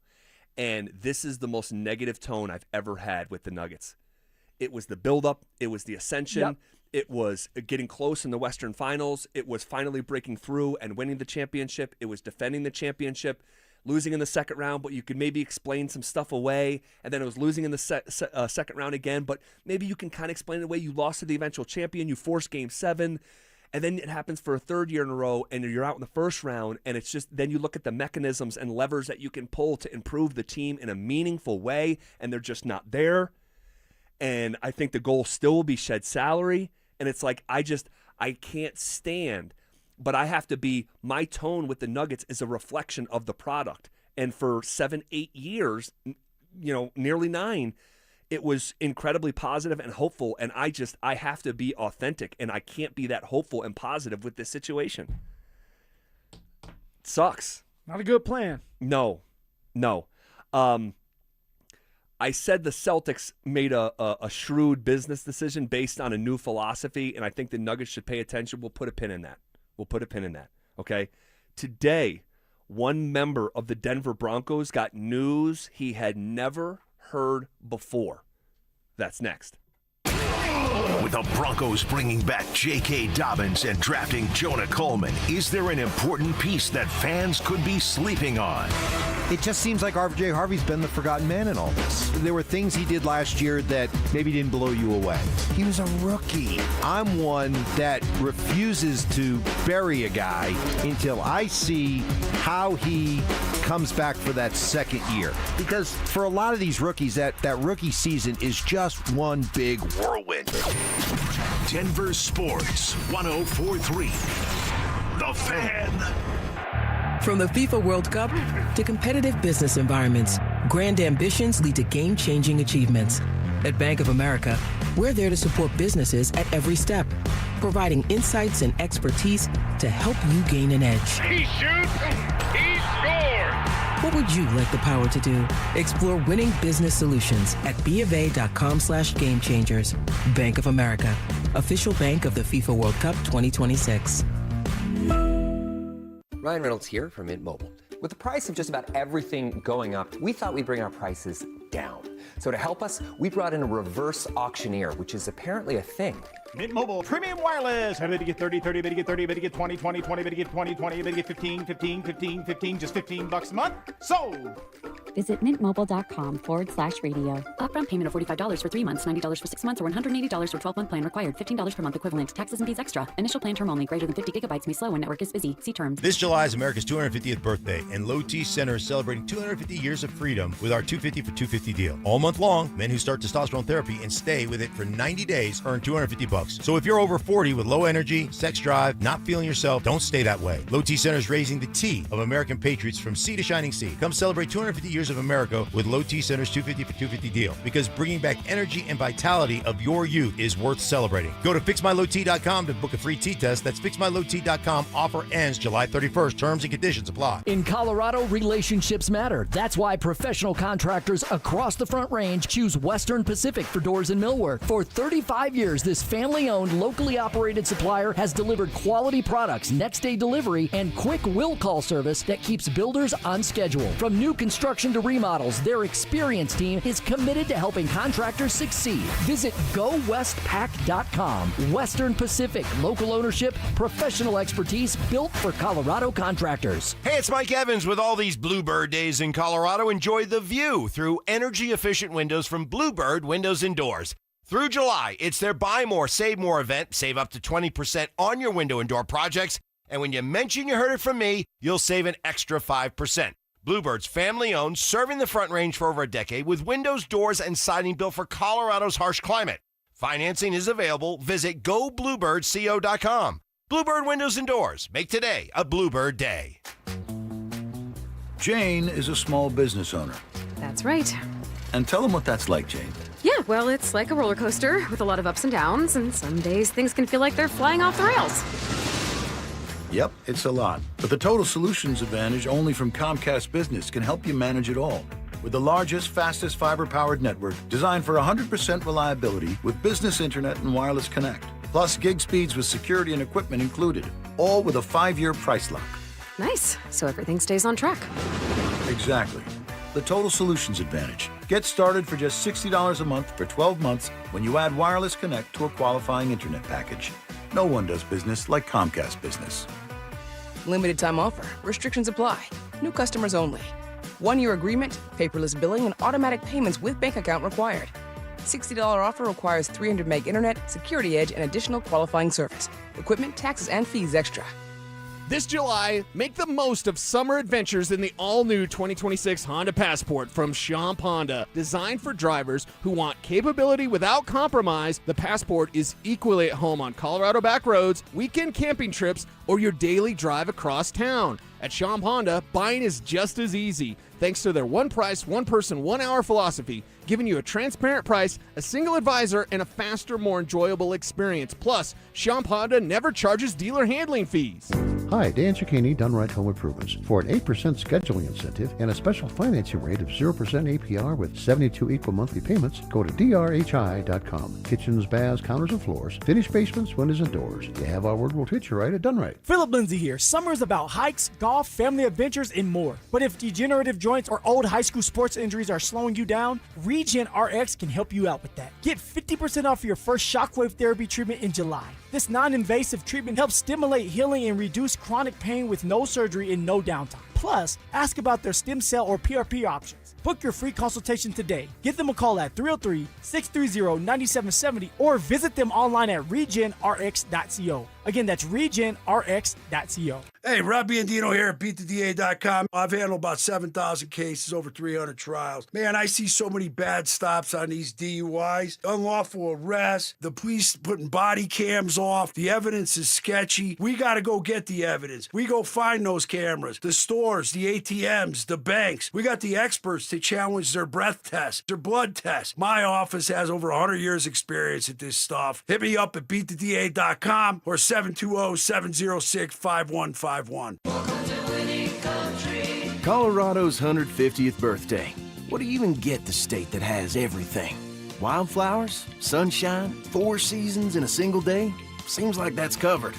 and this is the most negative tone I've ever had with the Nuggets. It was the buildup. It was the ascension. Yep. It was getting close in the Western Finals. It was finally breaking through and winning the championship. It was defending the championship, losing in the second round, but you could maybe explain some stuff away. And then it was losing in the second round again, but maybe you can kind of explain it away. You lost to the eventual champion. You forced Game 7. And then it happens for a third year in a row, and you're out in the first round, and it's just then you look at the mechanisms and levers that you can pull to improve the team in a meaningful way, and they're just not there. And I think the goal still will be shed salary. And it's like, I can't stand, but I have to be, my tone with the Nuggets is a reflection of the product. And for 7-8 years, nearly 9, it was incredibly positive and hopeful. And I have to be authentic, and I can't be that hopeful and positive with this situation. It sucks. Not a good plan. No. I said the Celtics made a shrewd business decision based on a new philosophy, and I think the Nuggets should pay attention. We'll put a pin in that. Okay? Today, one member of the Denver Broncos got news he had never heard before. That's next. With the Broncos bringing back J.K. Dobbins and drafting Jonah Coleman, is there an important piece that fans could be sleeping on? It just seems like RJ Harvey's been the forgotten man in all this. There were things he did last year that maybe didn't blow you away. He was a rookie. I'm one that refuses to bury a guy until I see how he comes back for that second year. Because for a lot of these rookies, that rookie season is just one big whirlwind. Denver Sports 104.3. The Fan. From the FIFA World Cup to competitive business environments, grand ambitions lead to game-changing achievements. At Bank of America, we're there to support businesses at every step, providing insights and expertise to help you gain an edge. He shoots, he scores! What would you like the power to do? Explore winning business solutions at BofA.com/gamechangers. Bank of America, official bank of the FIFA World Cup 2026. Ryan Reynolds here from Mint Mobile. With the price of just about everything going up, we thought we'd bring our prices down. So to help us, we brought in a reverse auctioneer, which is apparently a thing. Mint Mobile Premium Wireless. How to get 30, 30, bit to get 30, bit to get 20, 20, 20, bit to get 20, 20, bit to get 15, 15, 15, 15, just $15 a month? Sold! Visit mintmobile.com/radio. Upfront payment of $45 for 3 months, $90 for 6 months, or $180 for 12-month plan required. $15 per month equivalent. Taxes and fees extra. Initial plan term only. Greater than 50 gigabytes may slow when network is busy. See terms. This July is America's 250th birthday, and Low T Center is celebrating 250 years of freedom with our 250 for 250 deal. All month long, men who start testosterone therapy and stay with it for 90 days earn $250. So if you're over 40 with low energy, sex drive, not feeling yourself, don't stay that way. Low T Center is raising the T of American patriots from sea to shining sea. Come celebrate 250 years of America with Low T Center's 250 for 250 deal, because bringing back energy and vitality of your youth is worth celebrating. Go to fixmylowt.com to book a free T test. That's fixmylowt.com. Offer ends July 31st. Terms and conditions apply. In Colorado, relationships matter. That's why professional contractors across the Front Range choose Western Pacific for doors and millwork. For 35 years, this family-owned, locally operated supplier has delivered quality products, next-day delivery, and quick will-call service that keeps builders on schedule. From new construction to remodels, their experienced team is committed to helping contractors succeed. Visit GoWestPack.com. Western Pacific, local ownership, professional expertise built for Colorado contractors. Hey, it's Mike Evans with all these Bluebird days in Colorado. Enjoy the view through energy-efficient windows from Bluebird Windows and Doors. Through July, it's their Buy More, Save More event. Save up to 20% on your window and door projects. And when you mention you heard it from me, you'll save an extra 5%. Bluebird's family-owned, serving the Front Range for over a decade with windows, doors, and siding built for Colorado's harsh climate. Financing is available. Visit GoBluebirdCO.com. Bluebird Windows and Doors. Make today a Bluebird day. Jane is a small business owner. That's right. And tell them what that's like, Jane. Yeah, well, it's like a roller coaster with a lot of ups and downs, and some days things can feel like they're flying off the rails. Yep, it's a lot. But the Total Solutions Advantage only from Comcast Business can help you manage it all. With the largest, fastest fiber-powered network designed for 100% reliability with business internet and wireless connect. Plus gig speeds with security and equipment included. All with a 5-year price lock. Nice. So everything stays on track. Exactly. The Total Solutions Advantage. Get started for just $60 a month for 12 months when you add wireless connect to a qualifying internet package. No one does business like Comcast Business. Limited time offer. Restrictions apply. New customers only. 1-year agreement, paperless billing, and automatic payments with bank account required. $60 offer requires 300 meg internet, security edge, and additional qualifying service. Equipment, taxes, and fees extra. This July, make the most of summer adventures in the all-new 2026 Honda Passport from Champ Honda. Designed for drivers who want capability without compromise, the Passport is equally at home on Colorado back roads, weekend camping trips, or your daily drive across town. At Champ Honda, buying is just as easy, thanks to their one price, one person, 1 hour philosophy, giving you a transparent price, a single advisor, and a faster, more enjoyable experience. Plus, Champ Honda never charges dealer handling fees. Hi, Dan Cicchini, Done Right Home Improvements. For an 8% scheduling incentive and a special financing rate of 0% APR with 72 equal monthly payments, go to drhi.com. Kitchens, baths, counters, and floors, finished basements, windows, and doors. You have our word, we'll treat you right at Done Right. Phillip Lindsay here. Summer is about hikes, golf, family adventures, and more. But if degenerative joints or old high school sports injuries are slowing you down, Regen RX can help you out with that. Get 50% off your first shockwave therapy treatment in July. This non-invasive treatment helps stimulate healing and reduce chronic pain with no surgery and no downtime. Plus, ask about their stem cell or PRP options. Book your free consultation today. Give them a call at 303-630-9770 or visit them online at regenrx.co. Again, that's regenrx.co. Hey, Rob Biandino here at BeatTheDA.com. I've handled about 7,000 cases, over 300 trials. Man, I see so many bad stops on these DUIs. Unlawful arrests, the police putting body cams off. The evidence is sketchy. We got to go get the evidence. We go find those cameras, the stores, the ATMs, the banks. We got the experts to challenge their breath tests, their blood tests. My office has over 100 years experience at this stuff. Hit me up at BeatTheDA.com or 720-706-5151. Colorado's 150th birthday. What do you even get the state that has everything? Wildflowers, sunshine, 4 seasons in a single day? Seems like that's covered.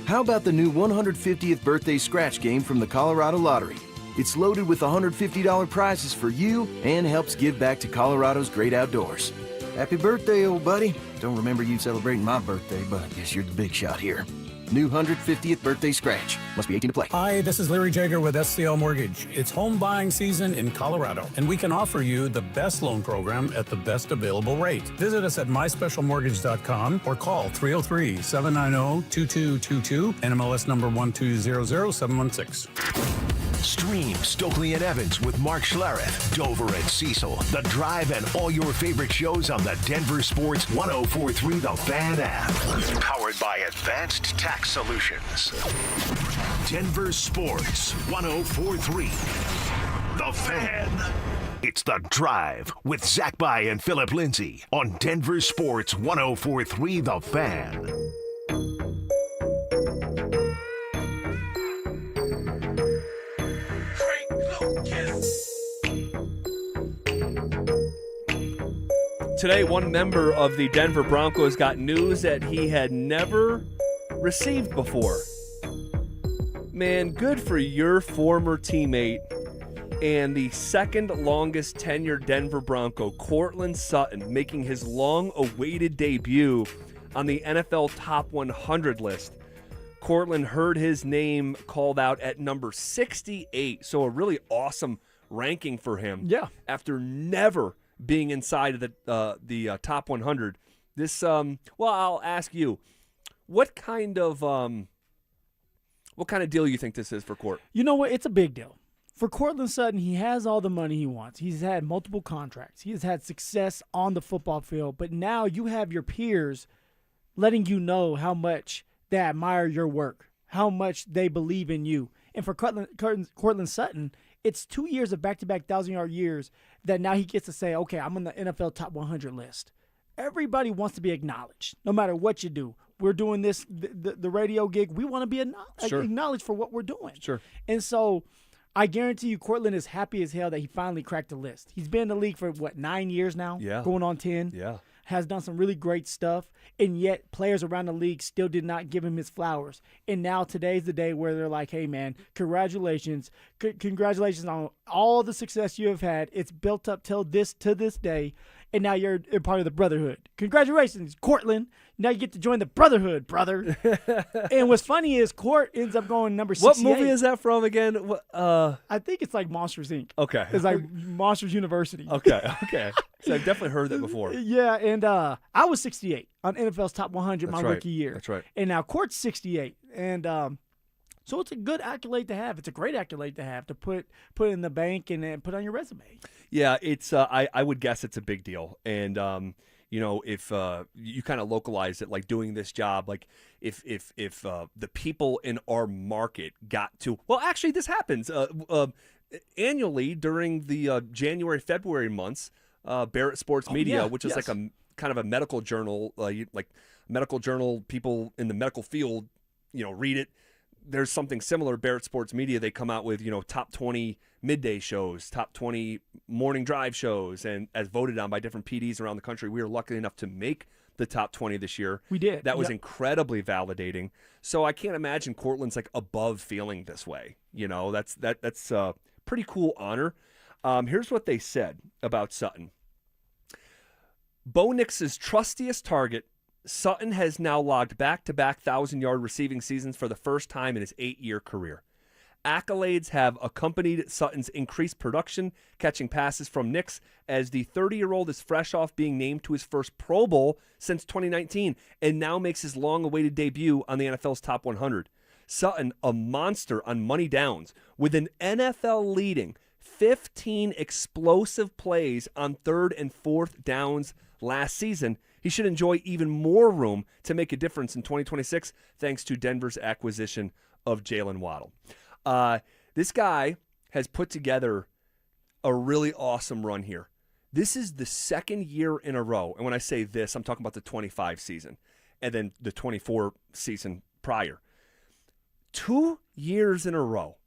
How about the new 150th birthday scratch game from the Colorado Lottery? It's loaded with $150 prizes for you and helps give back to Colorado's great outdoors. Happy birthday, old buddy. Don't remember you celebrating my birthday, but I guess you're the big shot here. New 150th birthday scratch. Must be 18 to play. Hi, this is Larry Jager with SCL Mortgage. It's home buying season in Colorado, and we can offer you the best loan program at the best available rate. Visit us at myspecialmortgage.com or call 303-790-2222, NMLS number 1200716. Stream Stokely and Evans with Mark Schlereth, Dover and Cecil, The Drive, and all your favorite shows on the Denver Sports 104.3 The Fan app. Powered by Advanced Tax Solutions. Denver Sports 104.3 The Fan. It's The Drive with Zach By and Phillip Lindsay on Denver Sports 104.3 The Fan. Today, one member of the Denver Broncos got news that he had never received before. Man, good for your former teammate and the second longest tenured Denver Bronco, Courtland Sutton, making his long-awaited debut on the NFL Top 100 list. Courtland heard his name called out at number 68, so a really awesome ranking for him. Yeah. After never being inside of the top 100. This, well, I'll ask you, what kind of deal you think this is for Court? You know what? It's a big deal. For Courtland Sutton, he has all the money he wants. He's had multiple contracts. He has had success on the football field. But now you have your peers letting you know how much they admire your work, how much they believe in you. And for Courtland Sutton, it's 2 years of back-to-back 1,000-yard years that now he gets to say, okay, I'm on the NFL Top 100 list. Everybody wants to be acknowledged, no matter what you do. We're doing this, the radio gig. We want to be acknowledged for what we're doing. Sure. And so I guarantee you Courtland is happy as hell that he finally cracked the list. He's been in the league for, 9 years now? Yeah. Going on 10. Yeah. Has done some really great stuff, and yet players around the league still did not give him his flowers. And now today's the day where they're like, hey, man, congratulations. Congratulations on all the success you have had. It's built up to this day, and now you're a part of the brotherhood. Congratulations, Courtland. Now you get to join the brotherhood, brother. And what's funny is Court ends up going number 68. What movie is that from again? I think it's like Monsters, Inc. Okay. It's like Monsters University. Okay. So I've definitely heard that before. Yeah, and I was 68 on NFL's Top 100 my rookie year. That's right. And now Court's 68. And so it's a good accolade to have. It's a great accolade to have, to put in the bank and then put on your resume. Yeah, it's I would guess it's a big deal. And if you kind of localize it, like doing this job, like if the people in our market got to, well, actually this happens annually during the January-February months. Barrett Sports Media, which is like a kind of a medical journal, like medical journal, people in the medical field, read it. There's something similar. Barrett Sports Media, they come out with, top 20 midday shows, top 20 morning drive shows, and as voted on by different PDs around the country, we were lucky enough to make the top 20 this year. We did. That was incredibly validating. So I can't imagine Courtland's like above feeling this way. That's a pretty cool honor. Here's what they said about Sutton. Bo Nix's trustiest target, Sutton has now logged back-to-back 1,000-yard receiving seasons for the first time in his 8-year career. Accolades have accompanied Sutton's increased production, catching passes from Nix as the 30-year-old is fresh off being named to his first Pro Bowl since 2019 and now makes his long-awaited debut on the NFL's Top 100. Sutton, a monster on money downs, with an NFL-leading 15 explosive plays on third and fourth downs last season. He should enjoy even more room to make a difference in 2026 thanks to Denver's acquisition of Jalen Waddle. This guy has put together a really awesome run here. This is the second year in a row, and when I say this, I'm talking about the 25 season and then the 24 season prior. 2 years in a row,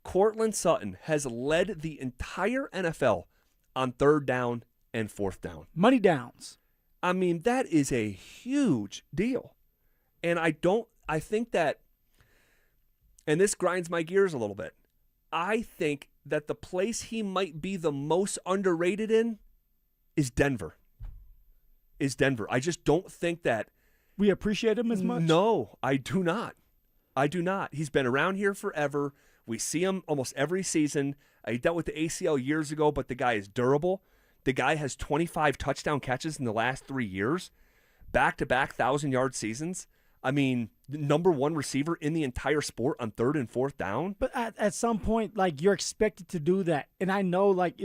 Courtland Sutton has led the entire NFL on third down and fourth down. Money downs. I mean, that is a huge deal. And I think that, and this grinds my gears a little bit, I think that the place he might be the most underrated in is Denver. I just don't think that we appreciate him as much. No, I do not. I do not. He's been around here forever. We see him almost every season. He dealt with the ACL years ago, but the guy is durable. The guy has 25 touchdown catches in the last 3 years, back-to-back 1,000-yard seasons. I mean, number one receiver in the entire sport on 3rd and 4th down. But at some point, like, you're expected to do that. And I know, like,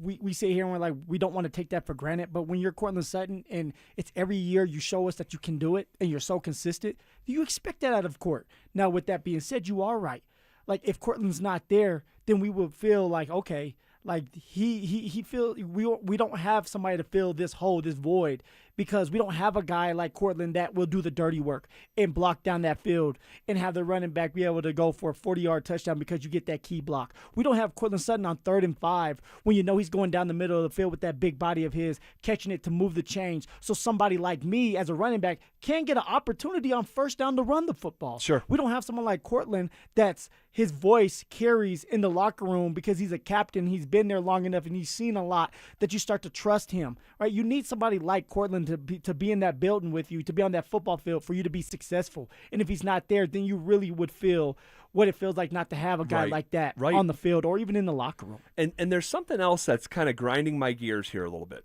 we sit here and we're like, we don't want to take that for granted. But when you're Courtland Sutton and it's every year you show us that you can do it and you're so consistent, you expect that out of Court. Now, with that being said, you are right. Like, if Courtland's not there, then we would feel like, okay, like he feel we don't have somebody to fill this hole, this void, because we don't have a guy like Courtland that will do the dirty work and block down that field and have the running back be able to go for a 40-yard touchdown because you get that key block. We don't have Courtland Sutton on 3rd and 5 when you know he's going down the middle of the field with that big body of his, catching it to move the chains. So somebody like me as a running back can get an opportunity on 1st down to run the football. Sure. We don't have someone like Courtland that's his voice carries in the locker room because he's a captain, he's been there long enough, and he's seen a lot that you start to trust him, right? You need somebody like Courtland to be in that building with you, to be on that football field for you to be successful. And if he's not there, then you really would feel what it feels like not to have a guy like that on the field or even in the locker room. And there's something else that's kind of grinding my gears here a little bit,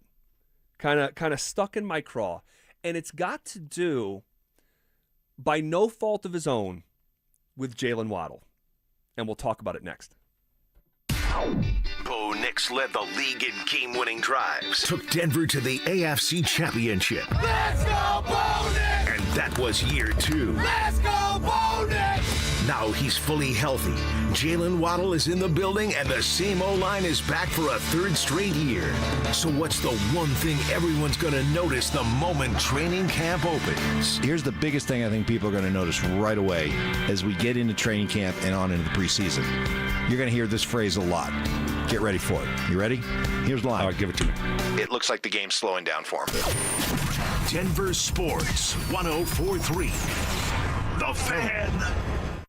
kind of stuck in my craw, and it's got to do, by no fault of his own, with Jalen Waddle. And we'll talk about it next. Bo Nix led the league in game-winning drives, took Denver to the AFC Championship. Let's go, Bo Nix! And that was year 2. Let's go, Bo Nix! Now he's fully healthy. Jalen Waddle is in the building, and the same O-line is back for a 3rd straight year. So what's the one thing everyone's going to notice the moment training camp opens? Here's the biggest thing I think people are going to notice right away as we get into training camp and on into the preseason. You're going to hear this phrase a lot. Get ready for it. You ready? Here's the line. All right, give it to me. It looks like the game's slowing down for him. Denver Sports 104.3. The Fan.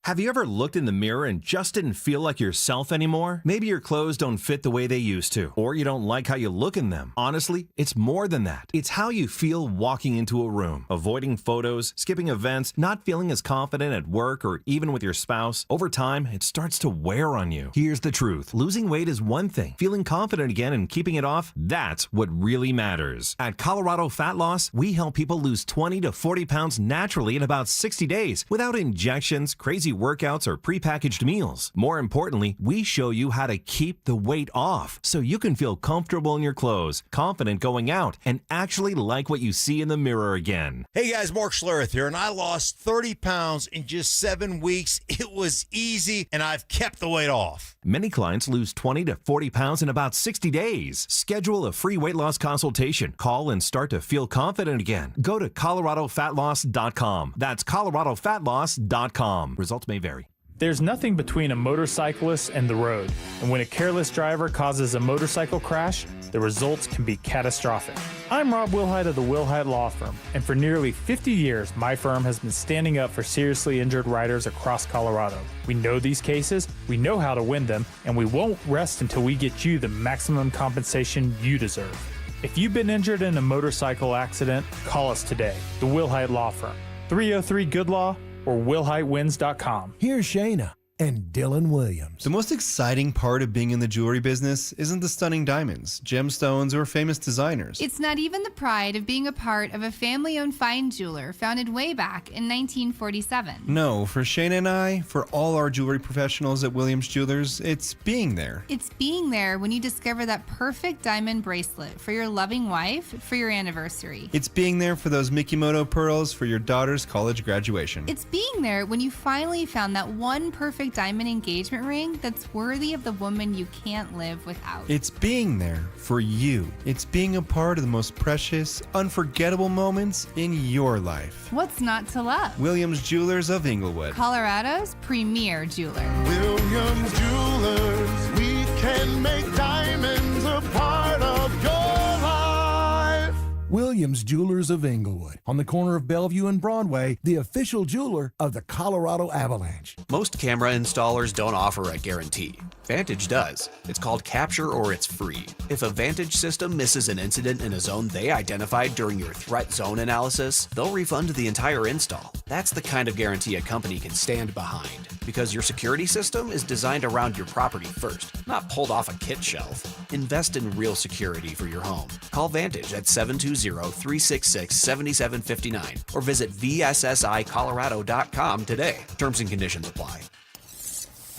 Have you ever looked in the mirror and just didn't feel like yourself anymore? Maybe your clothes don't fit the way they used to, or you don't like how you look in them. Honestly, it's more than that. It's how you feel walking into a room, avoiding photos, skipping events, not feeling as confident at work or even with your spouse. Over time, it starts to wear on you. Here's the truth. Losing weight is one thing. Feeling confident again and keeping it off, that's what really matters. At Colorado Fat Loss, we help people lose 20 to 40 pounds naturally in about 60 days without injections, crazy workouts, or prepackaged meals. More importantly, we show you how to keep the weight off so you can feel comfortable in your clothes, confident going out, and actually like what you see in the mirror again. Hey guys, Mark Schlereth here, and I lost 30 pounds in just 7 weeks. It was easy, and I've kept the weight off. Many clients lose 20 to 40 pounds in about 60 days. Schedule a free weight loss consultation. Call and start to feel confident again. Go to coloradofatloss.com. That's coloradofatloss.com. Results may vary. There's nothing between a motorcyclist and the road, and when a careless driver causes a motorcycle crash, the results can be catastrophic. I'm Rob Wilhite of the Wilhite Law Firm, and for nearly 50 years, my firm has been standing up for seriously injured riders across Colorado. We know these cases, we know how to win them, and we won't rest until we get you the maximum compensation you deserve. If you've been injured in a motorcycle accident, call us today, the Wilhite Law Firm, 303-GOOD-LAW, or WillHiteWins.com. Here's Shayna and Dylan Williams. The most exciting part of being in the jewelry business isn't the stunning diamonds, gemstones, or famous designers. It's not even the pride of being a part of a family-owned fine jeweler founded way back in 1947. No, for Shayna and I, for all our jewelry professionals at Williams Jewelers, it's being there. It's being there when you discover that perfect diamond bracelet for your loving wife for your anniversary. It's being there for those Mikimoto pearls for your daughter's college graduation. It's being there when you finally found that one perfect diamond engagement ring that's worthy of the woman you can't live without. It's being there for you. It's being a part of the most precious, unforgettable moments in your life. What's not to love? Williams Jewelers of Inglewood, Colorado's premier jeweler. Williams Jewelers, we can make diamonds a part of your life. Williams Williams Jewelers of Inglewood, on the corner of Bellevue and Broadway, the official jeweler of the Colorado Avalanche. Most camera installers don't offer a guarantee. Vantage does. It's called Capture or it's free. If a Vantage system misses an incident in a zone they identified during your threat zone analysis, they'll refund the entire install. That's the kind of guarantee a company can stand behind, because your security system is designed around your property first, not pulled off a kit shelf. Invest in real security for your home. Call Vantage at 720-366-7759 or visit vssicolorado.com today. Terms and conditions apply.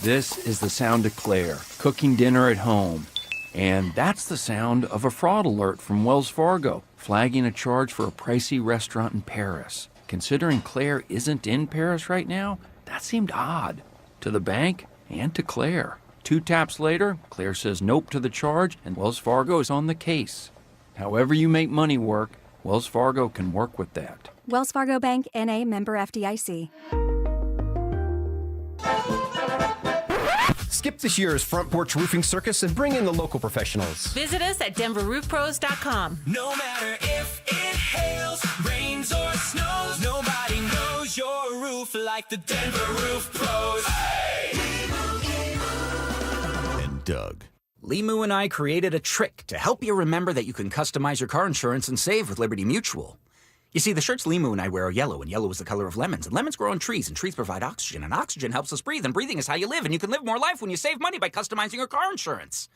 This is the sound of Claire cooking dinner at home. And that's the sound of a fraud alert from Wells Fargo, flagging a charge for a pricey restaurant in Paris. Considering Claire isn't in Paris right now, that seemed odd to the bank and to Claire. 2 taps later, Claire says nope to the charge, and Wells Fargo is on the case. However you make money work, Wells Fargo can work with that. Wells Fargo Bank, N.A., member FDIC. Skip this year's front porch roofing circus and bring in the local professionals. Visit us at DenverRoofPros.com. No matter if it hails, rains, or snows, nobody knows your roof like the Denver Roof Pros. And Doug. Limu and I created a trick to help you remember that you can customize your car insurance and save with Liberty Mutual. You see, the shirts Limu and I wear are yellow, and yellow is the color of lemons, and lemons grow on trees, and trees provide oxygen, and oxygen helps us breathe, and breathing is how you live, and you can live more life when you save money by customizing your car insurance.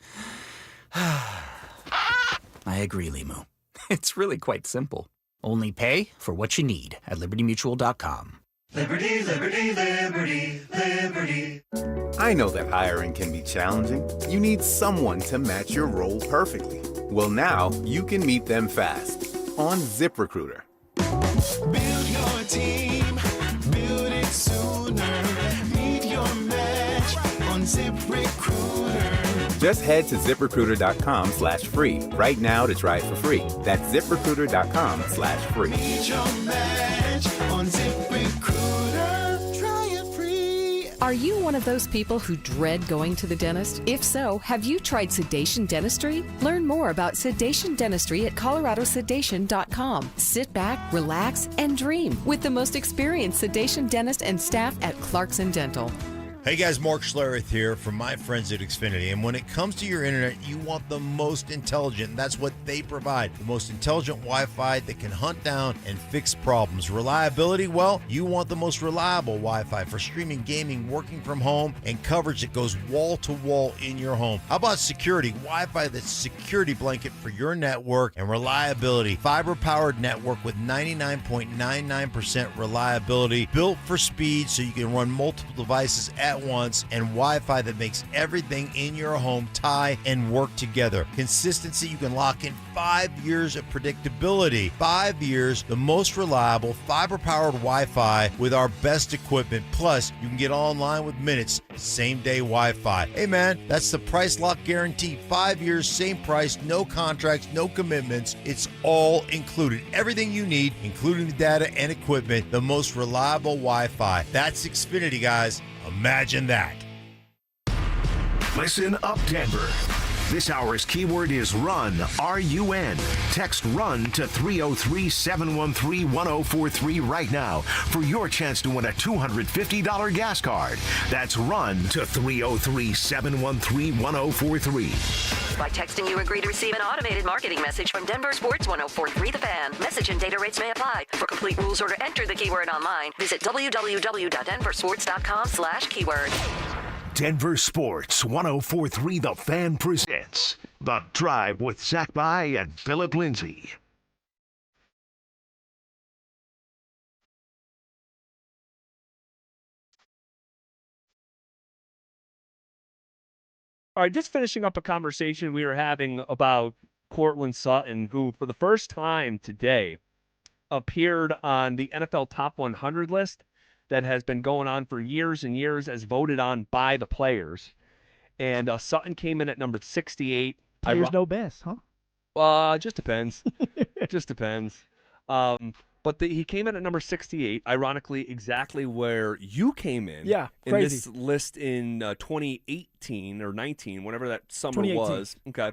I agree, Limu. It's really quite simple. Only pay for what you need at libertymutual.com. Liberty, liberty, liberty, liberty. I know that hiring can be challenging. You need someone to match your role perfectly. Well, now you can meet them fast on ZipRecruiter. Build your team, build it sooner. Meet your match on ZipRecruiter. Just head to ZipRecruiter.com/free right now to try it for free. That's ZipRecruiter.com/free. Meet your match on ZipRecruiter. Try it free. Are you one of those people who dread going to the dentist? If so, have you tried sedation dentistry? Learn more about sedation dentistry at coloradosedation.com. Sit back, relax, and dream with the most experienced sedation dentist and staff at Clarkson Dental. Hey guys, Mark Schlereth here from my friends at Xfinity. And when it comes to your internet, you want the most intelligent, and that's what they provide. The most intelligent Wi-Fi that can hunt down and fix problems. Reliability, well, you want the most reliable Wi-Fi for streaming, gaming, working from home, and coverage that goes wall to wall in your home. How about security? Wi-Fi that's security blanket for your network, and reliability. Fiber-powered network with 99.99% reliability, built for speed so you can run multiple devices at once, and Wi-Fi that makes everything in your home tie and work together. Consistency, you can lock in 5 years of predictability. 5 years, the most reliable fiber-powered Wi-Fi with our best equipment. Plus, you can get online with minutes, same-day Wi-Fi. Hey man, that's the price lock guarantee. 5 years, same price, no contracts, no commitments. It's all included. Everything you need, including the data and equipment, the most reliable Wi-Fi. That's Xfinity, guys. Imagine that. Listen up, Denver. This hour's keyword is RUN, R-U-N. Text RUN to 303-713-1043 right now for your chance to win a $250 gas card. That's RUN to 303-713-1043. By texting, you agree to receive an automated marketing message from Denver Sports 1043 The Fan. Message and data rates may apply. For complete rules or to enter the keyword online, visit www.denversports.com/keyword. Denver Sports 1043 The Fan presents The Drive with Zach By and Phillip Lindsay. All right, just finishing up a conversation we were having about Courtland Sutton, who for the first time today appeared on the NFL Top 100 list that has been going on for years and years as voted on by the players. And Sutton came in at number 68. Players know best, huh? It just depends. It just depends. But he came in at number 68, ironically, exactly where you came in. Yeah, in crazy. this list in 2018 or 19, whenever that summer was. Okay.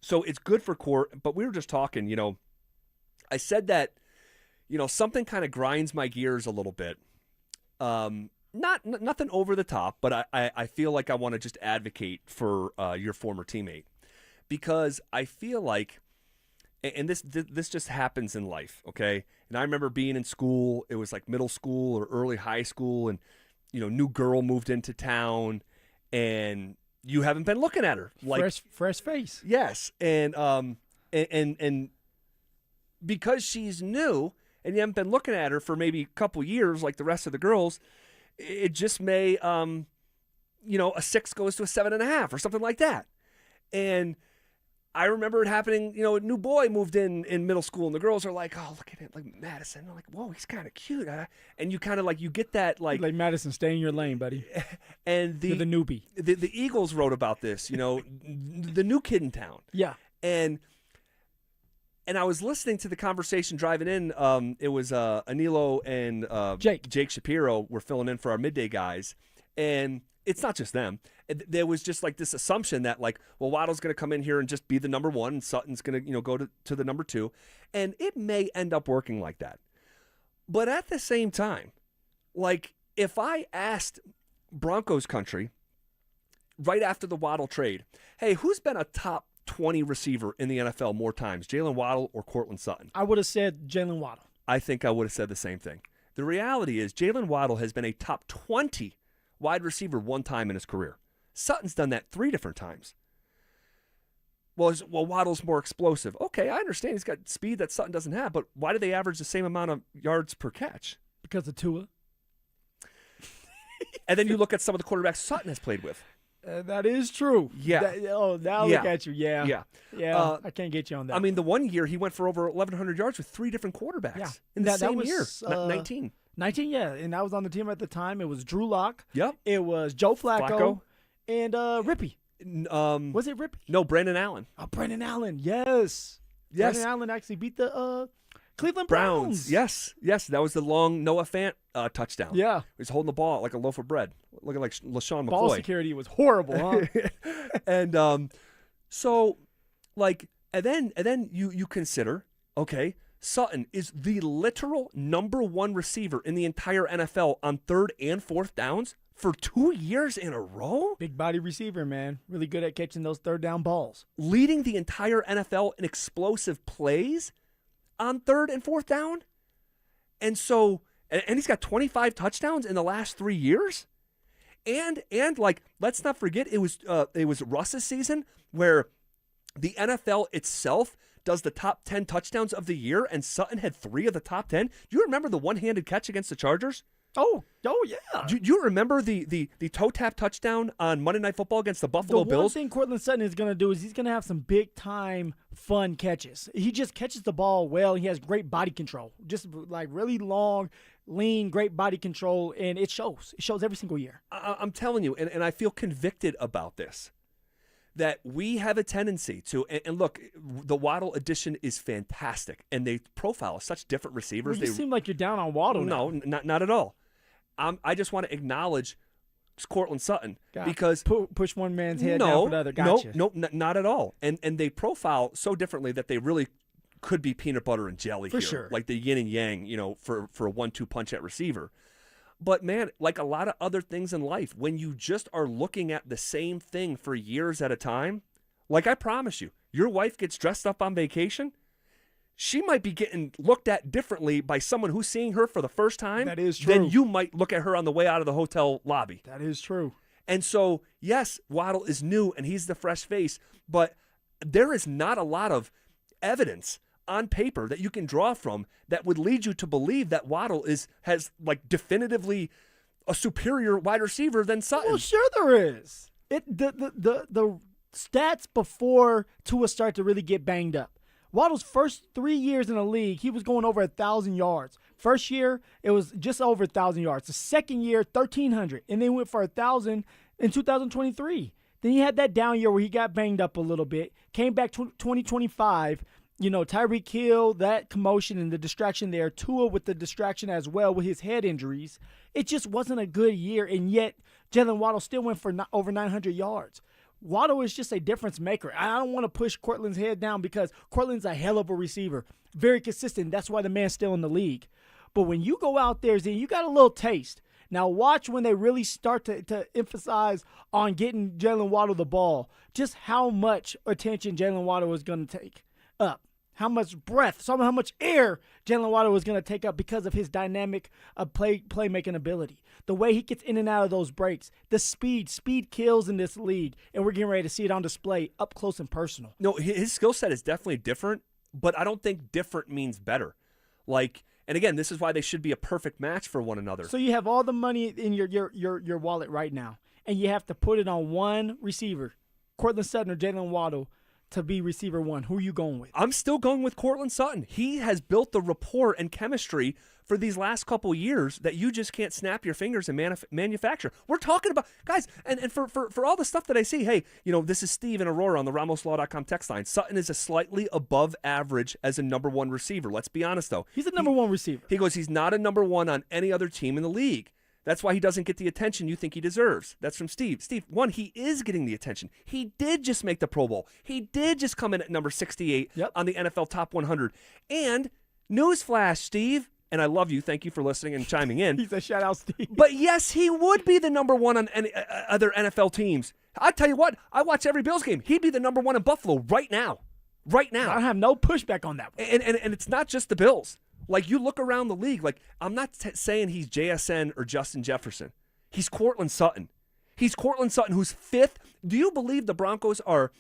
So it's good for Court, but we were just talking, I said that, something kind of grinds my gears a little bit. Nothing over the top, but I feel like I want to just advocate for your former teammate, because I feel like, and this just happens in life, okay? And I remember being in school, it was like middle school or early high school, and new girl moved into town, and you haven't been looking at her, like fresh face. Yes, and because she's new and you haven't been looking at her for maybe a couple years, like the rest of the girls, it just may, a 6 goes to a 7.5 or something like that. And I remember it happening, a new boy moved in middle school, and the girls are like, oh, look at it, like Madison. They're like, whoa, he's kind of cute. And you kind of you get that, like Madison, stay in your lane, buddy. And you're the newbie. The Eagles wrote about this, the new kid in town. Yeah. And I was listening to the conversation driving in. It was Anilo and Jake Shapiro were filling in for our midday guys. And it's not just them. There was just this assumption that Waddle's going to come in here and just be the number one, and Sutton's going to go to the number 2. And it may end up working like that. But at the same time, if I asked Broncos country right after the Waddle trade, hey, who's been a top 20 receiver in the NFL more times, Jalen Waddle or Courtland Sutton? I would have said Jalen Waddle. I think I would have said the same thing. The reality is Jalen Waddle has been a top 20 wide receiver one time in his career. Sutton's done that 3 different times. Well, Waddle's more explosive. Okay, I understand he's got speed that Sutton doesn't have, but why do they average the same amount of yards per catch? Because of Tua. And then you look at some of the quarterbacks Sutton has played with. That is true. Yeah. Now look at you. Yeah. Yeah. I can't get you on that. I mean, the one year he went for over 1,100 yards with 3 different quarterbacks in the same year. 19. 19, yeah. And I was on the team at the time. It was Drew Lock. Yep. It was Joe Flacco. And Rippy. Was it Rippy? No, Brandon Allen. Oh, Brandon Allen. Yes. Brandon Allen actually beat the Cleveland Browns. Yes. That was the long Noah Fant touchdown. Yeah. He was holding the ball like a loaf of bread, looking like LaShawn McCoy. Ball security was horrible, huh? And so, and then you consider, okay, Sutton is the literal number 1 receiver in the entire NFL on 3rd and 4th downs for 2 years in a row. Big body receiver, man. Really good at catching those 3rd down balls. Leading the entire NFL in explosive plays on 3rd and 4th down. And so, and he's got 25 touchdowns in the last 3 years. And let's not forget, it was Russ's season where the NFL itself does the top 10 touchdowns of the year, and Sutton had 3 of the top 10. Do you remember the one-handed catch against the Chargers? Oh yeah. Do you remember the toe tap touchdown on Monday Night Football against the Buffalo Bills? The one thing Courtland Sutton is going to do is he's going to have some big-time fun catches. He just catches the ball well. He has great body control. Just really long, lean, great body control, and it shows. It shows every single year. I'm telling you, and I feel convicted about this, that we have a tendency to, and look, the Waddle edition is fantastic, and they profile such different receivers. Well, you seem like you're down on Waddle now. No, not at all. I just want to acknowledge Courtland Sutton because push one man's head down for the other. Gotcha. No, not at all. And they profile so differently that they really could be peanut butter and jelly for here, sure. like the yin and yang, for a 1-2 punch at receiver. But man, like a lot of other things in life, when you just are looking at the same thing for years at a time, like I promise you, your wife gets dressed up on vacation, she might be getting looked at differently by someone who's seeing her for the first time. That is true. Than you might look at her on the way out of the hotel lobby. That is true. And so, yes, Waddle is new and he's the fresh face, but there is not a lot of evidence on paper that you can draw from that would lead you to believe that Waddle has definitively a superior wide receiver than Sutton. Well, sure there is. The stats before Tua started to really get banged up. Waddle's first 3 years in the league, he was going over 1,000 yards. First year, it was just over 1,000 yards. The second year, 1,300. And then went for 1,000 in 2023. Then he had that down year where he got banged up a little bit. Came back 2025. Tyreek Hill, that commotion and the distraction there. Tua with the distraction as well with his head injuries. It just wasn't a good year. And yet, Jalen Waddle still went for over 900 yards. Waddle is just a difference maker. I don't want to push Cortland's head down because Cortland's a hell of a receiver. Very consistent. That's why the man's still in the league. But when you go out there, Zane, you got a little taste. Now watch when they really start to emphasize on getting Jalen Waddle the ball, just how much attention Jalen Waddle is going to take up. How much breath, how much air Jalen Waddle was going to take up because of his dynamic playmaking ability. The way he gets in and out of those breaks, the speed kills in this league, and we're getting ready to see it on display up close and personal. No, his skill set is definitely different, but I don't think different means better. And again, this is why they should be a perfect match for one another. So you have all the money in your wallet right now, and you have to put it on one receiver, Cortland Sutton or Jalen Waddle, to be receiver one. Who are you going with? I'm still going with Cortland Sutton. He has built the rapport and chemistry for these last couple years that you just can't snap your fingers and manufacture. We're talking about, guys, and for all the stuff that I see, hey, this is Steve and Aurora on the RamosLaw.com text line. Sutton is a slightly above average as a number one receiver. Let's be honest, though. He's a number one receiver. He goes, he's not a number one on any other team in the league. That's why he doesn't get the attention you think he deserves. That's from Steve. Steve, one, he is getting the attention. He did just make the Pro Bowl. He did just come in at number 68 on the NFL Top 100. And newsflash, Steve, and I love you. Thank you for listening and chiming in. He said, shout out, Steve. But yes, he would be the number one on any other NFL teams. I tell you what, I watch every Bills game. He'd be the number one in Buffalo right now. Right now. I have no pushback on that one. And it's not just the Bills. You look around the league, I'm not saying he's JSN or Justin Jefferson. He's Cortland Sutton. He's Cortland Sutton, who's fifth. Do you believe the Broncos are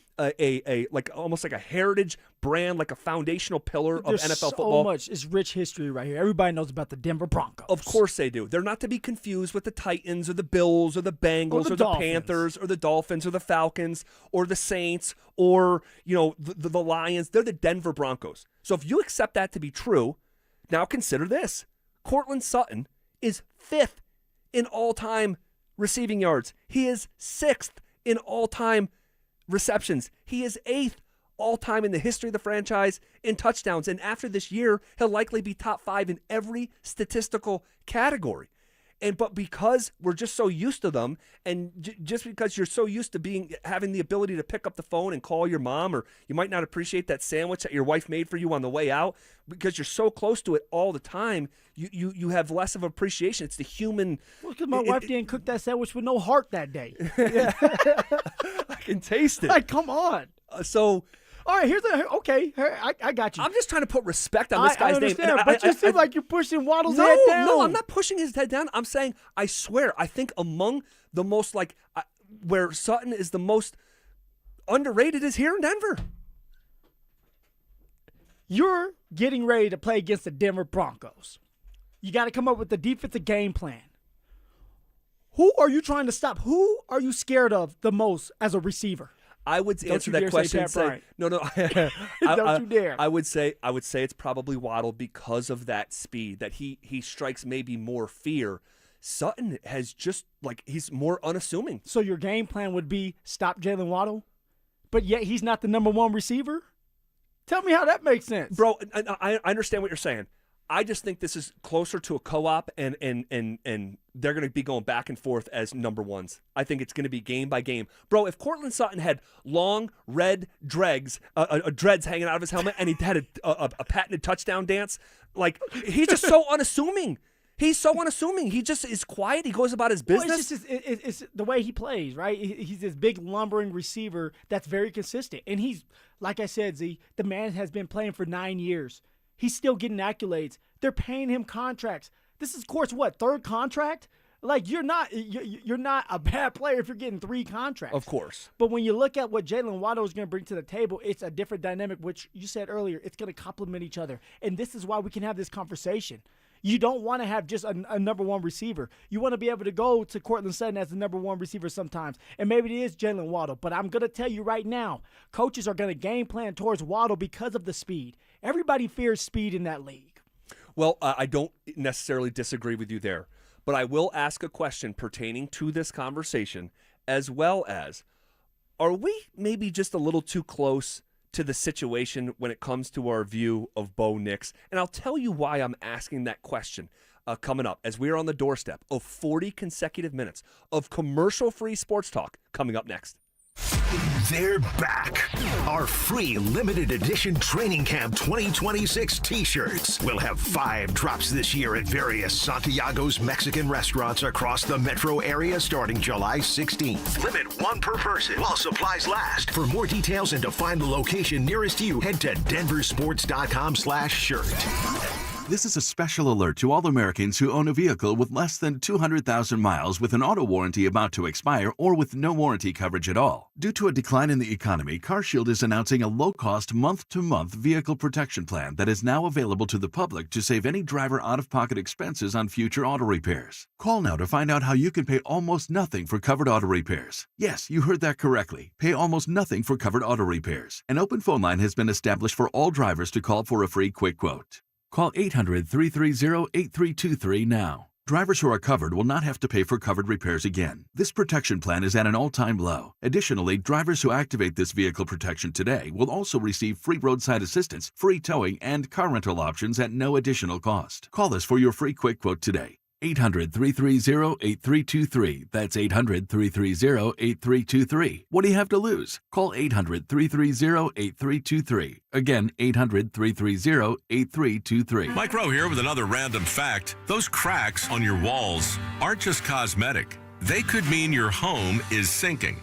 almost like a heritage brand, like a foundational pillar of NFL football? So much. It's rich history right here. Everybody knows about the Denver Broncos. Of course they do. They're not to be confused with the Titans or the Bills or the Bengals or the Panthers or the Dolphins or the Falcons or the Saints or the Lions. They're the Denver Broncos. So if you accept that to be true, now consider this. Cortland Sutton is fifth in all-time receiving yards. He is sixth in all-time receptions. He is eighth all-time in the history of the franchise in touchdowns. And after this year, he'll likely be top 5 in every statistical category. But because we're just so used to them, and just because you're so used to having the ability to pick up the phone and call your mom, or you might not appreciate that sandwich that your wife made for you on the way out, because you're so close to it all the time, you have less of appreciation. It's the human. Well, because my wife didn't cook that sandwich with no heart that day. I can taste it. Come on. All right, I got you. I'm just trying to put respect on this guy's name. But you seem like you're pushing Waddle's head down. No, I'm not pushing his head down. I'm saying, I swear, I think among the most, where Sutton is the most underrated is here in Denver. You're getting ready to play against the Denver Broncos. You got to come up with the defensive game plan. Who are you trying to stop? Who are you scared of the most as a receiver? I would answer that question and say, no. Don't you dare. I would say it's probably Waddle because of that speed, that he strikes maybe more fear. Sutton has just, he's more unassuming. So your game plan would be stop Jalen Waddle, but yet he's not the number one receiver? Tell me how that makes sense. Bro, I understand what you're saying. I just think this is closer to a co-op, and they're going to be going back and forth as number ones. I think it's going to be game by game. Bro, if Cortland Sutton had long red dreads hanging out of his helmet, and he had a patented touchdown dance, he's just so unassuming. He's so unassuming. He just is quiet. He goes about his business. Well, it's the way he plays, right? He's this big lumbering receiver that's very consistent. And he's, like I said, Z, the man has been playing for 9 years. He's still getting accolades. They're paying him contracts. This is, of course, third contract? You're not a bad player if you're getting 3 contracts. Of course. But when you look at what Jalen Waddle is going to bring to the table, it's a different dynamic, which you said earlier, it's going to complement each other. And this is why we can have this conversation. You don't want to have just a number one receiver. You want to be able to go to Cortland Sutton as the number one receiver sometimes. And maybe it is Jalen Waddle. But I'm going to tell you right now, coaches are going to game plan towards Waddle because of the speed. Everybody fears speed in that league. Well, I don't necessarily disagree with you there. But I will ask a question pertaining to this conversation, as well as, are we maybe just a little too close to the situation when it comes to our view of Bo Nix? And I'll tell you why I'm asking that question coming up, as we are on the doorstep of 40 consecutive minutes of commercial-free sports talk coming up next. They're back. Our free limited edition Training Camp 2026 t-shirts will have 5 drops this year at various Santiago's Mexican restaurants across the metro area starting July 16th. Limit 1 per person while supplies last. For more details and to find the location nearest you, head to DenverSports.com/shirt. This is a special alert to all Americans who own a vehicle with less than 200,000 miles with an auto warranty about to expire or with no warranty coverage at all. Due to a decline in the economy, CarShield is announcing a low-cost month-to-month vehicle protection plan that is now available to the public to save any driver out-of-pocket expenses on future auto repairs. Call now to find out how you can pay almost nothing for covered auto repairs. Yes, you heard that correctly. Pay almost nothing for covered auto repairs. An open phone line has been established for all drivers to call for a free quick quote. Call 800-330-8323 now. Drivers who are covered will not have to pay for covered repairs again. This protection plan is at an all-time low. Additionally, drivers who activate this vehicle protection today will also receive free roadside assistance, free towing, and car rental options at no additional cost. Call us for your free quick quote today. 800-330-8323. That's 800-330-8323. What do you have to lose? Call 800-330-8323. Again, 800-330-8323. Mike Rowe here with another random fact. Those cracks on your walls aren't just cosmetic. They could mean your home is sinking.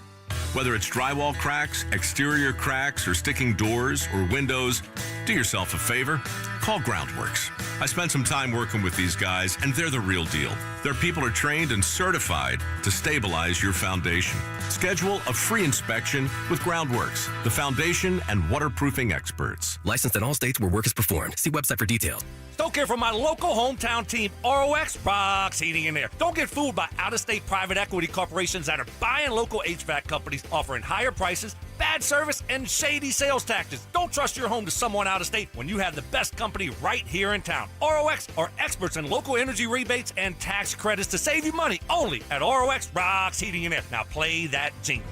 Whether it's drywall cracks, exterior cracks, or sticking doors or windows, do yourself a favor. Call Groundworks. I spent some time working with these guys, and they're the real deal. Their people are trained and certified to stabilize your foundation. Schedule a free inspection with Groundworks, the foundation and waterproofing experts. Licensed in all states where work is performed. See website for details. Stoke here from my local hometown team, ROX Rocks Heating and Air. Don't get fooled by out-of-state private equity corporations that are buying local HVAC companies, offering higher prices, bad service, and shady sales tactics. Don't trust your home to someone out of state when you have the best company right here in town. ROX are experts in local energy rebates and tax credits to save you money only at ROX Rocks Heating and Air. Now play that jingle.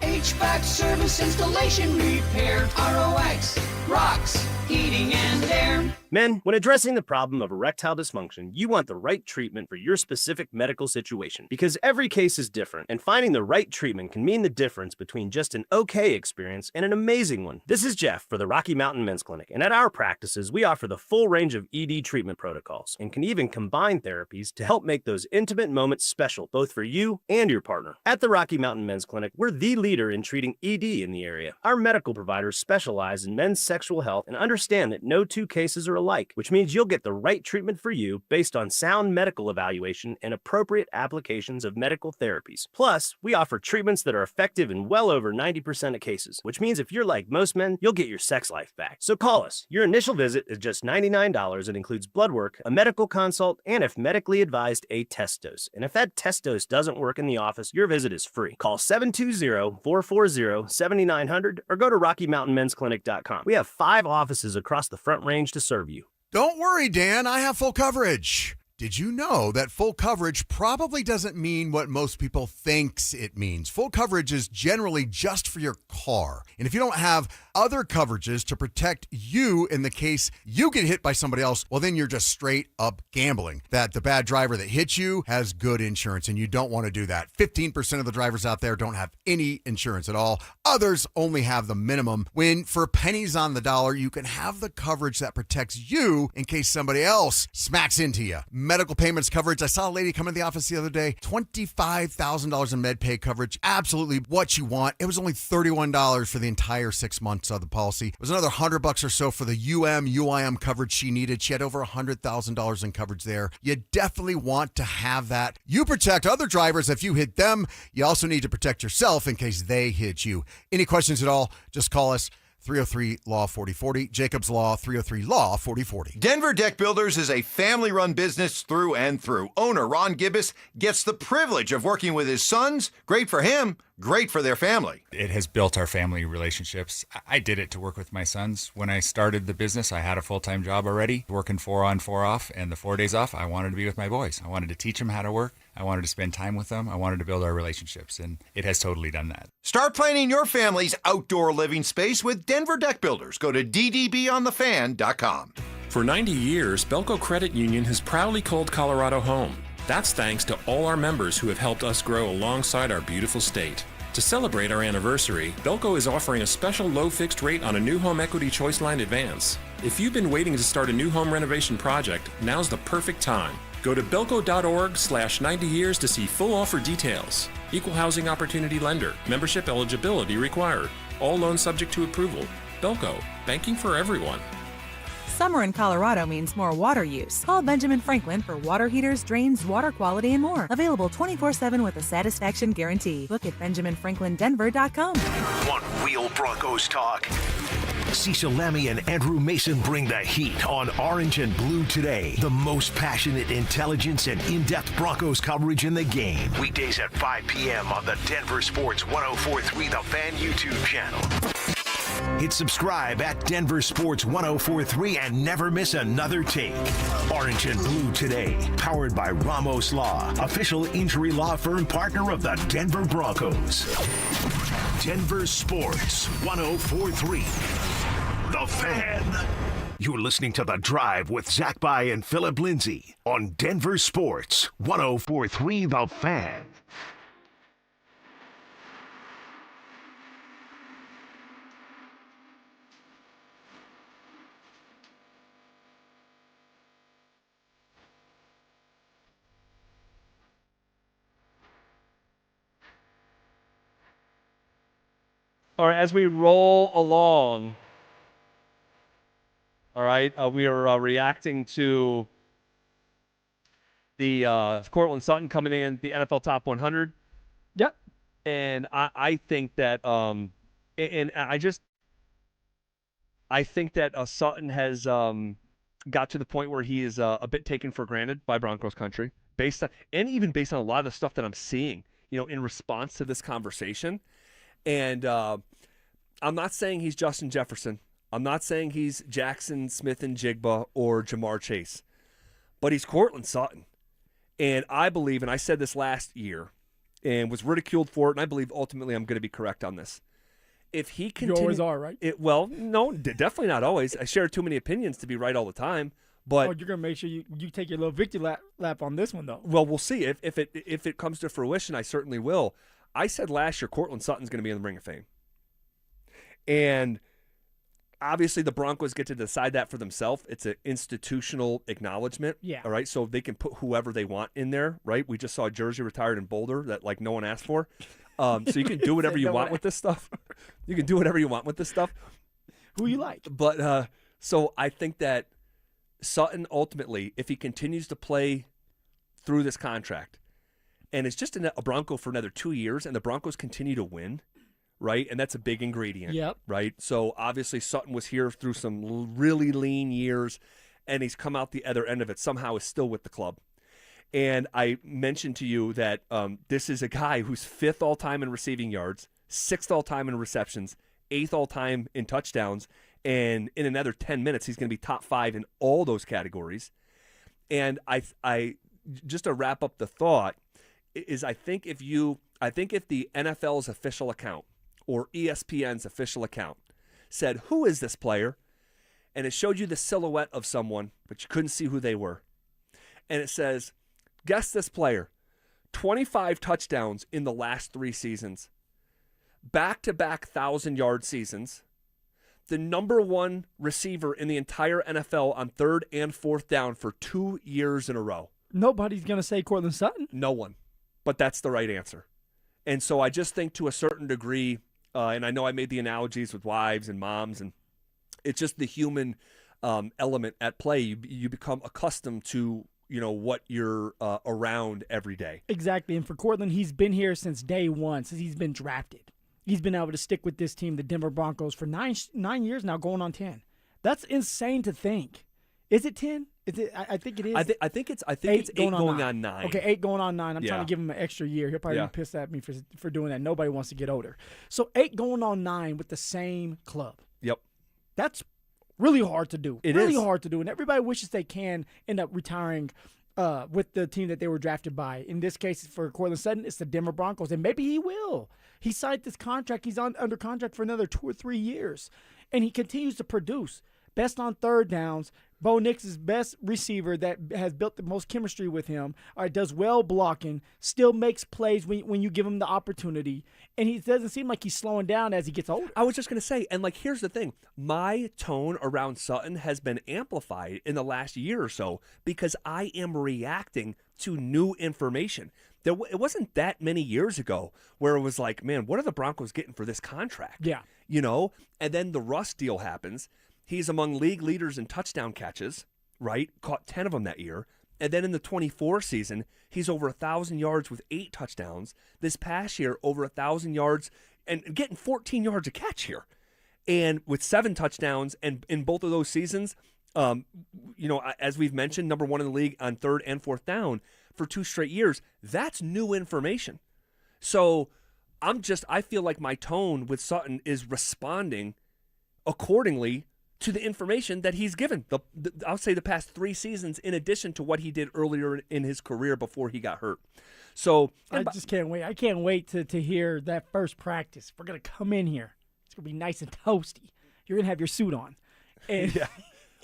HVAC service, installation, repair. ROX Rocks Heating and Air. Men, when addressing the problem of erectile dysfunction, you want the right treatment for your specific medical situation because every case is different, and finding the right treatment can mean the difference between just an okay experience and an amazing one. This is Jeff for the Rocky Mountain Men's Clinic, and at our practices, we offer the full range of ED treatment protocols and can even combine therapies to help make those intimate moments special, both for you and your partner. At the Rocky Mountain Men's Clinic, we're the leader in treating ED in the area. Our medical providers specialize in men's sexual health and understand that no two cases are alike, which means you'll get the right treatment for you based on sound medical evaluation and appropriate applications of medical therapies. Plus, we offer treatments that are effective in well over 90% of cases, which means if you're like most men, you'll get your sex life back. So call us. Your initial visit is just $99 and includes blood work, a medical consult, and if medically advised, a test dose. And if that test dose doesn't work in the office, your visit is free. Call 720-440-7900 or go to RockyMountainMen'sClinic.com. We have 5 offices across the Front Range to serve you. Don't worry, Dan. I have full coverage. Did you know that full coverage probably doesn't mean what most people thinks it means? Full coverage is generally just for your car. And if you don't have other coverages to protect you in the case you get hit by somebody else, well, then you're just straight up gambling that the bad driver that hit you has good insurance, and you don't want to do that. 15% of the drivers out there don't have any insurance at all. Others only have the minimum, when for pennies on the dollar, you can have the coverage that protects you in case somebody else smacks into you. Medical payments coverage. I saw a lady come into the office the other day, $25,000 in med pay coverage. Absolutely what you want. It was only $31 for the entire 6 months of the policy. It was another $100 or so for the UIM coverage she needed. She had over $100,000 in coverage there. You definitely want to have that. You protect other drivers if you hit them. You also need to protect yourself in case they hit you. Any questions at all, just call us. 303-LAW-4040. Jacobs Law, 303-LAW-4040. Denver Deck Builders is a family-run business through and through. Owner Ron Gibbous gets the privilege of working with his sons. Great for him, great for their family. It has built our family relationships. I did it to work with my sons. When I started the business, I had a full-time job already, working 4 on, 4 off, and the 4 days off, I wanted to be with my boys. I wanted to teach them how to work. I wanted to spend time with them. I wanted to build our relationships, and it has totally done that. Start planning your family's outdoor living space with Denver Deck Builders. Go to ddbonthefan.com. For 90 years, Belco Credit Union has proudly called Colorado home. That's thanks to all our members who have helped us grow alongside our beautiful state. To celebrate our anniversary, Belco is offering a special low fixed rate on a new home equity choice line advance. If you've been waiting to start a new home renovation project, now's the perfect time. Go to belco.org/90 years to see full offer details. Equal housing opportunity lender. Membership eligibility required. All loans subject to approval. Belco, banking for everyone. Summer in Colorado means more water use. Call Benjamin Franklin for water heaters, drains, water quality, and more. Available 24/7 with a satisfaction guarantee. Look at BenjaminFranklinDenver.com. One-wheel Broncos talk. Cecil Lemmy and Andrew Mason bring the heat on Orange and Blue Today. The most passionate intelligence and in-depth Broncos coverage in the game. Weekdays at 5 p.m. on the Denver Sports 104.3 The Fan YouTube channel. Hit subscribe at Denver Sports 104.3 and never miss another take. Orange and Blue Today, powered by Ramos Law, official injury law firm partner of the Denver Broncos. Denver Sports 104.3 The Fan. You're listening to The Drive with Zach By and Phillip Lindsay on Denver Sports 104.3 The Fan. All right, as we roll along, all right, we are reacting to the Courtland Sutton coming in the NFL Top 100. Yep. And I think that I think that Sutton has got to the point where he is a bit taken for granted by Broncos country, based on a lot of the stuff that I'm seeing, in response to this conversation. And I'm not saying he's Justin Jefferson. I'm not saying he's Jackson Smith-Njigba or Jamar Chase. But he's Courtland Sutton. And I believe, and I said this last year and was ridiculed for it, and I believe ultimately I'm going to be correct on this. If he continues, you always are, right? Well, no, definitely not always. I share too many opinions to be right all the time. But you're going to make sure you take your little victory lap on this one, though. Well, we'll see. If it comes to fruition, I certainly will. I said last year Courtland Sutton's going to be in the Ring of Fame. And obviously the Broncos get to decide that for themselves. It's an institutional acknowledgement. Yeah. All right. So they can put whoever they want in there, right? We just saw a jersey retired in Boulder that no one asked for. So you can do whatever you want with this stuff. You can do whatever you want with this stuff. Who you like. But so I think that Sutton ultimately, if he continues to play through this contract, and it's just a Bronco for another 2 years, and the Broncos continue to win, right? And that's a big ingredient, yep. Right? So obviously Sutton was here through some really lean years, and he's come out the other end of it. Somehow is still with the club. And I mentioned to you that this is a guy who's 5th all-time in receiving yards, 6th all-time in receptions, 8th all-time in touchdowns, and in another 10 minutes, he's going to be top 5 in all those categories. And I just to wrap up the thought, is I think if the NFL's official account or ESPN's official account said, who is this player? And it showed you the silhouette of someone, but you couldn't see who they were. And it says, guess this player, 25 touchdowns in the last 3 seasons, back-to-back 1,000-yard seasons, the number 1 receiver in the entire NFL on 3rd and 4th down for 2 years in a row. Nobody's going to say Courtland Sutton. No one. But that's the right answer. And so I just think to a certain degree, and I know I made the analogies with wives and moms, and it's just the human element at play. You become accustomed to, what you're around every day. Exactly. And for Courtland, he's been here since day one, since he's been drafted. He's been able to stick with this team, the Denver Broncos, for 9 years now, going on 10. That's insane to think. Is it 10? Is it? I think it is. I think it's 8 going on 9. Okay, 8 going on 9. I'm trying to give him an extra year. He'll probably be pissed at me for doing that. Nobody wants to get older. So 8 going on 9 with the same club. Yep. That's really hard to do. It really is hard to do. And everybody wishes they can end up retiring with the team that they were drafted by. In this case, for Courtland Sutton, it's the Denver Broncos. And maybe he will. He signed this contract. He's under contract for another 2 or 3 years. And he continues to produce. best on third downs. Bo Nix is best receiver that has built the most chemistry with him. All right, does well blocking, still makes plays when you give him the opportunity. And he doesn't seem like he's slowing down as he gets older. I was just going to say, and like, here's the thing. My tone around Sutton has been amplified in the last year or so because I am reacting to new information. It wasn't that many years ago where it was like, man, what are the Broncos getting for this contract? Yeah. You know? And then the Russ deal happens. He's among league leaders in touchdown catches, right? Caught 10 of them that year. And then in the 24 season, he's over 1,000 yards with 8 touchdowns. This past year, over 1,000 yards and getting 14 yards a catch here. And with 7 touchdowns, and in both of those seasons, you know, as we've mentioned, number 1 in the league on 3rd and 4th down for 2 straight years. That's new information. So I feel like my tone with Sutton is responding accordingly to the information that he's given. I'll say the past 3 seasons, in addition to what he did earlier in his career before he got hurt. So I just can't wait. I can't wait to hear that first practice. We're gonna come in here. It's gonna be nice and toasty. You're gonna have your suit on, and yeah.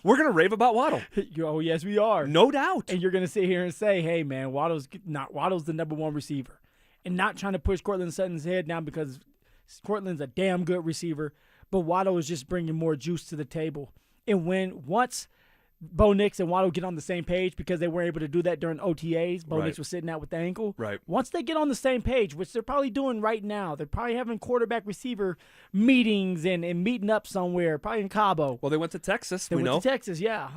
We're gonna rave about Waddle. Oh yes, we are, no doubt. And you're gonna sit here and say, "Hey man, Waddle's the number 1 receiver," and not trying to push Cortland Sutton's head down because Cortland's a damn good receiver. But Waddle is just bringing more juice to the table. And once Bo Nix and Waddle get on the same page, because they weren't able to do that during OTAs, Bo Nix was sitting out with the ankle. Right. Once they get on the same page, which they're probably doing right now, they're probably having quarterback receiver meetings and meeting up somewhere, probably in Cabo. Well, they went to Texas. They went to Texas, yeah.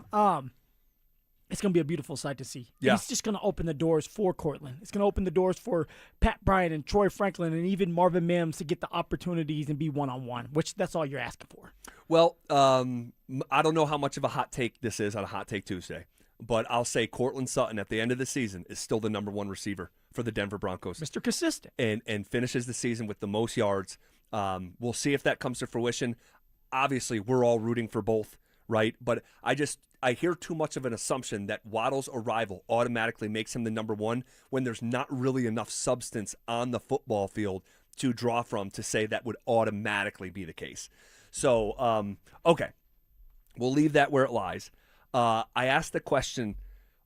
It's going to be a beautiful sight to see. Yeah. It's just going to open the doors for Cortland. It's going to open the doors for Pat Bryant and Troy Franklin and even Marvin Mims to get the opportunities and be one-on-one, which that's all you're asking for. Well, I don't know how much of a hot take this is on a Hot Take Tuesday, but I'll say Cortland Sutton at the end of the season is still the number 1 receiver for the Denver Broncos. Mr. Consistent. And finishes the season with the most yards. We'll see if that comes to fruition. Obviously, we're all rooting for both, right? But I hear too much of an assumption that Waddle's arrival automatically makes him the number 1 when there's not really enough substance on the football field to draw from to say that would automatically be the case. So, okay, we'll leave that where it lies. I asked the question,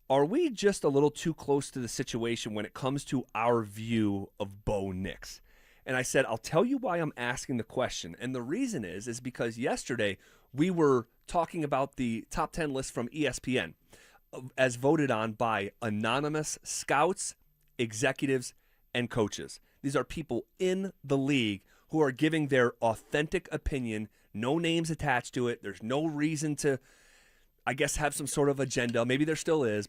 are we just a little too close to the situation when it comes to our view of Bo Nix? And I said, I'll tell you why I'm asking the question. And the reason is because yesterday we were talking about the top 10 list from ESPN as voted on by anonymous scouts, executives, and coaches. These are people in the league who are giving their authentic opinion, no names attached to it. There's no reason to, I guess, have some sort of agenda. Maybe there still is,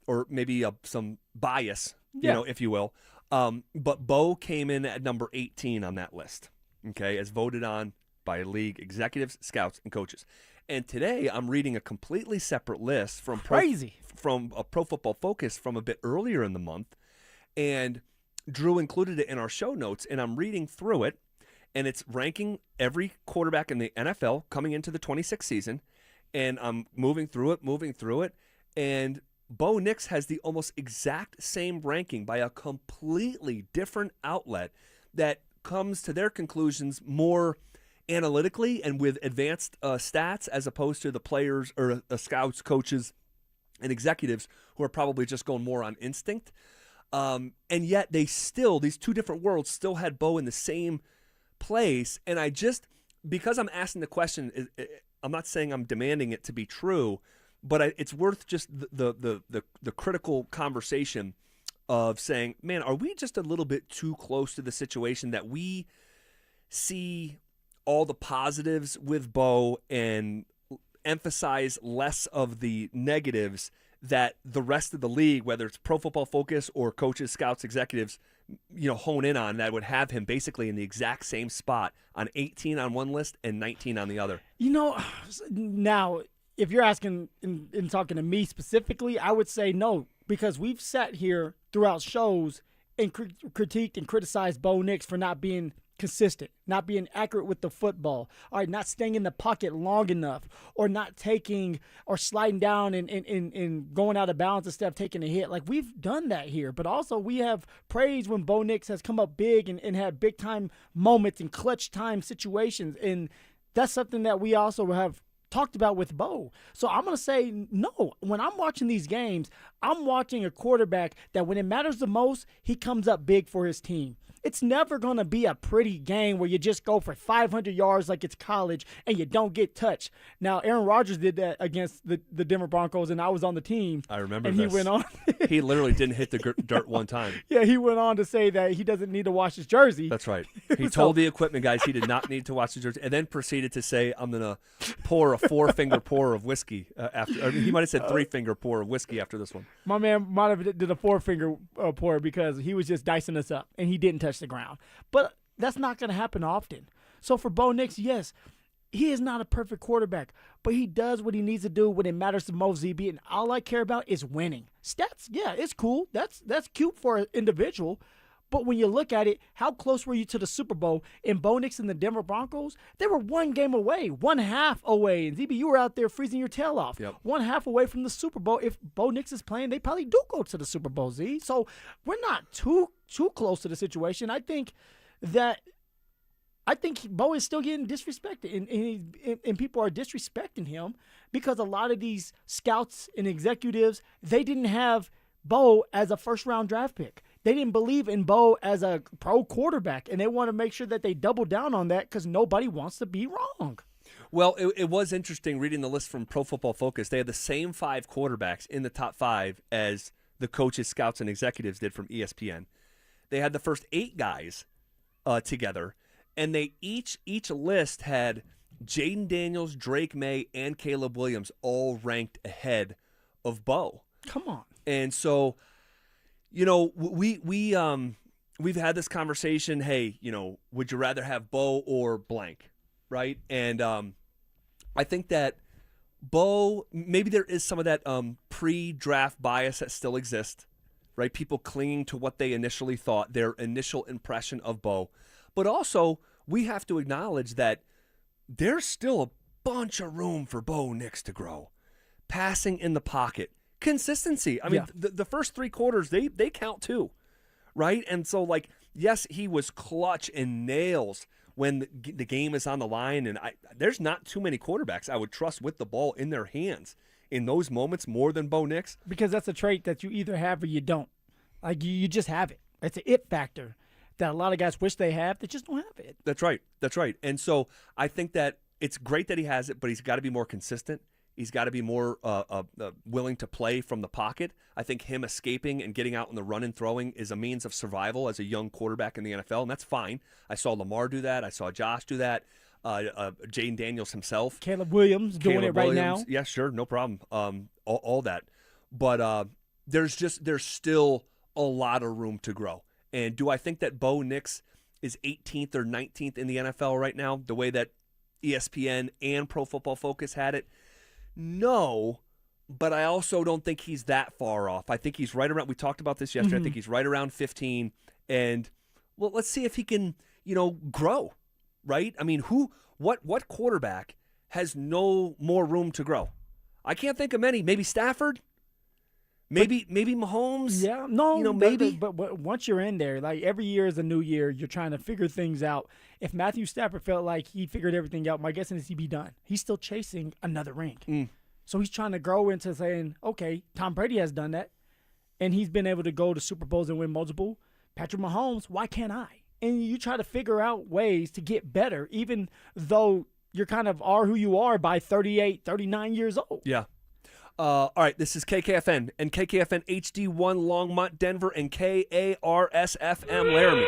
or maybe some bias, you know, if you will. But Bo came in at number 18 on that list, okay, as voted on by league executives, scouts, and coaches. And today I'm reading a completely separate list from a Pro Football Focus from a bit earlier in the month, and Drew included it in our show notes, and I'm reading through it, and it's ranking every quarterback in the NFL coming into the 26th season, and I'm moving through it, and Bo Nix has the almost exact same ranking by a completely different outlet that comes to their conclusions more analytically and with advanced stats as opposed to the players or the scouts, coaches, and executives who are probably just going more on instinct. And yet these 2 different worlds still had Bo in the same place. And because I'm asking the question, I'm not saying I'm demanding it to be true, but it's worth just the critical conversation of saying, man, are we just a little bit too close to the situation that we see all the positives with Bo and emphasize less of the negatives that the rest of the league, whether it's Pro Football Focus or coaches, scouts, executives, hone in on, that would have him basically in the exact same spot on 18 on one list and 19 on the other? Now, if you're asking and talking to me specifically, I would say no, because we've sat here throughout shows and critiqued and criticized Bo Nix for not being consistent, not being accurate with the football, all right, not staying in the pocket long enough, or not taking or sliding down and going out of bounds instead of taking a hit. Like, we've done that here, but also we have praised when Bo Nix has come up big and had big time moments and clutch time situations, and that's something that we also have talked about with Bo. So I'm going to say no. When I'm watching these games, I'm watching a quarterback that when it matters the most, he comes up big for his team. It's never going to be a pretty game where you just go for 500 yards like it's college and you don't get touched. Now, Aaron Rodgers did that against the Denver Broncos, and I was on the team. I remember and this. He went on. He literally didn't hit the dirt one time. Yeah, he went on to say that he doesn't need to wash his jersey. That's right. He told the equipment guys he did not need to wash his jersey, and then proceeded to say, I'm going to pour a 4-finger pour of whiskey after. Or he might have said 3-finger pour of whiskey after this one. My man might have did a 4-finger pour because he was just dicing us up, and he didn't touch the ground. But that's not going to happen often. So for Bo Nix, yes, he is not a perfect quarterback, but he does what he needs to do when it matters the most, ZB, and all I care about is winning. Stats, yeah, it's cool. That's cute for an individual. But when you look at it, how close were you to the Super Bowl? In Bo Nix and the Denver Broncos, they were one game away, 1/2 away. And ZB, you were out there freezing your tail off. Yep. 1/2 away from the Super Bowl. If Bo Nix is playing, they probably do go to the Super Bowl, Z. So we're not too close to the situation. I think Bo is still getting disrespected, and people are disrespecting him because a lot of these scouts and executives, they didn't have Bo as a first-round draft pick. They didn't believe in Bo as a pro quarterback, and they want to make sure that they double down on that because nobody wants to be wrong. Well, it was interesting reading the list from Pro Football Focus. They had the same 5 quarterbacks in the top 5 as the coaches, scouts, and executives did from ESPN. They had the first 8 guys together, and they each list had Jaden Daniels, Drake May, and Caleb Williams all ranked ahead of Bo. Come on. And so, you know, we've had this conversation. Hey, you know, would you rather have Bo or blank, right? And I think that Bo, maybe there is some of that pre-draft bias that still exists, right? People clinging to what they initially thought, their initial impression of Bo. But also, we have to acknowledge that there's still a bunch of room for Bo Nix to grow. Passing in the pocket, consistency. I mean, the first 3 quarters, they count too, right? And so, like, yes, he was clutch and nails when the game is on the line. And there's not too many quarterbacks I would trust with the ball in their hands in those moments more than Bo Nix. Because that's a trait that you either have or you don't. Like, you just have it. It's an it factor that a lot of guys wish they have. They just don't have it. That's right. That's right. And so I think that it's great that he has it, but he's got to be more consistent. He's got to be more willing to play from the pocket. I think him escaping and getting out in the run and throwing is a means of survival as a young quarterback in the NFL, and that's fine. I saw Lamar do that. I saw Josh do that. Jaden Daniels himself. Caleb Williams doing it right now. Yeah, sure, no problem. All that. But there's still a lot of room to grow. And do I think that Bo Nix is 18th or 19th in the NFL right now, the way that ESPN and Pro Football Focus had it? No, but I also don't think he's that far off. I think he's right around, we talked about this yesterday, I think he's right around 15. And, well, let's see if he can, grow, right? I mean, what quarterback has no more room to grow? I can't think of many. Maybe Stafford? Maybe Mahomes. Yeah, no, maybe. But once you're in there, like every year is a new year. You're trying to figure things out. If Matthew Stafford felt like he figured everything out, my guess is he'd be done. He's still chasing another ring. So he's trying to grow into saying, okay, Tom Brady has done that, and he's been able to go to Super Bowls and win multiple. Patrick Mahomes, why can't I? And you try to figure out ways to get better, even though you're kind of are who you are by 38, 39 years old. Yeah. All right, this is KKFN and KKFN HD1 Longmont, Denver, and KARSFM Laramie.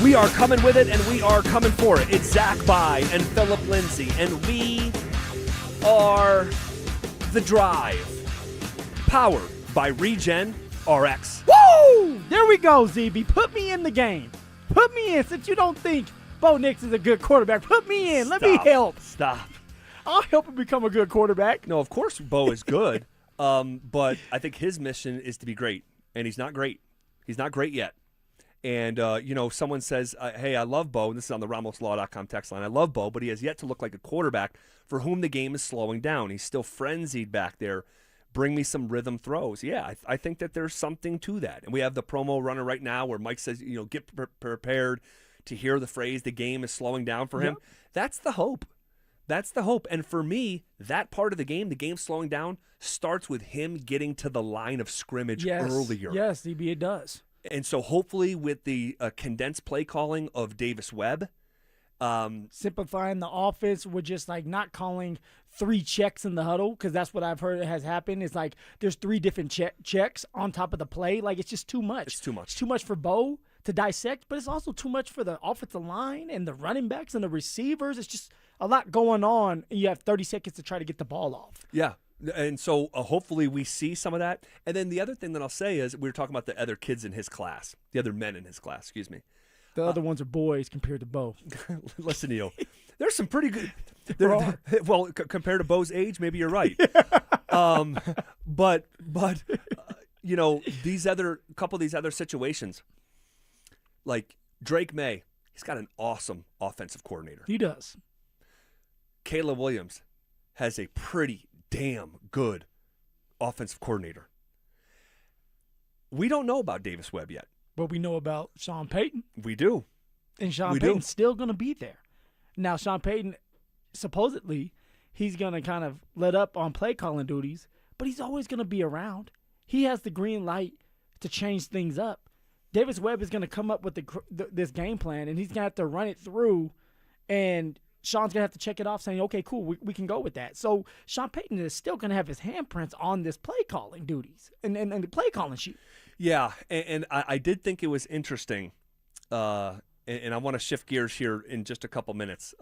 We are coming with it, and we are coming for it. It's Zach By and Phillip Lindsay, and we are The Drive, powered by Regen RX. Woo! There we go, ZB. Put me in the game. Put me in since you don't think Bo Nix is a good quarterback. Put me in. Let me help. Stop. I'll help him become a good quarterback. No, of course Bo is good, but I think his mission is to be great, and he's not great. He's not great yet. And, someone says, hey, I love Bo, and this is on the RamosLaw.com text line. I love Bo, but he has yet to look like a quarterback for whom the game is slowing down. He's still frenzied back there. Bring me some rhythm throws. Yeah, I think that there's something to that. And we have the promo runner right now where Mike says, get prepared to hear the phrase, the game is slowing down for him. That's the hope. That's the hope. And for me, that part of the game slowing down, starts with him getting to the line of scrimmage earlier. Yes, DB, it does. And so hopefully with the condensed play calling of Davis Webb, simplifying the offense with just like not calling 3 checks in the huddle, because that's what I've heard has happened. It's like there's 3 different checks on top of the play. Like it's just too much. It's too much. It's too much for Bo to dissect, but it's also too much for the offensive line and the running backs and the receivers. It's just a lot going on, and you have 30 seconds to try to get the ball off. Yeah. And so hopefully we see some of that. And then the other thing that I'll say is we were talking about the other kids in his class, the other men in his class, excuse me. The other ones are boys compared to Bo. Listen to you. There's some pretty good. Well, compared to Bo's age, maybe you're right. But you know, couple of these other situations, like Drake May, he's got an awesome offensive coordinator. He does. Caleb Williams has a pretty damn good offensive coordinator. We don't know about Davis Webb yet. But we know about Sean Payton. We do. And Sean Payton's still going to be there. Now, Sean Payton, supposedly, he's going to kind of let up on play calling duties, but he's always going to be around. He has the green light to change things up. Davis Webb is going to come up with this game plan, and he's going to have to run it through, and Sean's going to have to check it off saying, okay, cool, we can go with that. So Sean Payton is still going to have his handprints on this play calling duties and the play calling sheet. Yeah, and I did think it was interesting, and I want to shift gears here in just a couple minutes,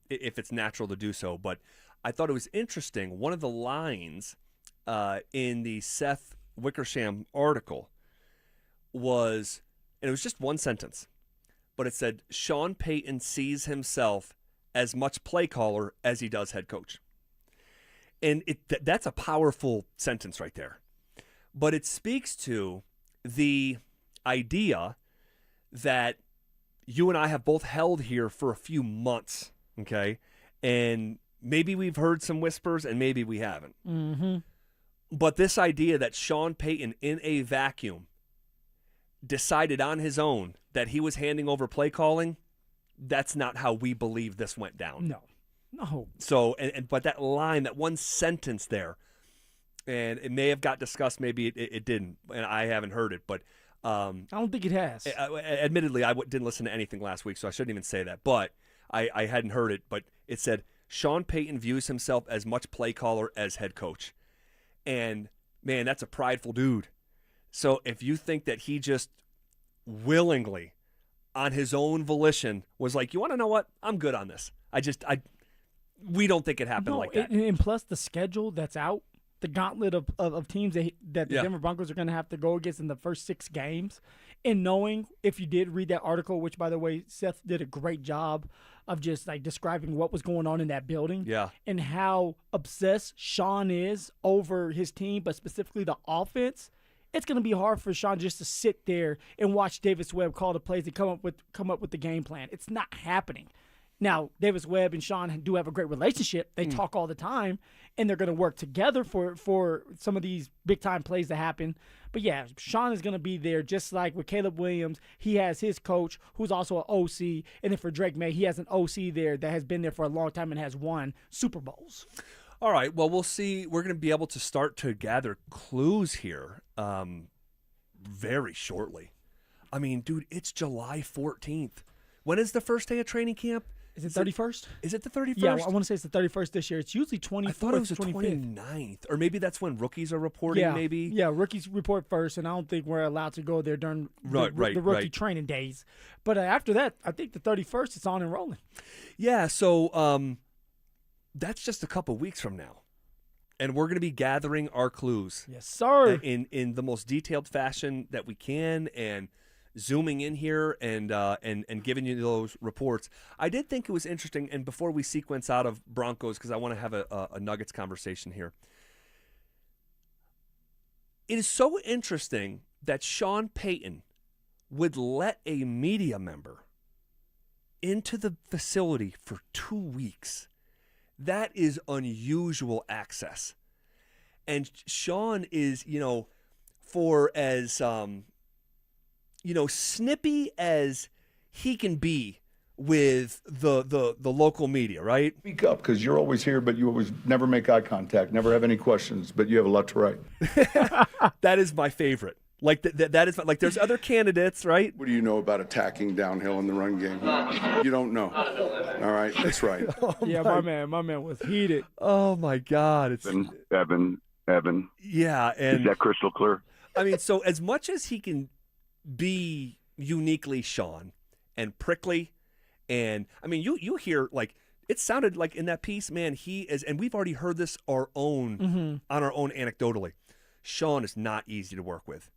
if it's natural to do so, but I thought it was interesting. One of the lines in the Seth Wickersham article was, and it was just one sentence, but it said, Sean Payton sees himself as much play caller as he does head coach. And that's a powerful sentence right there. But it speaks to the idea that you and I have both held here for a few months, okay? And maybe we've heard some whispers and maybe we haven't. Mm-hmm. But this idea that Sean Payton in a vacuum decided on his own that he was handing over play calling, that's not how we believe this went down. No. So, but that line, that one sentence there, and it may have got discussed, maybe it didn't, and I haven't heard it, but I don't think it has. Admittedly, I didn't listen to anything last week, so I shouldn't even say that, but I hadn't heard it, but it said, Sean Payton views himself as much play caller as head coach. And, man, that's a prideful dude. So if you think that he just willingly, on his own volition, was like, you want to know what? I'm good on this. We don't think it happened like that. And plus the schedule that's out, the gauntlet of teams that the Denver Broncos are going to have to go against in the first 6 games, and knowing, if you did read that article, which, by the way, Seth did a great job of just like describing what was going on in that building, and how obsessed Sean is over his team, but specifically the offense. It's going to be hard for Sean just to sit there and watch Davis Webb call the plays and come up with the game plan. It's not happening. Now, Davis Webb and Sean do have a great relationship. They talk all the time, and they're going to work together for some of these big-time plays to happen. But, yeah, Sean is going to be there just like with Caleb Williams. He has his coach, who's also an OC. And then for Drake May, he has an OC there that has been there for a long time and has won Super Bowls. All right, well, we'll see. We're going to be able to start to gather clues here very shortly. I mean, dude, it's July 14th. When is the first day of training camp? Is it 31st? Is it the 31st? Yeah, I want to say it's the 31st this year. It's usually 24th, I thought it was the 25th. 29th. Or maybe that's when rookies are reporting, maybe? Yeah, rookies report first, and I don't think we're allowed to go there during the rookie training days. But after that, I think the 31st, it's on and rolling. Yeah, so that's just a couple weeks from now. And we're going to be gathering our clues. Yes, sir. In the most detailed fashion that we can, and zooming in here and giving you those reports. I did think it was interesting, and before we sequence out of Broncos, because I want to have a Nuggets conversation here, it is so interesting that Sean Payton would let a media member into the facility for 2 weeks. That is unusual access. And Sean is, for as snippy as he can be with the local media, right? Speak up, because you're always here, but you always never make eye contact, never have any questions, but you have a lot to write. That is my favorite. Like that is like there's other candidates, right? What do you know about attacking downhill in the run game? You don't know. All right, that's right. Yeah, my man was heated. Oh my God, it's Evan. Yeah, and is that crystal clear? I mean, so as much as he can be uniquely Sean and prickly, and I mean, you hear like it sounded like in that piece, man, he is, and we've already heard this on our own anecdotally. Sean is not easy to work with.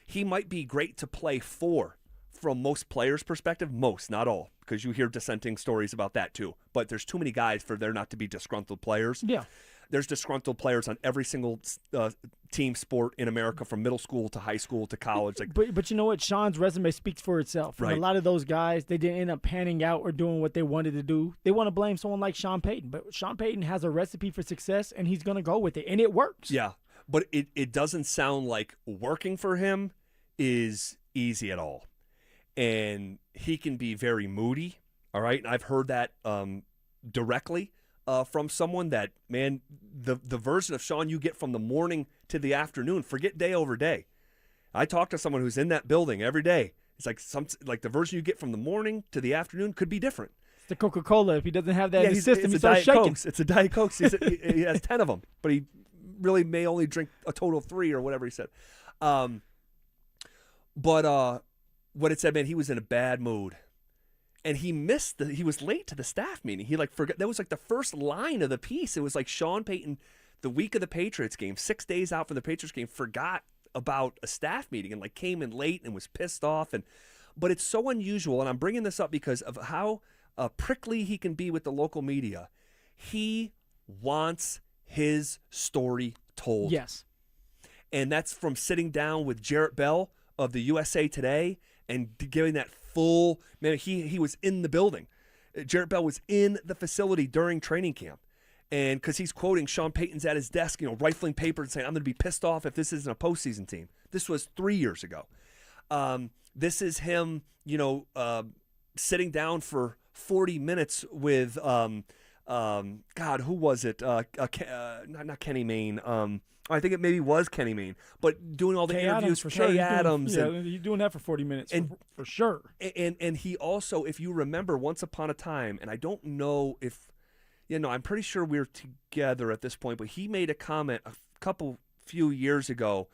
He might be great to play for from most players' perspective, most, not all, because you hear dissenting stories about that too. But there's too many guys for there not to be disgruntled players. Yeah. There's disgruntled players on every single team sport in America, from middle school to high school to college. Like, but you know what? Sean's resume speaks for itself. And right. A lot of those guys, they didn't end up panning out or doing what they wanted to do. They want to blame someone like Sean Payton. But Sean Payton has a recipe for success, and he's going to go with it. And it works. Yeah, but it doesn't sound like working for him is easy at all. And he can be very moody, all right? And I've heard that directly from someone that, man, the version of Sean you get from the morning to the afternoon, forget day over day. I talk to someone who's in that building every day. It's like the version you get from the morning to the afternoon could be different. It's the Coca-Cola. If he doesn't have that in his system, he it's starts a Diet shaking. Cokes. It's a Diet Coke. He has 10 of them, but he really may only drink a total of 3 or whatever he said. But what it said, man, he was in a bad mood. And he was late to the staff meeting. He forgot. That was the first line of the piece. It was like Sean Payton, the week of the Patriots game, 6 days out from the Patriots game, forgot about a staff meeting and came in late and was pissed off. But it's so unusual, and I'm bringing this up because of how prickly he can be with the local media. He wants his story told. Yes. And that's from sitting down with Jarrett Bell of the USA Today and giving that full, man, he was in the building. Jarrett Bell was in the facility during training camp. And because he's quoting Sean Payton's at his desk, rifling paper and saying, I'm going to be pissed off if this isn't a postseason team. This was 3 years ago. This is him, sitting down for 40 minutes with, God, who was it? Not Kenny Mayne. I think it maybe was Kenny Mayne, but doing all the interviews for Kay sure. Adams. He's doing that for 40 minutes for sure. And he also, if you remember, once upon a time, and I don't know if, I'm pretty sure we're together at this point, but he made a comment few years ago.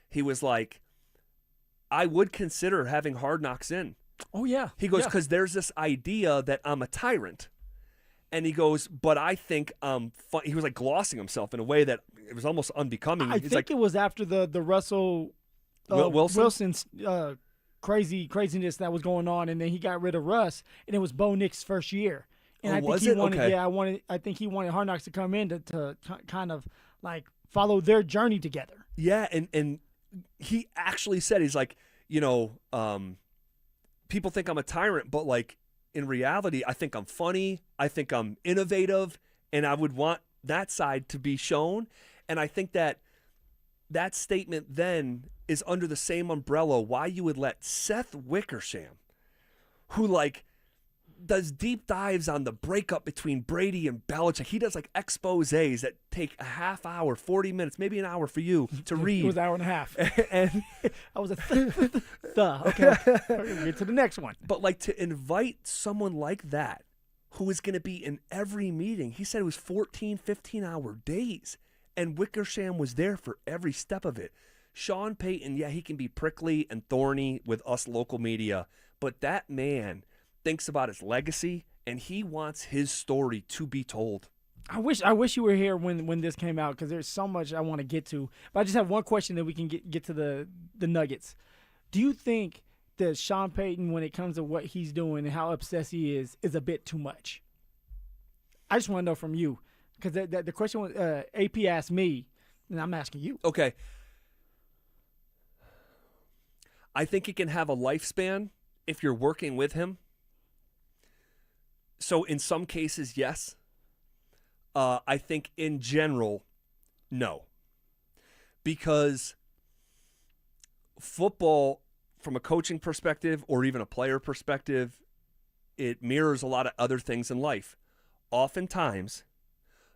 He was like, I would consider having Hard Knocks in. Oh, yeah. He goes, because there's this idea that I'm a tyrant. And he goes, but I think he was glossing himself in a way that it was almost unbecoming. I think it was after the Russell Wilson's craziness that was going on, and then he got rid of Russ, and it was Bo Nix's first year. And I think he wanted, okay. I think he wanted Hard Knocks to come in to kind of follow their journey together. Yeah, and he actually said, he's like, people think I'm a tyrant, but in reality, I think I'm funny. I think I'm innovative, and I would want that side to be shown. And I think that statement then is under the same umbrella why you would let Seth Wickersham, who does deep dives on the breakup between Brady and Belichick. He does exposés that take a half hour, 40 minutes, maybe an hour for you to read. It was an hour and a half. And I was okay. Get to the next one. But to invite someone like that who is going to be in every meeting, he said it was 14, 15-hour days. And Wickersham was there for every step of it. Sean Payton, yeah, he can be prickly and thorny with us local media, but that man thinks about his legacy, and he wants his story to be told. I wish you were here when this came out, because there's so much I want to get to. But I just have one question that we can get to the Nuggets. Do you think that Sean Payton, when it comes to what he's doing and how obsessed he is a bit too much? I just want to know from you, because the question was AP asked me, and I'm asking you. Okay. I think it can have a lifespan if you're working with him. So in some cases, yes. I think in general, no. Because football, from a coaching perspective or even a player perspective, it mirrors a lot of other things in life. Oftentimes,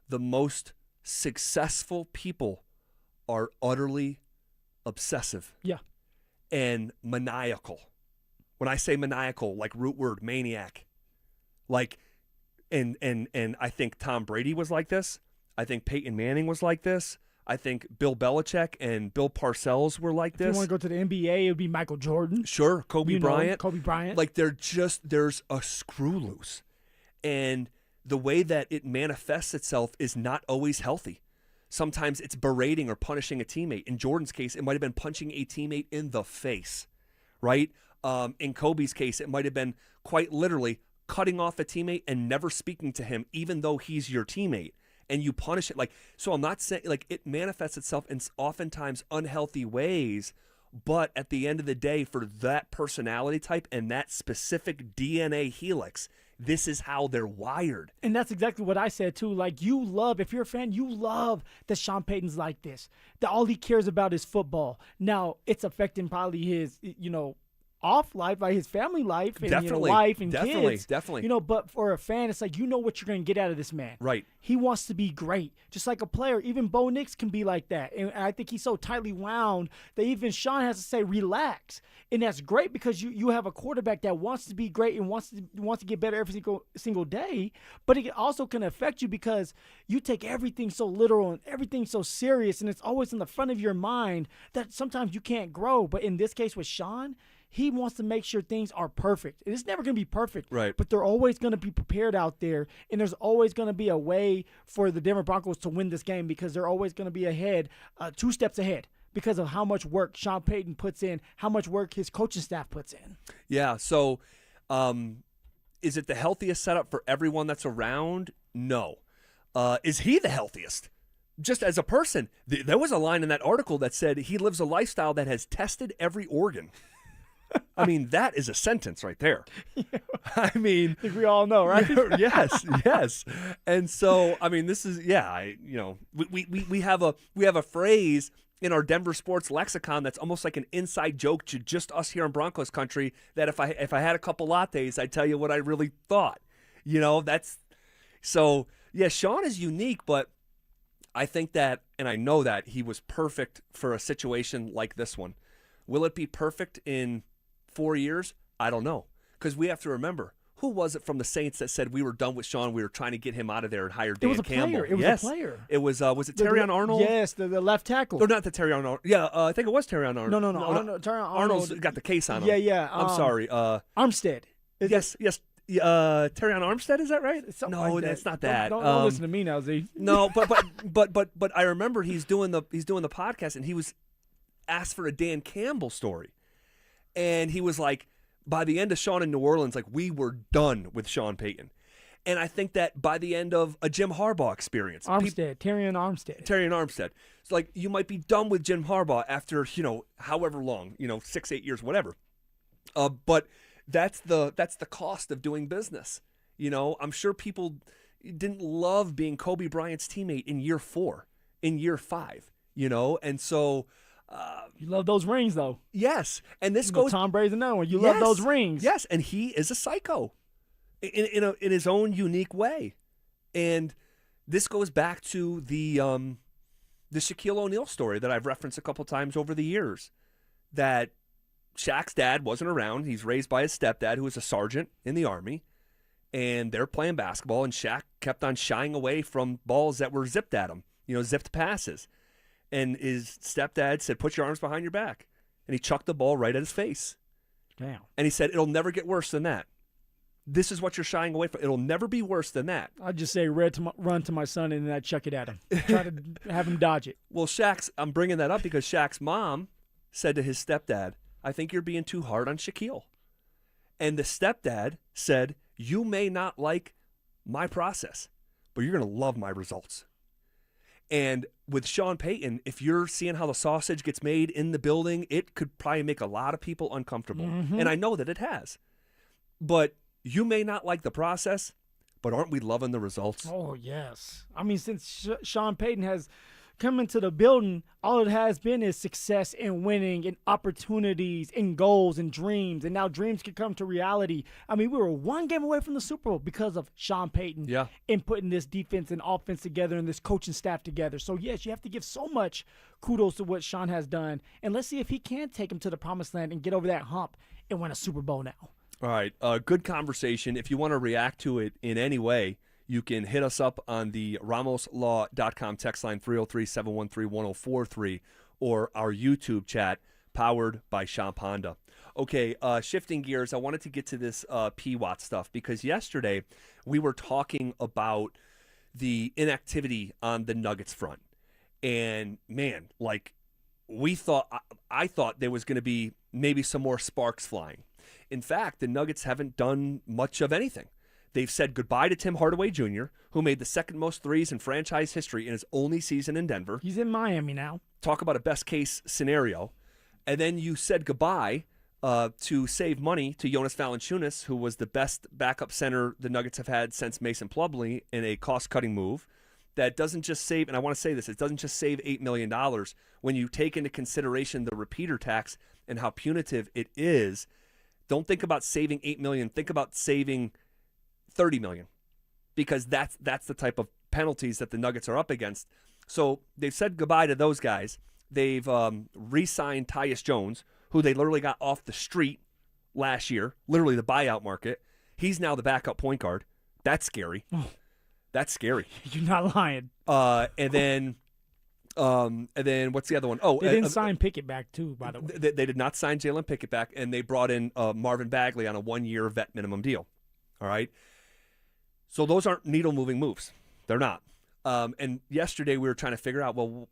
the most successful people are utterly obsessive. Yeah. And maniacal. When I say maniacal, like root word, maniac. Like, and I think Tom Brady was like this. I think Peyton Manning was like this. I think Bill Belichick and Bill Parcells were like this. If you want to go to the NBA, it would be Michael Jordan. Sure, Kobe Bryant. Kobe Bryant. Like there's a screw loose. And the way that it manifests itself is not always healthy. Sometimes it's berating or punishing a teammate. In Jordan's case, it might have been punching a teammate in the face, right? In Kobe's case, it might have been quite literally cutting off a teammate and never speaking to him, even though he's your teammate. And you punish it. So I'm not saying, it manifests itself in oftentimes unhealthy ways, but at the end of the day, for that personality type and that specific DNA helix, this is how they're wired. And that's exactly what I said, too. Like, you love, if you're a fan, you love that Sean Payton's like this. That all he cares about is football. Now, it's affecting probably his, off life, like his family life and wife and kids. Definitely. But for a fan, it's like, what you're going to get out of this man. Right. He wants to be great. Just like a player. Even Bo Nix can be like that. And I think he's so tightly wound that even Sean has to say, relax. And that's great because you have a quarterback that wants to be great and wants to get better every single day. But it also can affect you because you take everything so literal and everything so serious, and it's always in the front of your mind that sometimes you can't grow. But in this case with Sean, he wants to make sure things are perfect. It's never going to be perfect, right? But they're always going to be prepared out there, and there's always going to be a way for the Denver Broncos to win this game because they're always going to be ahead, 2 steps ahead, because of how much work Sean Payton puts in, how much work his coaching staff puts in. Yeah, so is it the healthiest setup for everyone that's around? No. Is he the healthiest? Just as a person, there was a line in that article that said he lives a lifestyle that has tested every organ. I mean, that is a sentence right there. I mean, I think we all know, right? yes. And so, I mean, this is we have a phrase in our Denver sports lexicon that's almost like an inside joke to just us here in Broncos country, that if I had a couple lattes, I'd tell you what I really thought. That's so, yeah, Sean is unique, but I think that, and I know that he was perfect for a situation like this one. Will it be perfect in 4 years? I don't know, because we have to remember, who was it from the Saints that said we were done with Sean? We were trying to get him out of there and hire Dan Campbell. It was a player. It was it Terrion Arnold? Yes, the left tackle. No, not the Terrion Arnold. Yeah, I think it was Terrion Arnold. No. Terrion Arnold's got the case on him. Yeah. I'm sorry. Armstead. Yes. Terrion Armstead, is that right? No, that's not that. Don't listen to me now, Z. No, but I remember he's doing the podcast, and he was asked for a Dan Campbell story, and he was like, by the end of Sean in New Orleans, like, we were done with Sean Payton. And I think that by the end of a Jim Harbaugh experience, Terrion Armstead. So, like, you might be done with Jim Harbaugh after, however long, 6-8 years, whatever. But that's the cost of doing business. I'm sure people didn't love being Kobe Bryant's teammate in year 4, in year 5, and so. You love those rings, though. Yes, and this goes. Tom Brady's another one. You love those rings. Yes, and he is a psycho, in his own unique way, and this goes back to the Shaquille O'Neal story that I've referenced a couple times over the years. That Shaq's dad wasn't around. He's raised by his stepdad, who was a sergeant in the Army, and they're playing basketball, and Shaq kept on shying away from balls that were zipped at him, zipped passes. And his stepdad said, put your arms behind your back. And he chucked the ball right at his face. Damn. And he said, it'll never get worse than that. This is what you're shying away from. It'll never be worse than that. I'd just say run to my son, and then I'd chuck it at him. Try to have him dodge it. Well, I'm bringing that up because Shaq's mom said to his stepdad, I think you're being too hard on Shaquille. And the stepdad said, you may not like my process, but you're going to love my results. And with Sean Payton, if you're seeing how the sausage gets made in the building, it could probably make a lot of people uncomfortable. Mm-hmm. And I know that it has. But you may not like the process, but aren't we loving the results? Oh, yes. I mean, since Sean Payton has come into the building, all it has been is success and winning and opportunities and goals and dreams. And now dreams can come to reality. I mean, we were one game away from the Super Bowl because of Sean Payton and putting this defense and offense together and this coaching staff together. So, yes, you have to give so much kudos to what Sean has done. And let's see if he can take him to the promised land and get over that hump and win a Super Bowl now. All right, good conversation. If you want to react to it in any way, you can hit us up on the RamosLaw.com text line 303-713-1043 or our YouTube chat powered by Shop Honda. Okay, shifting gears, I wanted to get to this PWAT stuff because yesterday we were talking about the inactivity on the Nuggets front. And, man, like I thought there was going to be maybe some more sparks flying. In fact, the Nuggets haven't done much of anything. They've said goodbye to Tim Hardaway Jr., who made the second most threes in franchise history in his only season in Denver. He's in Miami now. Talk about a best-case scenario. And then you said goodbye to save money to Jonas Valanciunas, who was the best backup center the Nuggets have had since Mason Plumlee in a cost-cutting move. That doesn't just save, and I want to say this, it doesn't just save $8 million. When you take into consideration the repeater tax and how punitive it is, don't think about saving $8 million. Think about saving $30 million, because that's the type of penalties that the Nuggets are up against. So they've said goodbye to those guys. They've re-signed Tyus Jones, who they literally got off the street last year, literally the buyout market. He's now the backup point guard. That's scary. That's scary. You're not lying. And then what's the other one? Oh, they didn't sign Pickett back too, by the way. They did not sign Jalen Pickett back, and they brought in Marvin Bagley on a 1-year vet minimum deal. All right. So those aren't needle-moving moves. They're not. And yesterday we were trying to figure out, well,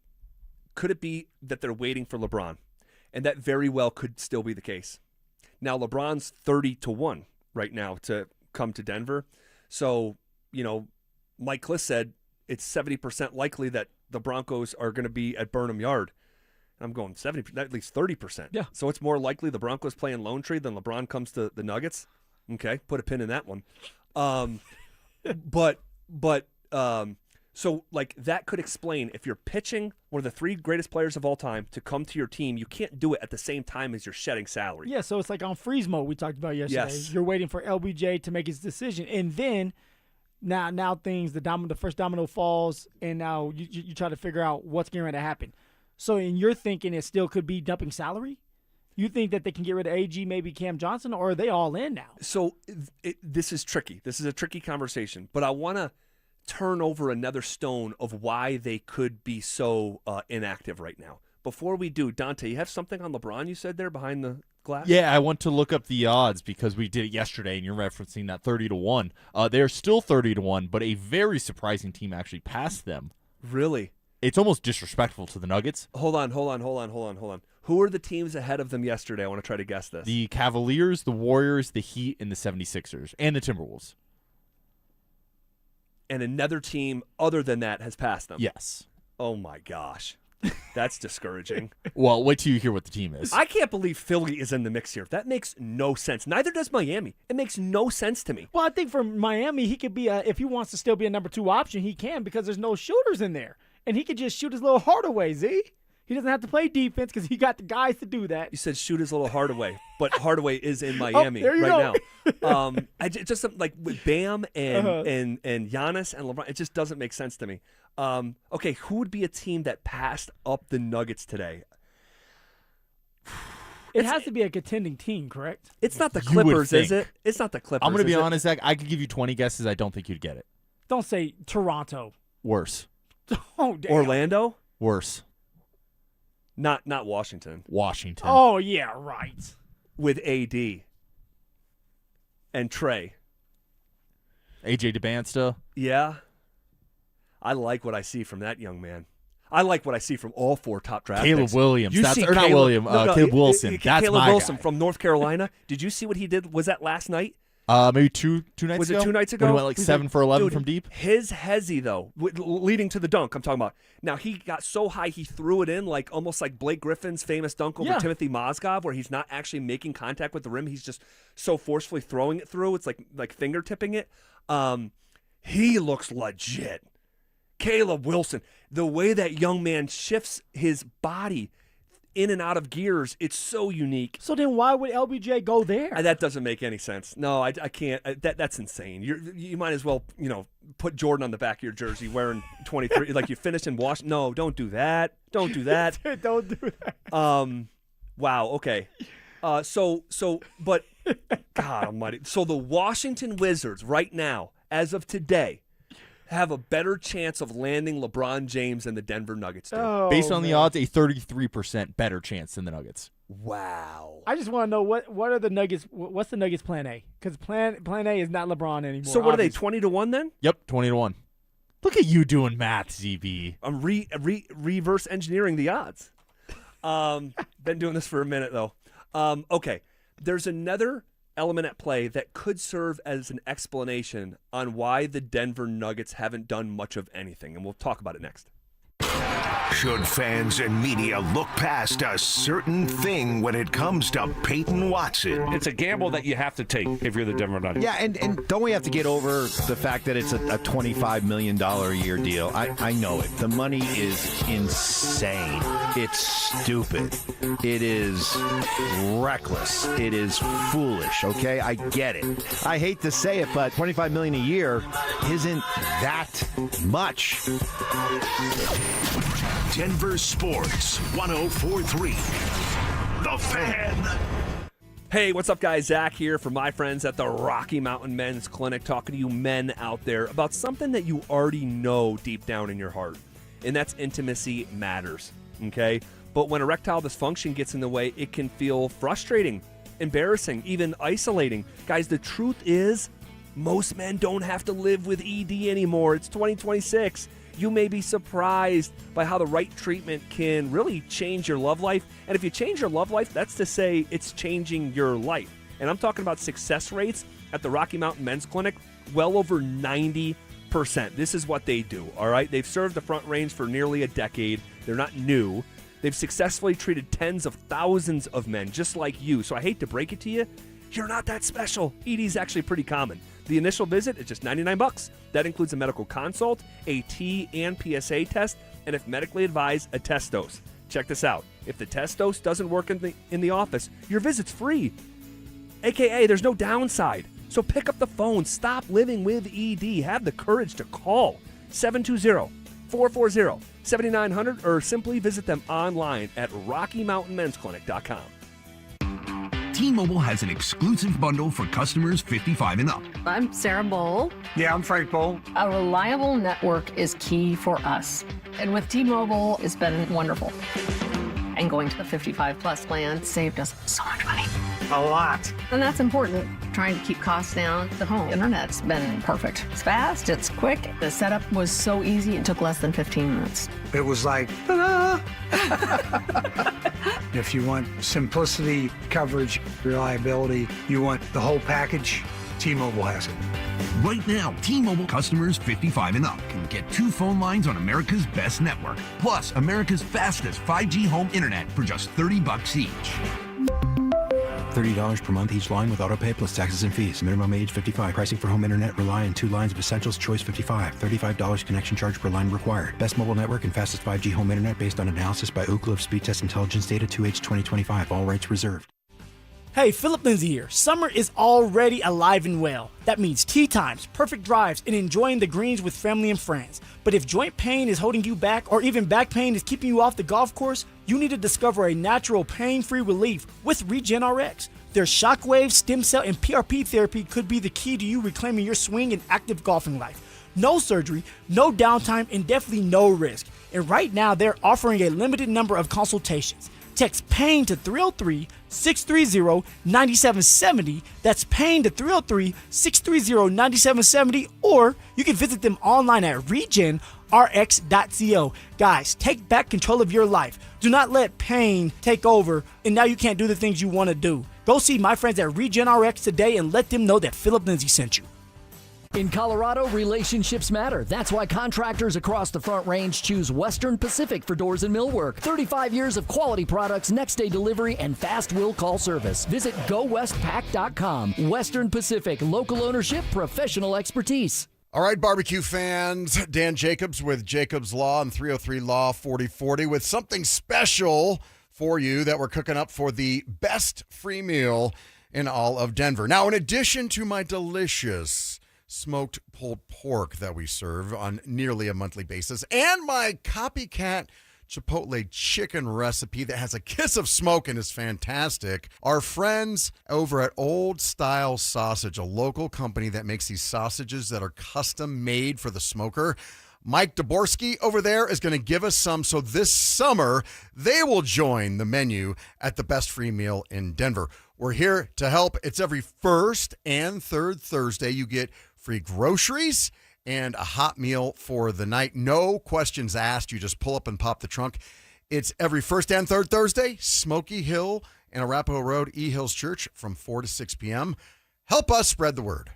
could it be that they're waiting for LeBron? And that very well could still be the case. Now, LeBron's 30-1 right now to come to Denver. So, Mike Kliss said it's 70% likely that the Broncos are going to be at Burnham Yard. And I'm going 70%, at least 30%. Yeah. So it's more likely the Broncos play in Lone Tree than LeBron comes to the Nuggets. Okay, put a pin in that one. So like that could explain if you're pitching one of the 3 greatest players of all time to come to your team, you can't do it at the same time as you're shedding salary. Yeah, so it's like on freeze mode we talked about yesterday. Yes. You're waiting for LBJ to make his decision, and then now things the first domino falls, and now you try to figure out what's going to happen. So in your thinking, it still could be dumping salary. You think that they can get rid of AG, maybe Cam Johnson, or are they all in now? So this is tricky. This is a tricky conversation, but I want to turn over another stone of why they could be so inactive right now. Before we do, Dante, you have something on LeBron you said there behind the glass? Yeah, I want to look up the odds because we did it yesterday, and you're referencing that 30-1. They're still 30-1, but a very surprising team actually passed them. Really? It's almost disrespectful to the Nuggets. Hold on. Who are the teams ahead of them yesterday? I want to try to guess this. The Cavaliers, the Warriors, the Heat, and the 76ers, and the Timberwolves. And another team other than that has passed them? Yes. Oh, my gosh. That's discouraging. Well, wait till you hear what the team is. I can't believe Philly is in the mix here. That makes no sense. Neither does Miami. It makes no sense to me. Well, I think for Miami, he could be if he wants to still be a number 2 option, he can because there's no shooters in there. And he could just shoot his little heart away, Z. He doesn't have to play defense because he got the guys to do that. You said shoot his little Hardaway, but Hardaway is in Miami now. I just like with Bam and Giannis and LeBron, it just doesn't make sense to me. Okay, who would be a team that passed up the Nuggets today? It has to be a contending team, correct? It's not the Clippers, is it? It's not the Clippers. I'm going to be honest, Zach. I could give you 20 guesses. I don't think you'd get it. Don't say Toronto. Worse. Oh, damn. Orlando? Worse. Not Washington. Washington. Oh, yeah, right. With AD and Trey. AJ DeBansta. Yeah. I like what I see from that young man. I like what I see from all 4 top draft Caleb picks. Williams. Caleb Wilson. That's Caleb my Wilson guy. from North Carolina. Did you see what he did? Was that last night? Maybe two nights was ago? Was it 2 nights ago? When he went like 7 for 11 dude, from deep? His hezzy, though, leading to the dunk I'm talking about. Now, he got so high he threw it in like almost like Blake Griffin's famous dunk over Timothy Mozgov, where he's not actually making contact with the rim. He's just so forcefully throwing it through. It's like fingertipping it. He looks legit. Caleb Wilson, the way that young man shifts his body in and out of gears, it's so unique. So then why would LBJ go there? That doesn't make any sense. No, I can't. That's insane. You might as well, put Jordan on the back of your jersey wearing 23, like you finished in Washington. No, don't do that. Don't do that. Don't do that. Wow. Okay. But God Almighty. So the Washington Wizards right now, as of today, have a better chance of landing LeBron James than the Denver Nuggets do. Based on the odds, a 33% better chance than the Nuggets. Wow. I just want to know what are the Nuggets? What's the Nuggets' plan A? Because plan A is not LeBron anymore. So what are they, 20-1 then? Yep, 20-1. Look at you doing math, ZB. I'm reverse engineering the odds. Been doing this for a minute though. Okay, there's another element at play that could serve as an explanation on why the Denver Nuggets haven't done much of anything, and we'll talk about it next. Should fans and media look past a certain thing when it comes to Payton Watson? It's a gamble that you have to take if you're the Denver Nuggets. Yeah, and don't we have to get over the fact that it's a $25 million a year deal? I know it. The money is insane. It's stupid. It is reckless. It is foolish, okay? I get it. I hate to say it, but $25 million a year isn't that much. Denver Sports 104.3. The Fan. Hey, what's up, guys? Zach here for my friends at the Rocky Mountain Men's Clinic, talking to you men out there about something that you already know deep down in your heart, and that's intimacy matters, okay? But when erectile dysfunction gets in the way, it can feel frustrating, embarrassing, even isolating. Guys, the truth is, most men don't have to live with ED anymore. It's 2026. You may be surprised by how the right treatment can really change your love life. And if you change your love life, that's to say it's changing your life. And I'm talking about success rates at the Rocky Mountain Men's Clinic, well over 90%. This is what they do, all right? They've served the Front Range for nearly a decade. They're not new. They've successfully treated tens of thousands of men just like you. So I hate to break it to you, you're not that special. ED is actually pretty common. The initial visit is just $99. That includes a medical consult, a T and PSA test, and if medically advised, a test dose. Check this out. If the test dose doesn't work in the office, your visit's free. AKA, there's no downside. So pick up the phone. Stop living with ED. Have the courage to call 720-440-7900 or simply visit them online at RockyMountainMen'sClinic.com. T-Mobile has an exclusive bundle for customers 55 and up. I'm Sarah Bowl. Yeah, I'm Frank Bowl. A reliable network is key for us. And with T-Mobile, it's been wonderful. And going to the 55-plus plan saved us so much money. A lot. And that's important. Trying to keep costs down. The home internet's been perfect. It's fast, it's quick. The setup was so easy, it took less than 15 minutes. It was like, ta-da! If you want simplicity, coverage, reliability, you want the whole package, T-Mobile has it. Right now, T-Mobile customers 55 and up can get 2 phone lines on America's best network, plus America's fastest 5G home internet for just $30 each. $30 per month each line with autopay plus taxes and fees. Minimum age 55. Pricing for home internet rely on 2 lines of Essentials Choice 55. $35 connection charge per line required. Best mobile network and fastest 5G home internet based on analysis by Ookla of Speed Test Intelligence data 2H 2025. All rights reserved. Hey, Phillip Lindsay here. Summer is already alive and well. That means tea times, perfect drives, and enjoying the greens with family and friends. But if joint pain is holding you back or even back pain is keeping you off the golf course, you need to discover a natural pain-free relief with RegenRx. Their shockwave, stem cell, and PRP therapy could be the key to you reclaiming your swing and active golfing life. No surgery, no downtime, and definitely no risk. And right now, they're offering a limited number of consultations. Text PAIN to 303-630-9770. That's PAIN to 303-630-9770. Or you can visit them online at regenrx.co. Guys, take back control of your life. Do not let pain take over, and now you can't do the things you want to do. Go see my friends at RegenRx today and let them know that Phillip Lindsay sent you. In Colorado, relationships matter. That's why contractors across the Front Range choose Western Pacific for doors and millwork. 35 years of quality products, next-day delivery, and fast will-call service. Visit GoWestPack.com. Western Pacific, local ownership, professional expertise. All right, barbecue fans, Dan Jacobs with Jacobs Law and 303 Law 4040 with something special for you that we're cooking up for the best free meal in all of Denver. Now, in addition to my delicious smoked pulled pork that we serve on nearly a monthly basis and my copycat Chipotle chicken recipe that has a kiss of smoke and is fantastic. Our friends over at Old Style Sausage, a local company that makes these sausages that are custom made for the smoker. Mike Daborski over there is going to give us some. So this summer, they will join the menu at the best free meal in Denver. We're here to help. It's every first and third Thursday. You get free groceries and a hot meal for the night. No questions asked. You just pull up and pop the trunk. It's every first and third Thursday, Smoky Hill and Arapahoe Road, E Hills Church from 4 to 6 p.m. Help us spread the word.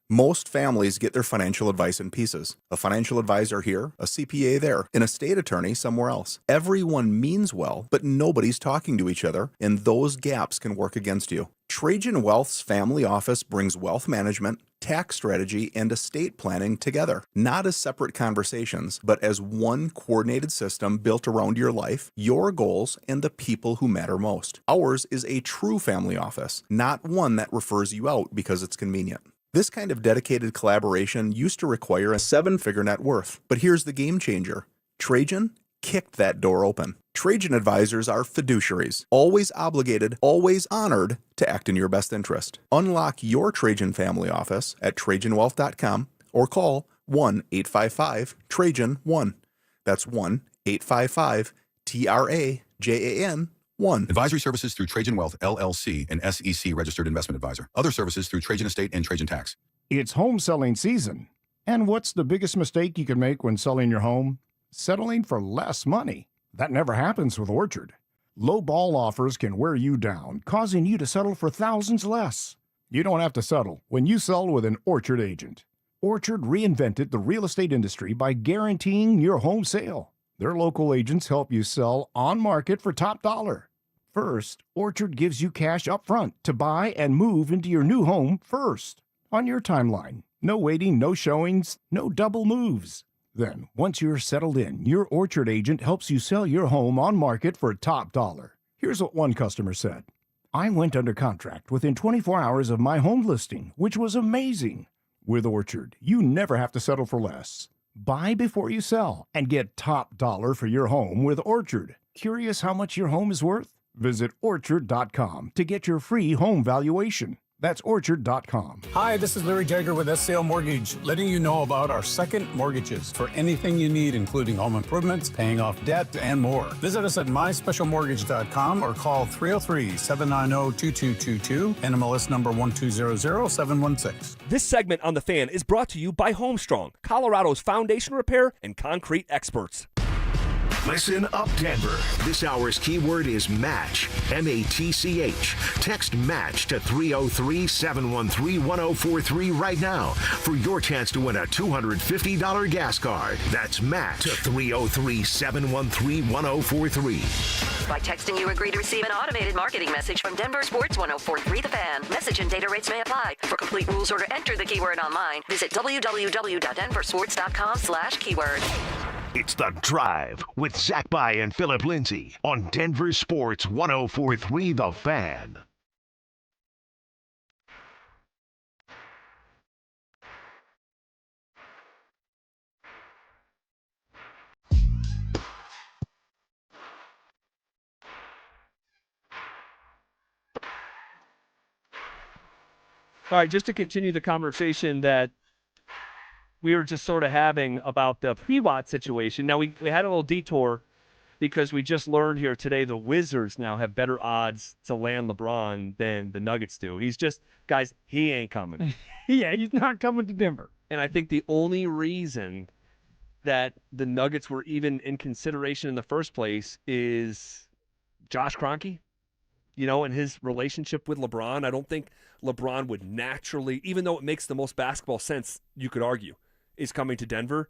Most families get their financial advice in pieces. A financial advisor here, a CPA there, an estate attorney somewhere else. Everyone means well, but nobody's talking to each other, and those gaps can work against you. Trajan Wealth's family office brings wealth management, tax strategy, and estate planning together, not as separate conversations, but as one coordinated system built around your life, your goals, and the people who matter most. Ours is a true family office, not one that refers you out because it's convenient. This kind of dedicated collaboration used to require a 7-figure net worth, but here's the game changer. Trajan kicked that door open. Trajan advisors are fiduciaries, always obligated, always honored to act in your best interest. Unlock your Trajan family office at TrajanWealth.com or call 1-855-TRAJAN-1. That's 1-855-TRAJAN-1. Advisory services through Trajan Wealth, LLC, an SEC registered investment advisor. Other services through Trajan Estate and Trajan Tax. It's home selling season. And what's the biggest mistake you can make when selling your home? Settling for less money. That never happens with Orchard. Low ball offers can wear you down, causing you to settle for thousands less. You don't have to settle when you sell with an Orchard agent. Orchard reinvented the real estate industry by guaranteeing your home sale. Their local agents help you sell on market for top dollar. First, Orchard gives you cash up front to buy and move into your new home first, on your timeline. No waiting, no showings, no double moves. Then, once you're settled in, your Orchard agent helps you sell your home on market for top dollar. Here's what one customer said. I went under contract within 24 hours of my home listing, which was amazing. With Orchard, you never have to settle for less. Buy before you sell and get top dollar for your home with Orchard. Curious how much your home is worth? Visit Orchard.com to get your free home valuation. That's Orchard.com. Hi, this is Larry Jagger with SCL Mortgage, letting you know about our second mortgages for anything you need, including home improvements, paying off debt, and more. Visit us at myspecialmortgage.com or call 303-790-2222, NMLS number 1200716. This segment on The Fan is brought to you by Homestrong, Colorado's foundation repair and concrete experts. Listen up, Denver. This hour's keyword is match. M-A-T-C-H. Text match to 303-713-1043 right now for your chance to win a $250 gas card. That's match to 303-713-1043. By texting, you agree to receive an automated marketing message from Denver Sports 1043 The Fan. Message and data rates may apply. For complete rules or to enter the keyword online, visit www.denversports.com/keyword. It's The Drive with Zach By and Phillip Lindsay on Denver Sports 1043 The Fan. All right, just to continue the conversation that we were just sort of having about the P-Watt situation. Now, we had a little detour because we just learned here today the Wizards now have better odds to land LeBron than the Nuggets do. He's just, guys, he ain't coming. Yeah, he's not coming to Denver. And I think the only reason that the Nuggets were even in consideration in the first place is Josh Kroenke, you know, and his relationship with LeBron. I don't think LeBron would naturally, even though it makes the most basketball sense, you could argue, is coming to Denver.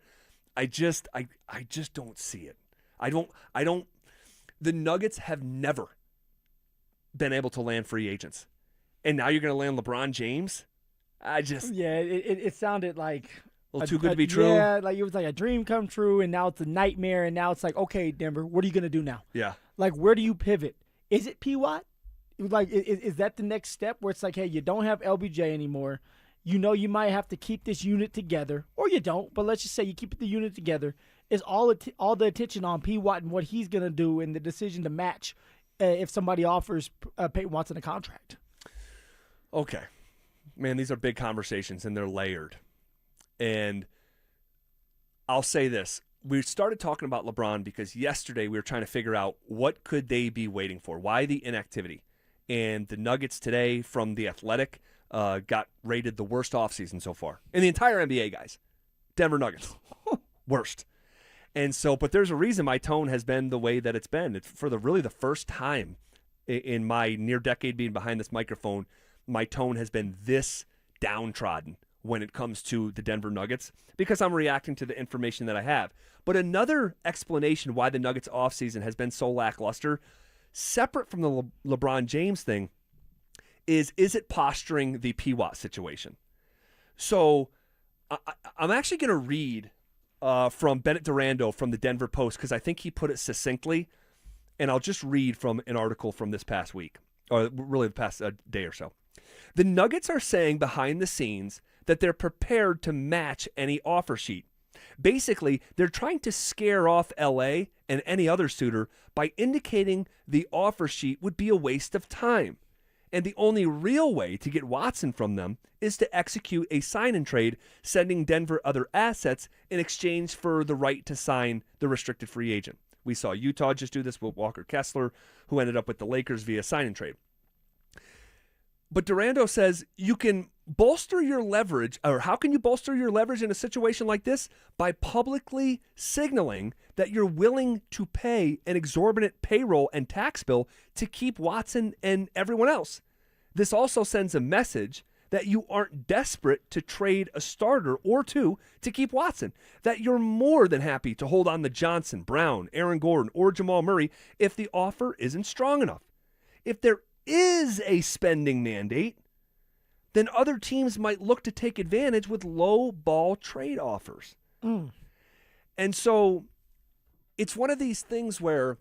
I just don't see it. I don't. The Nuggets have never been able to land free agents, and now you're going to land LeBron James. Yeah, it sounded like little too good to be true. Yeah, like it was like a dream come true, and now it's a nightmare, and now it's like, okay, Denver, what are you going to do now? Yeah. Like, where do you pivot? Is it P-Watt? Like, is that the next step where it's like, hey, you don't have LBJ anymore. You know you might have to keep this unit together, or you don't, but let's just say you keep the unit together. Is all the attention on P-Watt and what he's going to do and the decision to match if somebody offers Payton Watson a contract? Okay. Man, these are big conversations, and they're layered. And I'll say this. We started talking about LeBron because yesterday we were trying to figure out what could they be waiting for. Why the inactivity? And the Nuggets today from The Athletic got rated the worst offseason so far in the entire NBA, guys. Denver Nuggets. Worst. And so, but there's a reason my tone has been the way that it's been. It's for really the first time in my near decade being behind this microphone, my tone has been this downtrodden when it comes to the Denver Nuggets because I'm reacting to the information that I have. But another explanation why the Nuggets offseason has been so lackluster, separate from the LeBron James thing, is it posturing the P-Watt situation? So I'm actually going to read from Bennett Durando from the Denver Post because I think he put it succinctly, and I'll just read from an article from this past week, or really the past day or so. The Nuggets are saying behind the scenes that they're prepared to match any offer sheet. Basically, they're trying to scare off LA and any other suitor by indicating the offer sheet would be a waste of time. And the only real way to get Watson from them is to execute a sign-and trade, sending Denver other assets in exchange for the right to sign the restricted free agent. We saw Utah just do this with Walker Kessler, who ended up with the Lakers via sign-and trade. But Durando says you can bolster your leverage, or how can you bolster your leverage in a situation like this? By publicly signaling that you're willing to pay an exorbitant payroll and tax bill to keep Watson and everyone else. This also sends a message that you aren't desperate to trade a starter or two to keep Watson, that you're more than happy to hold on to Johnson, Brown, Aaron Gordon, or Jamal Murray if the offer isn't strong enough. If there is a spending mandate, then other teams might look to take advantage with low ball trade offers. And so it's one of these things where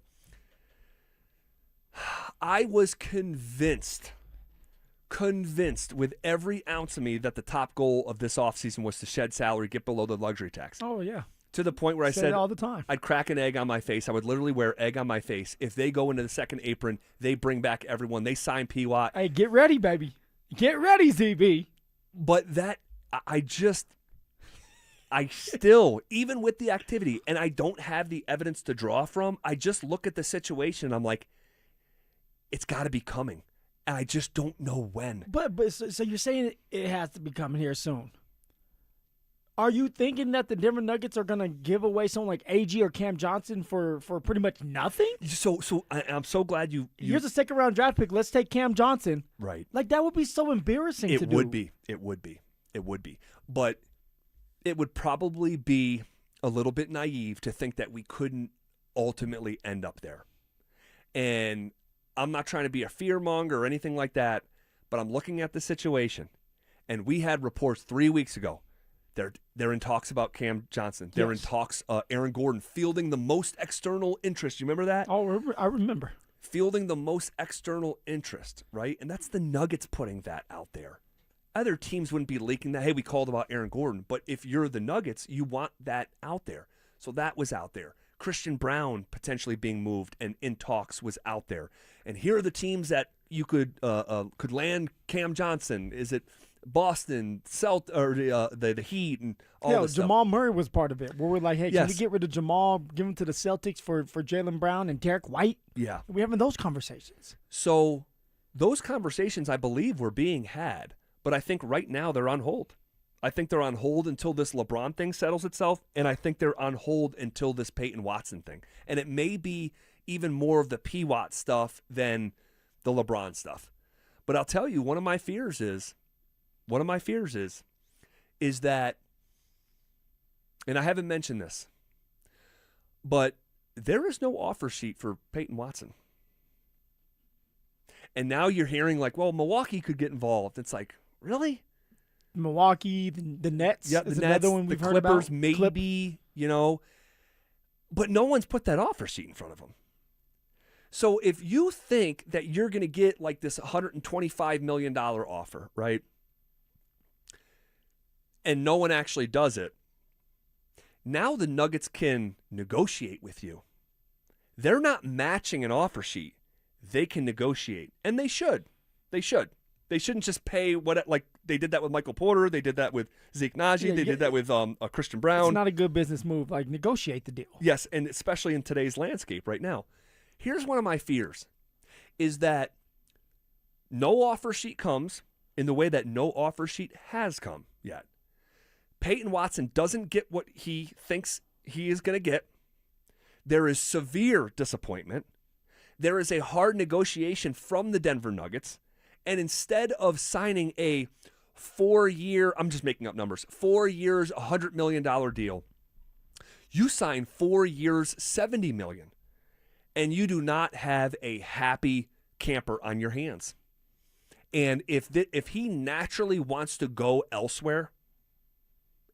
I was convinced with every ounce of me that the top goal of this offseason was to shed salary, get below the luxury tax. Oh, yeah. To the point where I said it all the time. I'd crack an egg on my face. I would literally wear egg on my face. If they go into the second apron, they bring back everyone. They sign P-Watt. Hey, get ready, baby. Get ready, ZB. But that, I still, even with the activity, and I don't have the evidence to draw from, I just look at the situation and I'm like, it's got to be coming. And I just don't know when. But so you're saying it has to be coming here soon. Are you thinking that the Denver Nuggets are going to give away someone like AG or Cam Johnson for pretty much nothing? So I'm so glad you Here's a second-round draft pick. Let's take Cam Johnson. Right. Like, that would be so embarrassing to do. It would be. But it would probably be a little bit naive to think that we couldn't ultimately end up there. And I'm not trying to be a fearmonger or anything like that, but I'm looking at the situation. And we had reports 3 weeks ago. They're in talks about Cam Johnson. They're in talks, Aaron Gordon fielding the most external interest. You remember that? Oh, I remember. Fielding the most external interest, right? And that's the Nuggets putting that out there. Other teams wouldn't be leaking that, hey, we called about Aaron Gordon. But if you're the Nuggets, you want that out there. So that was out there. Christian Brown potentially being moved and in talks was out there. And here are the teams that you could land Cam Johnson. Is it Boston, or the Heat, and all this Jamal stuff? Murray was part of it. Where we're like, hey, can we get rid of Jamal, give him to the Celtics for Jaylen Brown and Derek White? Yeah. We're having those conversations. So those conversations, I believe, were being had. But I think right now they're on hold. I think they're on hold until this LeBron thing settles itself, and I think they're on hold until this Payton Watson thing. And it may be even more of the P-Watt stuff than the LeBron stuff. But I'll tell you, one of my fears is that, and I haven't mentioned this, but there is no offer sheet for Payton Watson. And now you're hearing like, well, Milwaukee could get involved. It's like, really? Milwaukee, the Nets. Yeah, is the another Nets, one we've the heard Clippers, about. maybe, but no one's put that offer sheet in front of them. So if you think that you're going to get like this $125 million offer, right, and no one actually does it, now the Nuggets can negotiate with you. They're not matching an offer sheet. They can negotiate, and they should. They should. They shouldn't just pay like they did that with Michael Porter. They did that with Zeke Naji. They did that with Christian Brown. It's not a good business move. Like, negotiate the deal. Yes, and especially in today's landscape right now. Here's one of my fears, is that no offer sheet comes in the way that no offer sheet has come yet. Peyton Watson doesn't get what he thinks he is going to get. There is severe disappointment. There is a hard negotiation from the Denver Nuggets. And instead of signing a 4-year, I'm just making up numbers, 4 years, $100 million deal, you sign 4 years, $70 million. And you do not have a happy camper on your hands. And if he naturally wants to go elsewhere,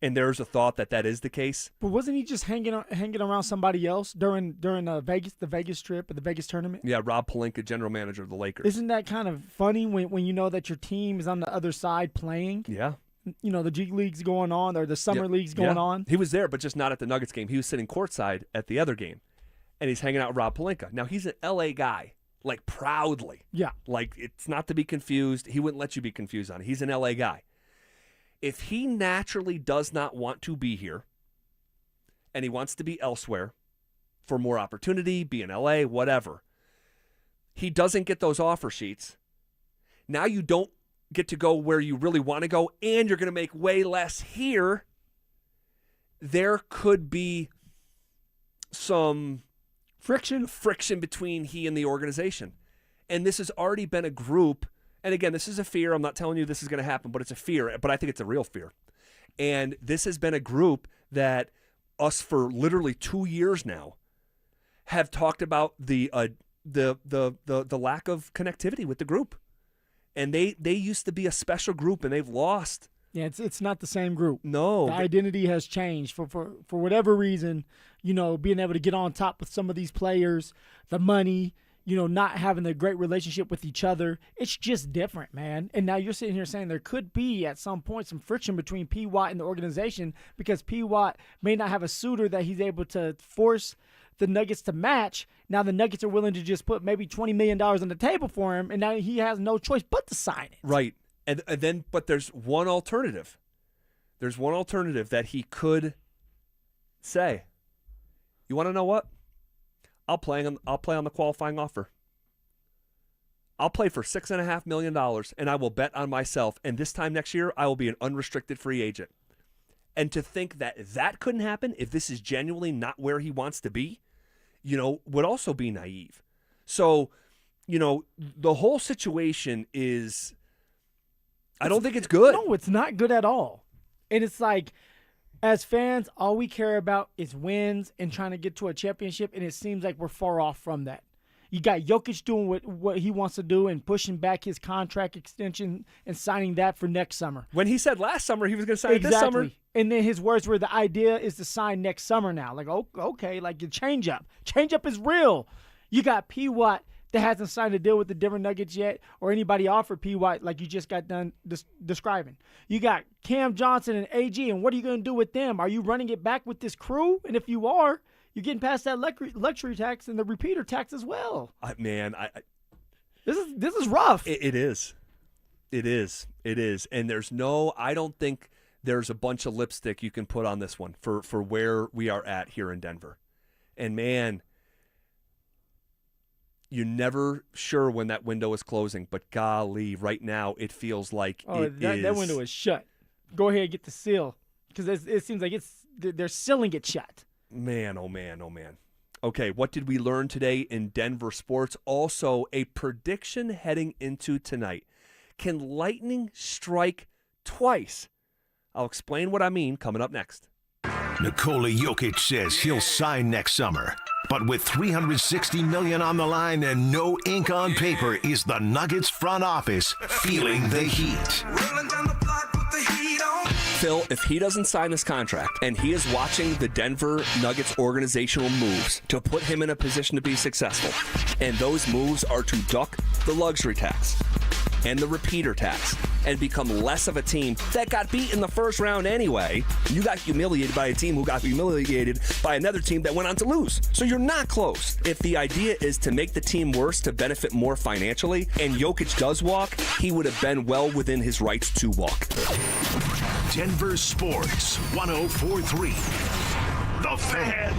and there's a thought that is the case. But wasn't he just hanging around somebody else during the Vegas trip or the Vegas tournament? Yeah, Rob Pelinka, general manager of the Lakers. Isn't that kind of funny when you know that your team is on the other side playing? Yeah. The G League's going on or the Summer League's going on. He was there, but just not at the Nuggets game. He was sitting courtside at the other game, and he's hanging out with Rob Pelinka. Now, he's an L.A. guy, like proudly. Yeah. Like, it's not to be confused. He wouldn't let you be confused on it. He's an L.A. guy. If he naturally does not want to be here and he wants to be elsewhere for more opportunity, be in LA, whatever, he doesn't get those offer sheets. Now you don't get to go where you really want to go, and you're going to make way less here. There could be some friction between he and the organization. And this has already been a group. And again, this is a fear. I'm not telling you this is going to happen, but it's a fear. But I think it's a real fear. And this has been a group that us for literally 2 years now have talked about the lack of connectivity with the group. And they used to be a special group, and they've lost. Yeah, it's not the same group. No, the identity has changed for whatever reason. Being able to get on top with some of these players, the money. Not having a great relationship with each other. It's just different, man. And now you're sitting here saying there could be at some point some friction between P. Watt and the organization because P. Watt may not have a suitor that he's able to force the Nuggets to match. Now the Nuggets are willing to just put maybe $20 million on the table for him, and now he has no choice but to sign it. Right. And then, but there's one alternative. There's one alternative that he could say, you want to know what? I'll play on the qualifying offer. I'll play for $6.5 million, and I will bet on myself. And this time next year, I will be an unrestricted free agent. And to think that couldn't happen if this is genuinely not where he wants to be, would also be naive. So, the whole situation is, I don't think it's good. No, it's not good at all. And it's like, as fans, all we care about is wins and trying to get to a championship, and it seems like we're far off from that. You got Jokic doing what he wants to do and pushing back his contract extension and signing that for next summer. When he said last summer he was going to sign it this summer. And then his words were, the idea is to sign next summer now. Like, okay, like your change-up. Change-up is real. You got P. Watt that hasn't signed a deal with the Denver Nuggets yet, or anybody offered P. Watt like you just got done describing. You got Cam Johnson and AG, and what are you going to do with them? Are you running it back with this crew? And if you are, you're getting past that luxury tax and the repeater tax as well. This is rough. It is. And I don't think there's a bunch of lipstick you can put on this one for where we are at here in Denver. And man, you're never sure when that window is closing, but golly, right now it feels like that window is shut. Go ahead and get the seal because it seems like they're sealing it shut. Man, oh man, oh man. Okay, what did we learn today in Denver sports? Also, a prediction heading into tonight. Can lightning strike twice? I'll explain what I mean coming up next. Nikola Jokic says he'll sign next summer. But with $360 million on the line and no ink on paper, is the Nuggets front office feeling the heat? Phil, if he doesn't sign this contract and he is watching the Denver Nuggets organizational moves to put him in a position to be successful, and those moves are to duck the luxury tax and the repeater tax and become less of a team that got beat in the first round anyway. You got humiliated by a team who got humiliated by another team that went on to lose. So you're not close. If the idea is to make the team worse to benefit more financially, and Jokic does walk, he would have been well within his rights to walk. Denver Sports 104.3. The Fan.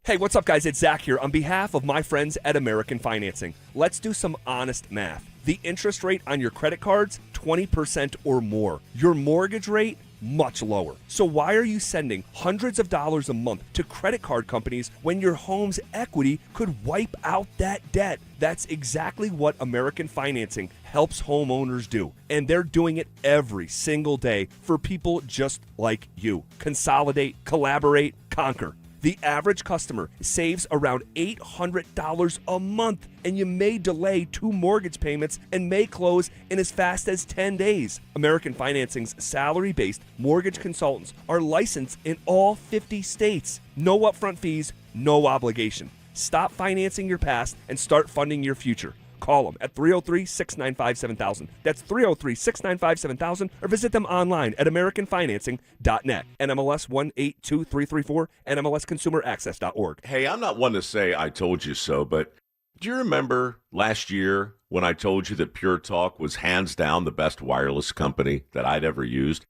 Hey, what's up, guys? It's Zach here on behalf of my friends at American Financing. Let's do some honest math. The interest rate on your credit cards, 20% or more. Your mortgage rate, much lower. So why are you sending hundreds of dollars a month to credit card companies when your home's equity could wipe out that debt? That's exactly what American Financing helps homeowners do. And they're doing it every single day for people just like you. Consolidate, collaborate, conquer. The average customer saves around $800 a month, and you may delay 2 mortgage payments and may close in as fast as 10 days. American Financing's salary-based mortgage consultants are licensed in all 50 states. No upfront fees, no obligation. Stop financing your past and start funding your future. Call them at 303-695-7000. That's 303-695-7000, or visit them online at americanfinancing.net. NMLS 182334, NMLSconsumeraccess.org. Hey, I'm not one to say I told you so, but do you remember last year when I told you that Pure Talk was hands down the best wireless company that I'd ever used?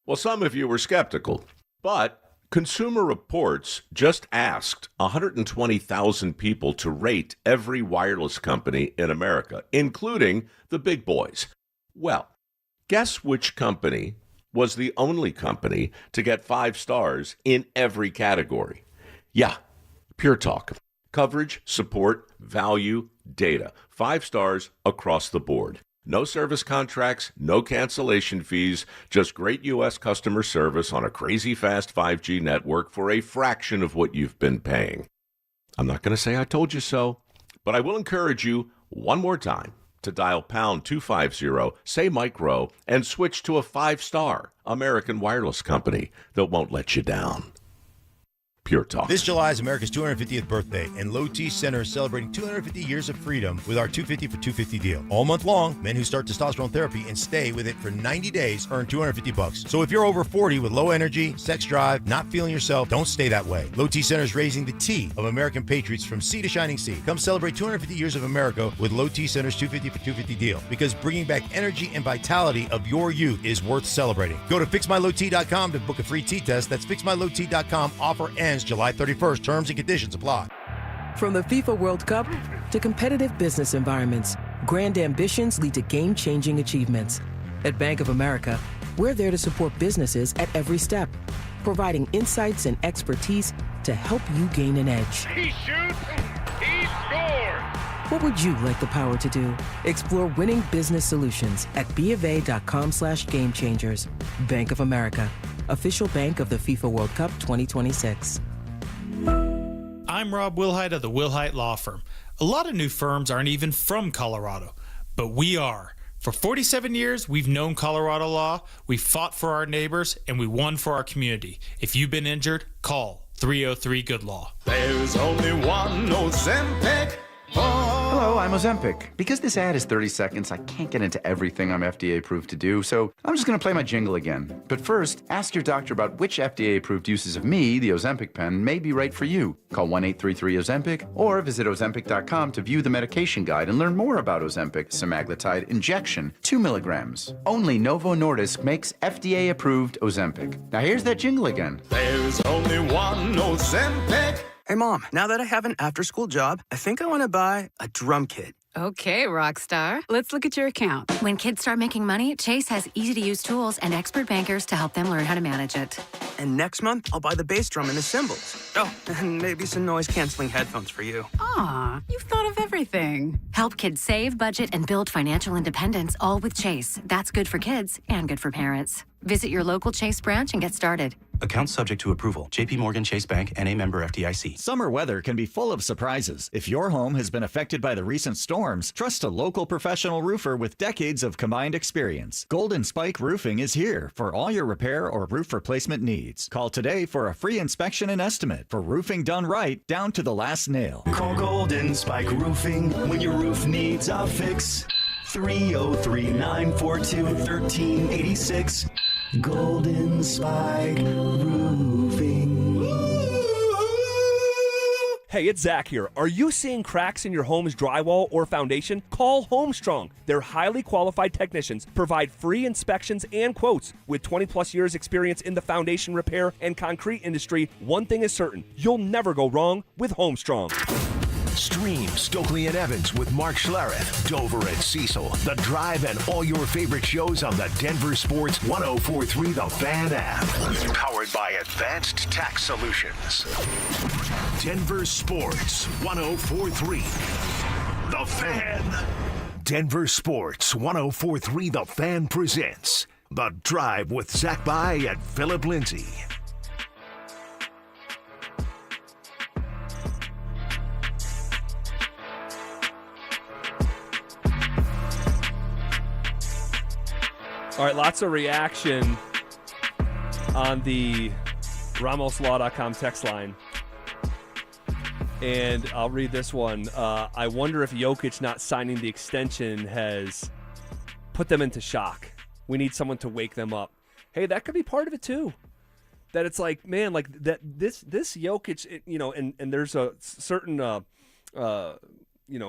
Well, some of you were skeptical, but Consumer Reports just asked 120,000 people to rate every wireless company in America, including the big boys. Well, guess which company was the only company to get 5 stars in every category? Yeah, Pure Talk. Coverage, support, value, data. 5 stars across the board. No service contracts, no cancellation fees, just great U.S. customer service on a crazy fast 5G network for a fraction of what you've been paying. I'm not going to say I told you so, but I will encourage you one more time to dial pound 250, say micro, and switch to a 5-star American wireless company that won't let you down. Pure Talk. This July is America's 250th birthday, and Low T Center is celebrating 250 years of freedom with our 250 for 250 deal. All month long, men who start testosterone therapy and stay with it for 90 days earn $250. So if you're over 40 with low energy, sex drive, not feeling yourself, don't stay that way. Low T Center is raising the T of American patriots from sea to shining sea. Come celebrate 250 years of America with Low T Center's 250 for 250 deal, because bringing back energy and vitality of your youth is worth celebrating. Go to fixmylowt.com to book a free tea test. That's fixmylowt.com. Offer ends July 31st. Terms and conditions apply. From the FIFA World Cup to competitive business environments, grand ambitions lead to game-changing achievements. At Bank of America, we're there to support businesses at every step, providing insights and expertise to help you gain an edge. He shoots, he scores! What would you like the power to do? Explore winning business solutions at BofA.com/gamechangers. Bank of America, official bank of the FIFA World Cup 2026. I'm Rob Wilhite of the Wilhite Law Firm. A lot of new firms aren't even from Colorado, but we are. For 47 years, we've known Colorado law, we've fought for our neighbors, and we won for our community. If you've been injured, call 303-GOOD-LAW. There's only one Ozempic. Hello, I'm Ozempic. Because this ad is 30 seconds, I can't get into everything I'm FDA approved to do, so I'm just going to play my jingle again. But first, ask your doctor about which FDA approved uses of me, the Ozempic pen, may be right for you. Call 1-833-OZEMPIC or visit Ozempic.com to view the medication guide and learn more about Ozempic semaglutide injection, 2 milligrams. Only Novo Nordisk makes FDA approved Ozempic. Now here's that jingle again. There's only one Ozempic. Hey, Mom, now that I have an after-school job, I think I want to buy a drum kit. Okay, Rockstar. Let's look at your account. When kids start making money, Chase has easy-to-use tools and expert bankers to help them learn how to manage it. And next month, I'll buy the bass drum and the cymbals. Oh, and maybe some noise-canceling headphones for you. Aw, you've thought of everything. Help kids save, budget, and build financial independence, all with Chase. That's good for kids and good for parents. Visit your local Chase branch and get started. Account subject to approval. JP Morgan Chase Bank, N.A. member FDIC. Summer weather can be full of surprises. If your home has been affected by the recent storms, trust a local professional roofer with decades of combined experience. Golden Spike Roofing is here for all your repair or roof replacement needs. Call today for a free inspection and estimate for roofing done right down to the last nail. Call Golden Spike Roofing when your roof needs a fix. 303-942-1386. Golden Spike Roofing. Hey, it's Zach here. Are you seeing cracks in your home's drywall or foundation? Call Homestrong. Their highly qualified technicians provide free inspections and quotes. With 20-plus years experience in the foundation repair and concrete industry, one thing is certain. You'll never go wrong with Homestrong. Stream Stokely and Evans with Mark Schlereth, Dover and Cecil, The Drive, and all your favorite shows on the Denver Sports 104.3 The Fan app. Powered by Advanced Tax Solutions. Denver Sports 104.3 The Fan. Denver Sports 104.3 The Fan presents The Drive with Zach By and Phillip Lindsay. All right, lots of reaction on the RamosLaw.com text line. And I'll read this one. I wonder if Jokic not signing the extension has put them into shock. We need someone to wake them up. Hey, that could be part of it too. That it's like, man, like that this Jokic, you know, and there's a certain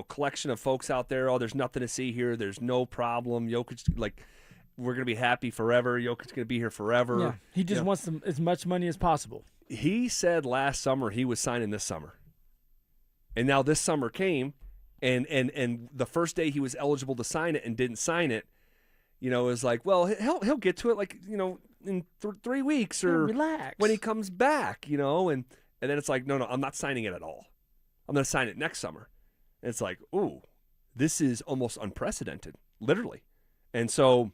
collection of folks out there. Oh, there's nothing to see here. There's no problem. Jokic, like, we're going to be happy forever. Jokic's going to be here forever. Yeah, he just wants as much money as possible. He said last summer he was signing this summer. And now this summer came, and the first day he was eligible to sign it and didn't sign it, you know, it was like, well, he'll get to it, like, you know, in 3 weeks or relax when he comes back, you know, and then it's like, no, I'm not signing it at all. I'm going to sign it next summer. And it's like, ooh, this is almost unprecedented, literally. And so,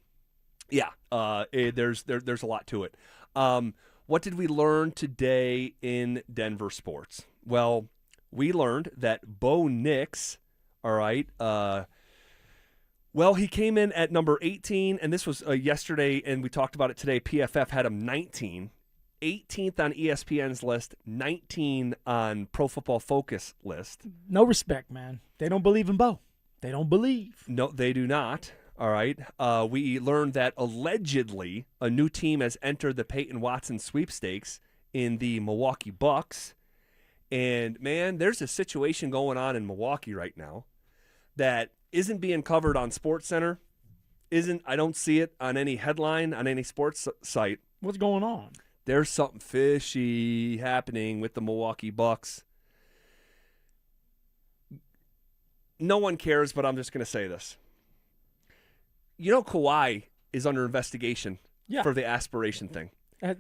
yeah, there's a lot to it. What did we learn today in Denver sports? Well, we learned that Bo Nix, all right, he came in at number 18, and this was yesterday, and we talked about it today. PFF had him 19, 18th on ESPN's list, 19 on Pro Football Focus list. No respect, man. They don't believe in Bo. They don't believe. No, they do not. All right. We learned that allegedly a new team has entered the Payton Watson sweepstakes in the Milwaukee Bucks. And, man, there's a situation going on in Milwaukee right now that isn't being covered on SportsCenter. I don't see it on any headline, on any sports site. What's going on? There's something fishy happening with the Milwaukee Bucks. No one cares, but I'm just going to say this. You know, Kawhi is under investigation for the aspiration thing.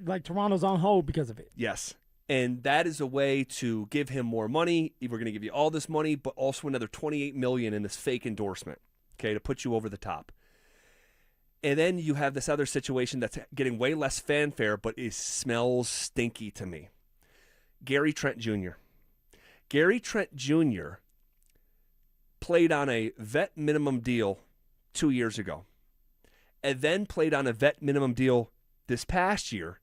Like Toronto's on hold because of it. Yes. And that is a way to give him more money. We're going to give you all this money, but also another $28 million in this fake endorsement, okay, to put you over the top. And then you have this other situation that's getting way less fanfare, but it smells stinky to me. Gary Trent Jr. Gary Trent Jr. played on a vet minimum deal 2 years ago, and then played on a vet minimum deal this past year,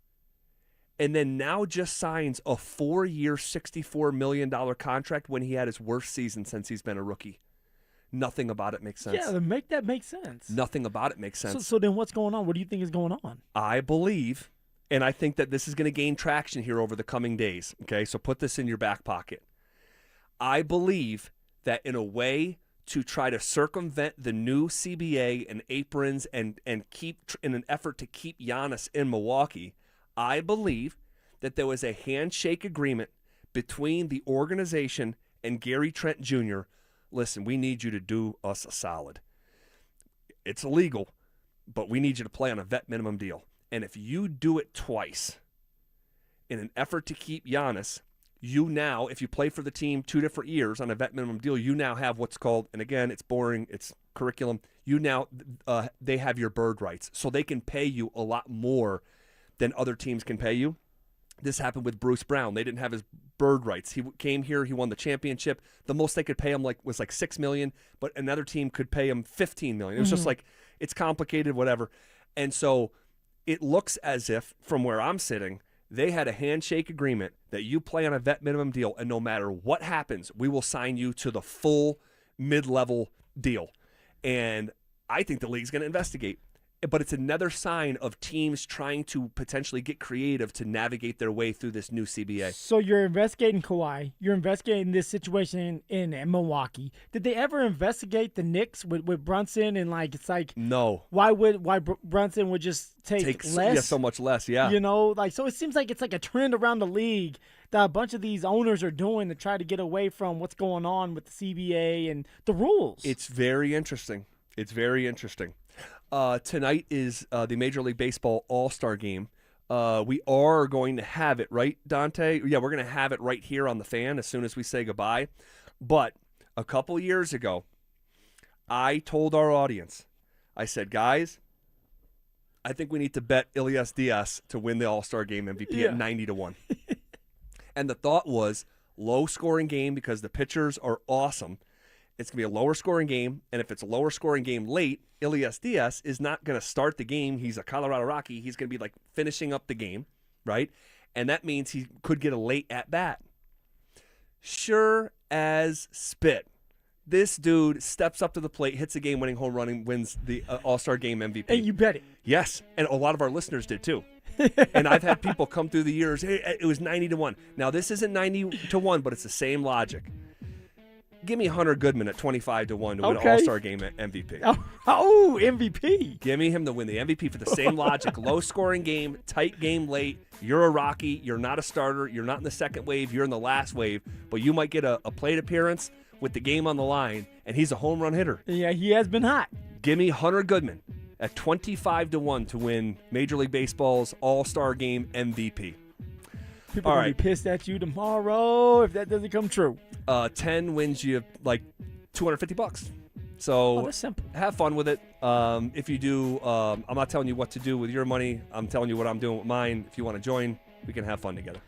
and then now just signs a 4-year, $64 million contract when he had his worst season since he's been a rookie. Nothing about it makes sense. Yeah, make that make sense. Nothing about it makes sense. So then what's going on? What do you think is going on? I believe, and I think that this is going to gain traction here over the coming days, okay? So put this in your back pocket. I believe that in a way to try to circumvent the new CBA and aprons and keep, in an effort to keep Giannis in Milwaukee, I believe that there was a handshake agreement between the organization and Gary Trent Jr. Listen, we need you to do us a solid. It's illegal, but we need you to play on a vet minimum deal. And if you do it twice in an effort to keep Giannis, you now, if you play for the team 2 different years on a vet minimum deal, you now have what's called, and again, it's boring, it's curriculum, you now, they have your bird rights. So they can pay you a lot more than other teams can pay you. This happened with Bruce Brown. They didn't have his bird rights. He came here, he won the championship. The most they could pay him was like $6 million, but another team could pay him $15 million. It was just like, it's complicated, whatever. And so it looks as if, from where I'm sitting, they had a handshake agreement that you play on a vet minimum deal, and no matter what happens, we will sign you to the full mid-level deal. And I think the league's going to investigate. But it's another sign of teams trying to potentially get creative to navigate their way through this new CBA. So you're investigating Kawhi. You're investigating this situation in Milwaukee. Did they ever investigate the Knicks with Brunson? And it's like, no. Why Brunson would just take less? Yeah, so much less. Yeah. So it seems like it's like a trend around the league that a bunch of these owners are doing to try to get away from what's going on with the CBA and the rules. It's very interesting. Tonight is the Major League Baseball All-Star Game. We are going to have it, right, Dante? Yeah, we're going to have it right here on the Fan as soon as we say goodbye. But a couple years ago, I told our audience, I said, guys, I think we need to bet Elias Diaz to win the All-Star Game MVP at 90-1. And the thought was low-scoring game because the pitchers are awesome. It's going to be a lower-scoring game, and if it's a lower-scoring game late, Elias Diaz is not going to start the game. He's a Colorado Rocky. He's going to be finishing up the game, right? And that means he could get a late at-bat. Sure as spit. This dude steps up to the plate, hits a game-winning home run, and wins the All-Star Game MVP. And you bet it. Yes, and a lot of our listeners did too. And I've had people come through the years, hey, it was 90-1. Now, this isn't 90-1, but it's the same logic. Give me Hunter Goodman at 25-1 to win an All-Star Game MVP. Oh, MVP. Give me him to win the MVP for the same logic. Low-scoring game, tight game late. You're a Rocky. You're not a starter. You're not in the second wave. You're in the last wave. But you might get a plate appearance with the game on the line, and he's a home run hitter. Yeah, he has been hot. Give me Hunter Goodman at 25-1 to win Major League Baseball's All-Star Game MVP. People are going to be pissed at you tomorrow if that doesn't come true. 10 wins you $250. So that's simple. Have fun with it. If you do, I'm not telling you what to do with your money. I'm telling you what I'm doing with mine. If you want to join, we can have fun together.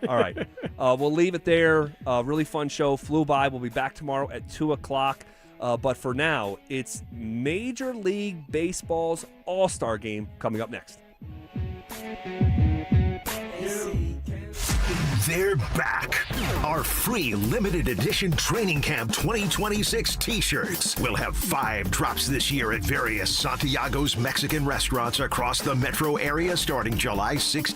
All right. We'll leave it there. Really fun show. Flew by. We'll be back tomorrow at 2 o'clock. But for now, it's Major League Baseball's All-Star Game coming up next. They're back. Our free limited edition Training Camp 2026 t-shirts will have 5 drops this year at various Santiago's Mexican restaurants across the metro area starting July 16th.